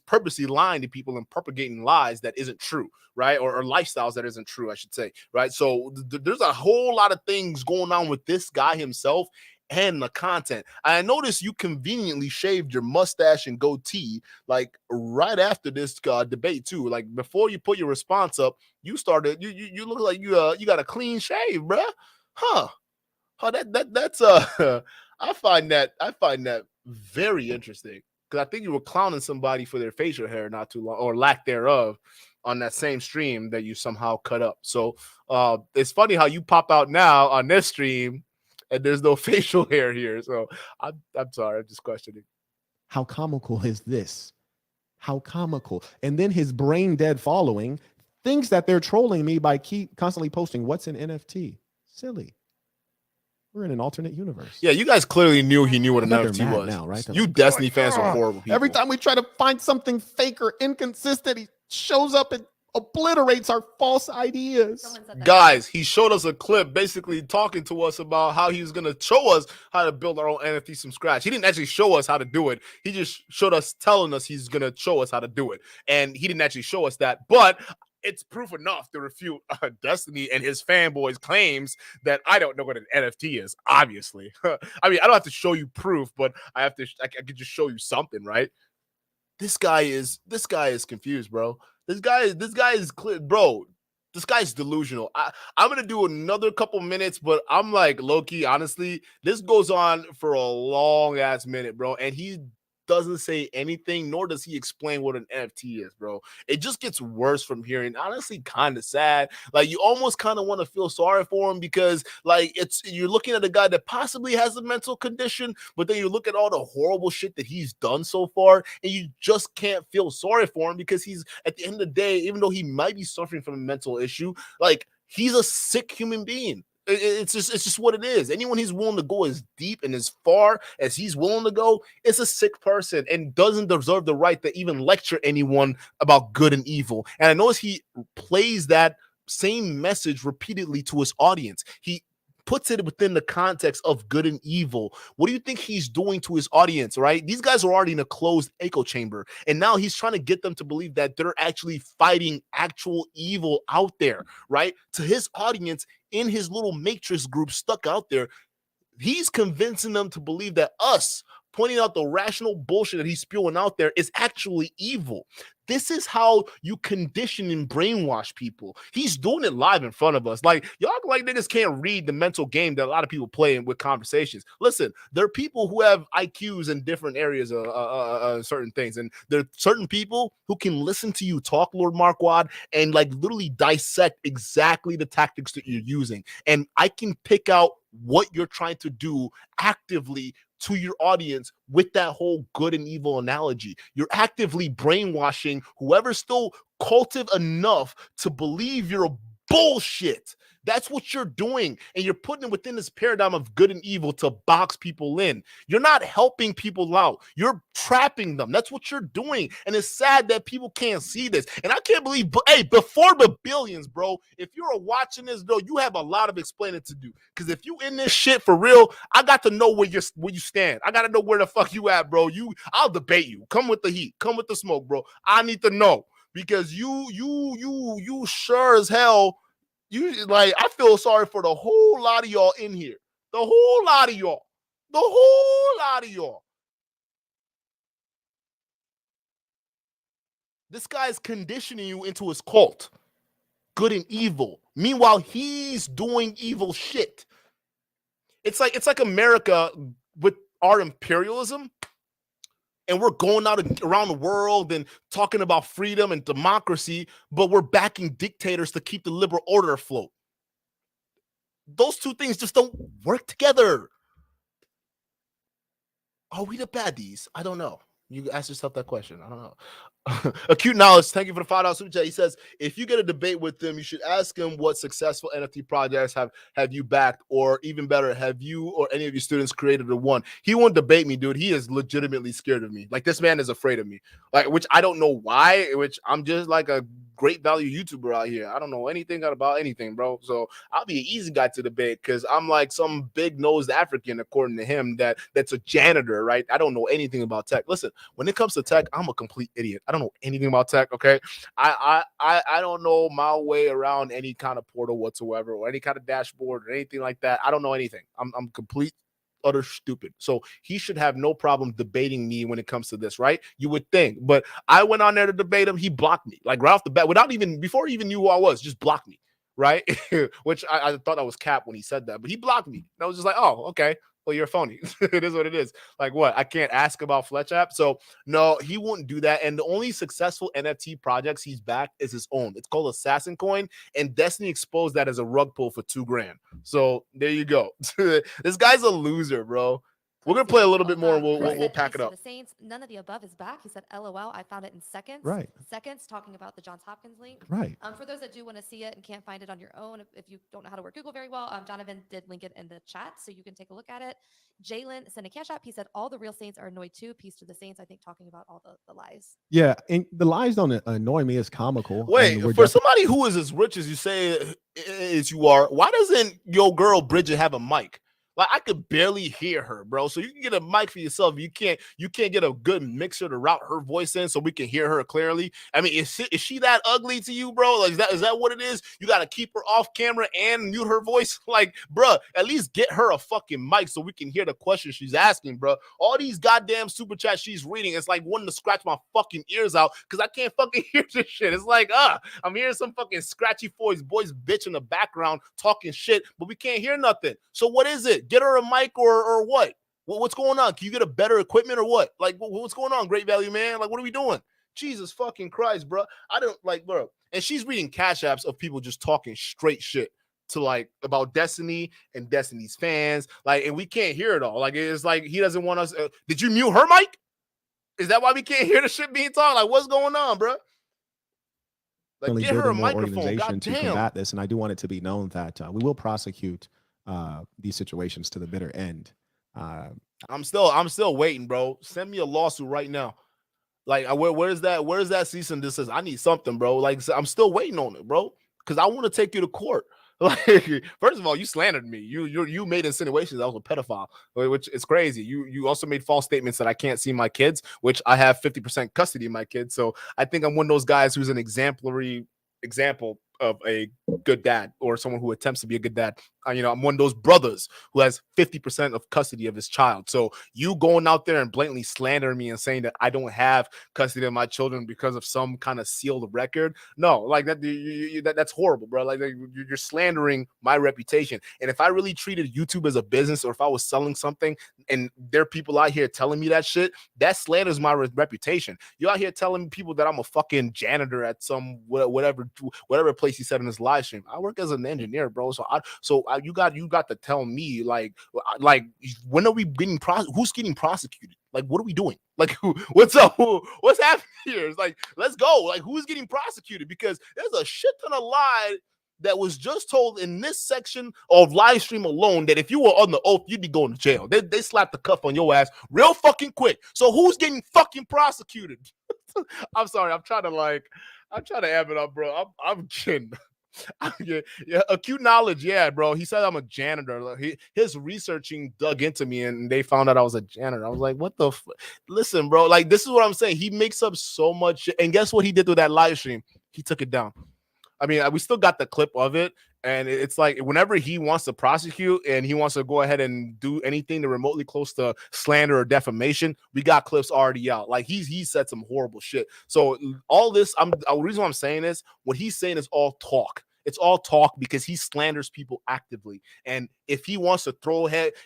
purposely lying to people and propagating lies that isn't true, right? Or lifestyles that isn't true, I should say, right? So there's a whole lot of things going on with this guy himself and the content. I noticed you conveniently shaved your mustache and goatee like right after this debate too. Like, before you put your response up, you look like you got a clean shave, bruh. Huh? That's I find that very interesting, because I think you were clowning somebody for their facial hair not too long, or lack thereof, on that same stream that you somehow cut up. So it's funny how you pop out now on this stream and there's no facial hair here. So I'm sorry, I'm just questioning. How comical is this? How comical. And then his brain dead following thinks that they're trolling me by constantly posting what's an NFT. Silly. We're in an alternate universe. Yeah, you guys clearly knew he knew what an NFT was. Now, right? You Destiny fans are horrible people. Every time we try to find something fake or inconsistent, he shows up and obliterates our false ideas. Guys, he showed us a clip basically talking to us about how he was going to show us how to build our own NFTs from scratch. He didn't actually show us how to do it. He just showed us, telling us he's going to show us how to do it. And he didn't actually show us that. But it's proof enough to refute Destiny and his fanboys' claims that I don't know what an NFT is, obviously. I mean, I don't have to show you proof, but I could just show you something, right? This guy is confused, bro. This guy is clear, bro. This guy's delusional. I'm gonna do another couple minutes, but I'm like, low-key, honestly, this goes on for a long ass minute, bro. And he doesn't say anything, nor does he explain what an NFT is, bro. It just gets worse from here, and honestly, kind of sad. Like, you almost kind of want to feel sorry for him, because like you're looking at a guy that possibly has a mental condition, but then you look at all the horrible shit that he's done so far, and you just can't feel sorry for him, because he's, at the end of the day, even though he might be suffering from a mental issue, like, he's a sick human being. It's just what it is. Anyone who's willing to go as deep and as far as he's willing to go is a sick person and doesn't deserve the right to even lecture anyone about good and evil. And I notice he plays that same message repeatedly to his audience. He puts it within the context of good and evil. What do you think he's doing to his audience, right? These guys are already in a closed echo chamber, and now he's trying to get them to believe that they're actually fighting actual evil out there, right? To his audience, in his little matrix group stuck out there, he's convincing them to believe that us pointing out the rational bullshit that he's spewing out there is actually evil. This is how you condition and brainwash people. He's doing it live in front of us. Like, y'all like niggas can't read the mental game that a lot of people play with conversations. Listen, there are people who have IQs in different areas of certain things. And there are certain people who can listen to you talk, Lord Marquaad, and like literally dissect exactly the tactics that you're using. And I can pick out what you're trying to do actively to your audience with that whole good and evil analogy. You're actively brainwashing whoever's still cultive enough to believe you're bullshit. That's what you're doing. And you're putting it within this paradigm of good and evil to box people in. You're not helping people out. You're trapping them. That's what you're doing. And it's sad that people can't see this. And I can't believe, hey, before the billions, bro, if you're watching this, though, you have a lot of explaining to do. Because if you in this shit for real, I got to know where you stand. I got to know where the fuck you at, bro. I'll debate you. Come with the heat. Come with the smoke, bro. I need to know. Because you sure as hell, I feel sorry for the whole lot of y'all in here. The whole lot of y'all. The whole lot of y'all. This guy's conditioning you into his cult. Good and evil. Meanwhile, he's doing evil shit. It's like America with our imperialism. And we're going out around the world and talking about freedom and democracy, but we're backing dictators to keep the liberal order afloat. Those two things just don't work together. Are we the baddies? I don't know. You ask yourself that question. I don't know. Acute Knowledge, thank you for the $5 super chat. He says, if you get a debate with them, you should ask him what successful NFT projects have you backed, or even better, have you or any of your students created a one? He won't debate me, dude. He is legitimately scared of me. Like, this man is afraid of me. Like, which I don't know why, which I'm just like a great value YouTuber out here. I don't know anything about anything, bro. So I'll be an easy guy to debate because I'm like some big-nosed African, according to him, that's a janitor, right? I don't know anything about tech. Listen, when it comes to tech, I'm a complete idiot. I don't know anything about tech, okay? I don't know my way around any kind of portal whatsoever or any kind of dashboard or anything like that. I don't know anything. I'm complete utter stupid. So he should have no problem debating me when it comes to this, right? You would think. But I went on there to debate him. He blocked me, like right off the bat, before he even knew who I was, just blocked me, right? Which I thought that was cap when he said that, but he blocked me. And I was just like, oh, okay. Well, you're phony. It is what it is. Like, what? I can't ask about Fletch app. So no, he wouldn't do that. And the only successful NFT projects he's backed is his own. It's called Assassin Coin, and Destiny exposed that as a rug pull for $2,000. So there you go. This guy's a loser, bro. We're gonna play a little bit more, and we'll pack it up. The Saints, none of the above is back. He said, "LOL, I found it in seconds." Right. Seconds, talking about the Johns Hopkins link. Right. For those that do want to see it and can't find it on your own, if you don't know how to work Google very well, Donovan did link it in the chat, so you can take a look at it. Jalen sent a Cashapp. He said, "All the real Saints are annoyed too." Peace to the Saints. I think talking about all the lies. Yeah, and the lies don't annoy me. It's comical. Wait, for somebody who is as rich as you say as you are, why doesn't your girl Bridget have a mic? Like, I could barely hear her, bro. So you can get a mic for yourself. You can't get a good mixer to route her voice in so we can hear her clearly. I mean, is she that ugly to you, bro? Like, is that what it is? You got to keep her off camera and mute her voice? Like, bro, at least get her a fucking mic so we can hear the question she's asking, bro. All these goddamn super chats she's reading, it's like wanting to scratch my fucking ears out because I can't fucking hear this shit. It's like, I'm hearing some fucking scratchy boys bitch in the background talking shit, but we can't hear nothing. So what is it? Get her a mic or what? What's going on? Can you get a better equipment or what? Like, what's going on, Great Value Man? Like, what are we doing? Jesus fucking Christ, bro. I don't like, bro. And she's reading cash apps of people just talking straight shit to like about Destiny and Destiny's fans. Like, and we can't hear it all. Like, it's like he doesn't want us. Did you mute her mic? Is that why we can't hear the shit being talked? Like, what's going on, bro? Like, get her a microphone. God to combat this, and I do want it to be known that we will prosecute these situations to the bitter end. I'm still waiting, bro. Send me a lawsuit right now. Like, where's that cease and desist? I need something, bro. Like, I'm still waiting on it, bro, because I want to take you to court. Like, first of all, you slandered me. You made insinuations I was a pedophile, which is crazy. You also made false statements that I can't see my kids, which I have 50% custody of my kids. So I think I'm one of those guys who's an exemplary example of a good dad, or someone who attempts to be a good dad. I'm one of those brothers who has 50% of custody of his child. So you going out there and blatantly slandering me and saying that I don't have custody of my children because of some kind of sealed record. No, like that's horrible, bro. Like, you're slandering my reputation. And if I really treated YouTube as a business, or if I was selling something and there are people out here telling me that shit, that slanders my reputation. You're out here telling people that I'm a fucking janitor at some whatever place he said in his live stream. I work as an engineer, bro. So you got to tell me, like when are we getting who's getting prosecuted? Like, what are we doing? Like, what's up? What's happening here? It's like, let's go. Like, who's getting prosecuted? Because there's a shit ton of lie that was just told in this section of live stream alone, that if you were on the oath, you'd be going to jail. They slapped the cuff on your ass real fucking quick. So who's getting fucking prosecuted? I'm sorry. I'm trying to amp it up, bro. I'm kidding. Yeah, acute knowledge. Yeah, bro. He said I'm a janitor. His researching dug into me, and they found out I was a janitor. I was like, what the listen, bro. Like, this is what I'm saying. He makes up so much. And guess what he did with that live stream? He took it down. I mean, we still got the clip of it. And it's like, whenever he wants to prosecute and he wants to go ahead and do anything to remotely close to slander or defamation, we got clips already out. Like, he said some horrible shit. So all this, the reason why I'm saying this, what he's saying is all talk. It's all talk because he slanders people actively. And if he wants to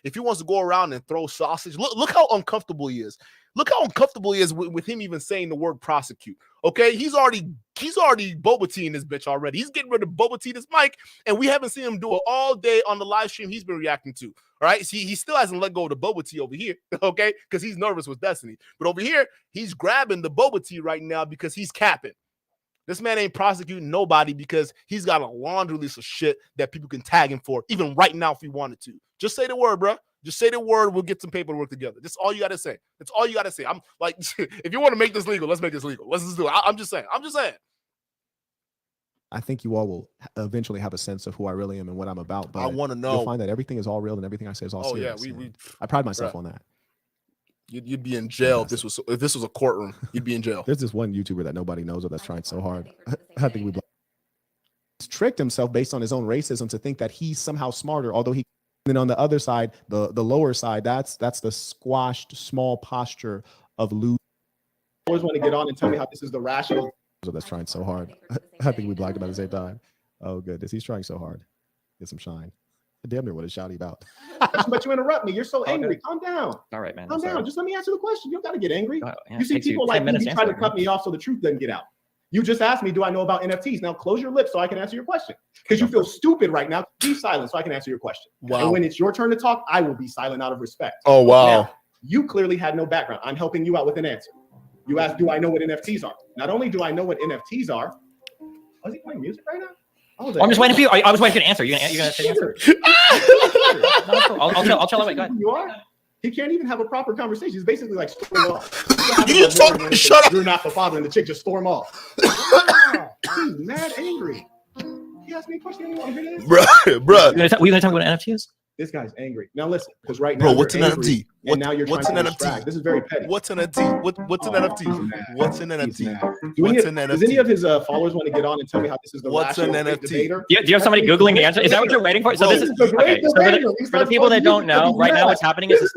if he wants to go around and throw sausage, look how uncomfortable he is. Look how uncomfortable he is with him even saying the word prosecute. Okay, he's already boba teeing this bitch already. He's getting ready to boba tee this mic, and we haven't seen him do it all day on the live stream he's been reacting to. All right, see, he still hasn't let go of the boba tea over here, okay, because he's nervous with Destiny. But over here, he's grabbing the boba tea right now because he's capping. This man ain't prosecuting nobody because he's got a laundry list of shit that people can tag him for, even right now if he wanted to. Just say the word, bro. Just say the word. We'll get some paperwork together. That's all you got to say. That's all you got to say. I'm like, if you want to make this legal, let's make this legal. Let's just do it. I'm just saying. I think you all will eventually have a sense of who I really am and what I'm about. But I want to know. You'll find that everything is all real and everything I say is all serious. Yeah, I pride myself on that. You'd be in jail if this was a courtroom. You'd be in jail. There's this one YouTuber that nobody knows of that's trying so hard. I think he's tricked himself based on his own racism to think that he's somehow smarter, although he. And then on the other side, the lower side, that's the squashed small posture of lose. I always want to get on and tell me how this is the rational. That's trying so hard. I think we blocked him at the same time. Oh goodness, he's trying so hard. Get some shine. I damn near what is shouty about. But you interrupt me. You're so angry. Calm down. All right, man. Calm down. Just let me answer the question. You don't got to get angry. Yeah, you see people like me try to cut me off so the truth doesn't get out. You just asked me, do I know about NFTs? Now close your lips so I can answer your question. Because you feel stupid right now. Be silent so I can answer your question. Wow. And when it's your turn to talk, I will be silent out of respect. Oh, wow. Now, you clearly had no background. I'm helping you out with an answer. You asked, do I know what NFTs are? Not only do I know what NFTs are, is he playing music right now? I'm just waiting for you. I was waiting for you to answer. You're gonna say the answer? No, I'll tell him. Go ahead. You are? He can't even have a proper conversation. He's basically like storming off. You just told shut up. You're not the father, and the chick just storm off. He's mad angry. He asked me a question. You want to hear this? Bruh. Were you gonna talk about NFTs? This guy's angry. Now listen, because right now, bro, what's an NFT? And now you're what's an trying to NFT? distract. This is very petty. What's an NFT? What's an NFT? What's an NFT? Does any of his followers want to get on and tell me how this is the what's an rational NFT? debater? Do you have somebody Googling the answer? Is that what you're waiting for? So this is okay. So for the people that don't know, right now what's happening is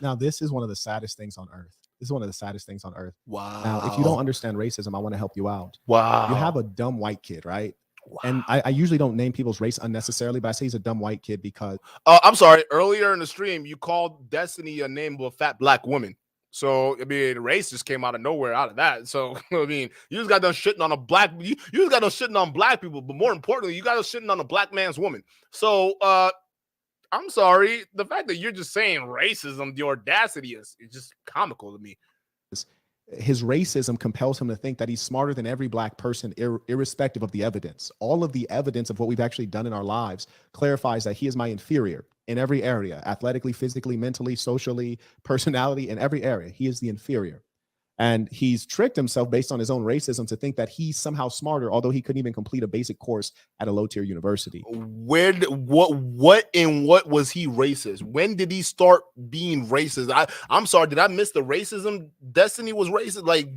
now this is one of the saddest things on earth. This is one of the saddest things on earth. Wow. Now, if you don't understand racism, I want to help you out. Wow. You have a dumb white kid, right? Wow. And I usually don't name people's race unnecessarily, but I say he's a dumb white kid because I'm sorry. Earlier in the stream, you called Destiny a name of a fat black woman. So I mean, race just came out of nowhere out of that. So I mean, you just got done shitting on a black. You just got done shitting on black people, but more importantly, you got done shitting on a black man's woman. So I'm sorry. The fact that you're just saying racism, the audacity is just comical to me. His racism compels him to think that he's smarter than every black person, irrespective of the evidence. All of the evidence of what we've actually done in our lives clarifies that he is my inferior in every area, athletically, physically, mentally, socially, personality, in every area. He is the inferior. And he's tricked himself based on his own racism to think that he's somehow smarter, although he couldn't even complete a basic course at a low-tier university. What was he racist? When did he start being racist? I'm sorry, did I miss the racism? Destiny was racist. Like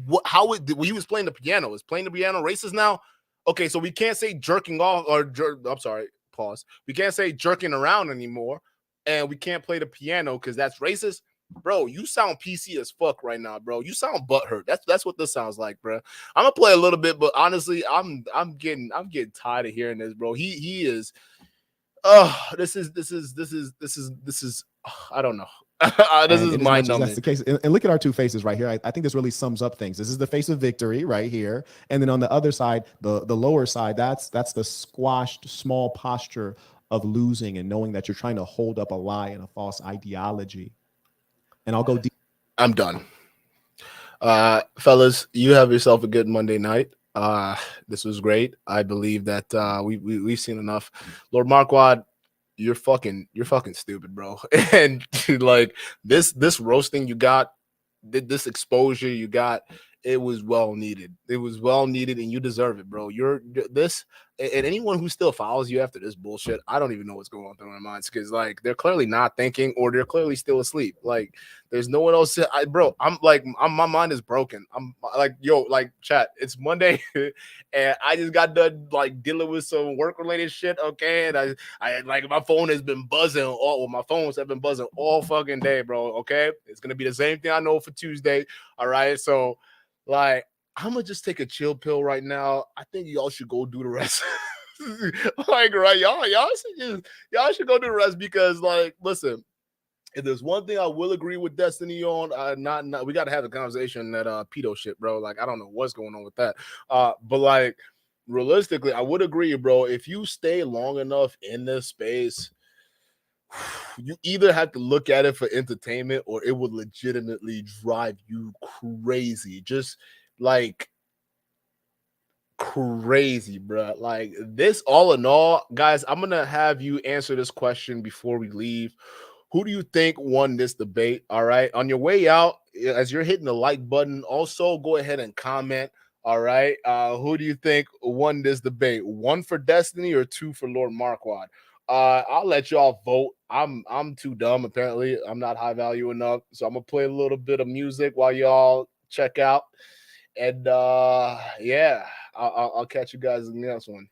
he was playing the piano. Is playing the piano racist now? Okay, so we can't say jerking off I'm sorry, pause. We can't say jerking around anymore, and we can't play the piano because that's racist. Bro, you sound PC as fuck right now, bro. You sound butthurt. That's what this sounds like, bro. I'm gonna play a little bit, but honestly, I'm getting tired of hearing this, bro. He is. This is. I don't know. This is mind numbing. That's the case. And look at our two faces right here. I think this really sums up things. This is the face of victory right here, and then on the other side, the lower side, that's the squashed small posture of losing and knowing that you're trying to hold up a lie and a false ideology. And I'll go deep. I'm done. Fellas, you have yourself a good Monday night. This was great. I believe that we've seen enough. Lord Marquaad, you're fucking stupid, bro. And like this roasting you got, this exposure you got, it was well needed. It was well needed, and you deserve it, bro. You're this, and anyone who still follows you after this bullshit, I don't even know what's going on through their minds, because like they're clearly not thinking, or they're clearly still asleep. Like there's no one else. My mind is broken. I'm like, yo, like chat. It's Monday, and I just got done like dealing with some work related shit. Okay, and I like my phone has been buzzing. My phones have been buzzing all fucking day, bro. Okay, it's gonna be the same thing I know for Tuesday. All right, so. Like, I'm gonna just take a chill pill right now. I think y'all should go do the rest. Like, right, y'all should go do the rest because, like, listen. If there's one thing I will agree with Destiny on, not we got to have a conversation that pedo shit, bro. Like, I don't know what's going on with that. But like, realistically, I would agree, bro. If you stay long enough in this space, you either have to look at it for entertainment or it would legitimately drive you crazy. Just like crazy, bro. Like this, all in all, guys, I'm gonna have you answer this question before we leave. Who do you think won this debate? All right. On your way out, as you're hitting the like button, also go ahead and comment. All right. Who do you think won this debate? 1 for Destiny or 2 for Lord Marquaad? I'll let y'all vote. I'm too dumb. Apparently, I'm not high value enough. So I'm gonna play a little bit of music while y'all check out. And yeah, I'll catch you guys in the next one.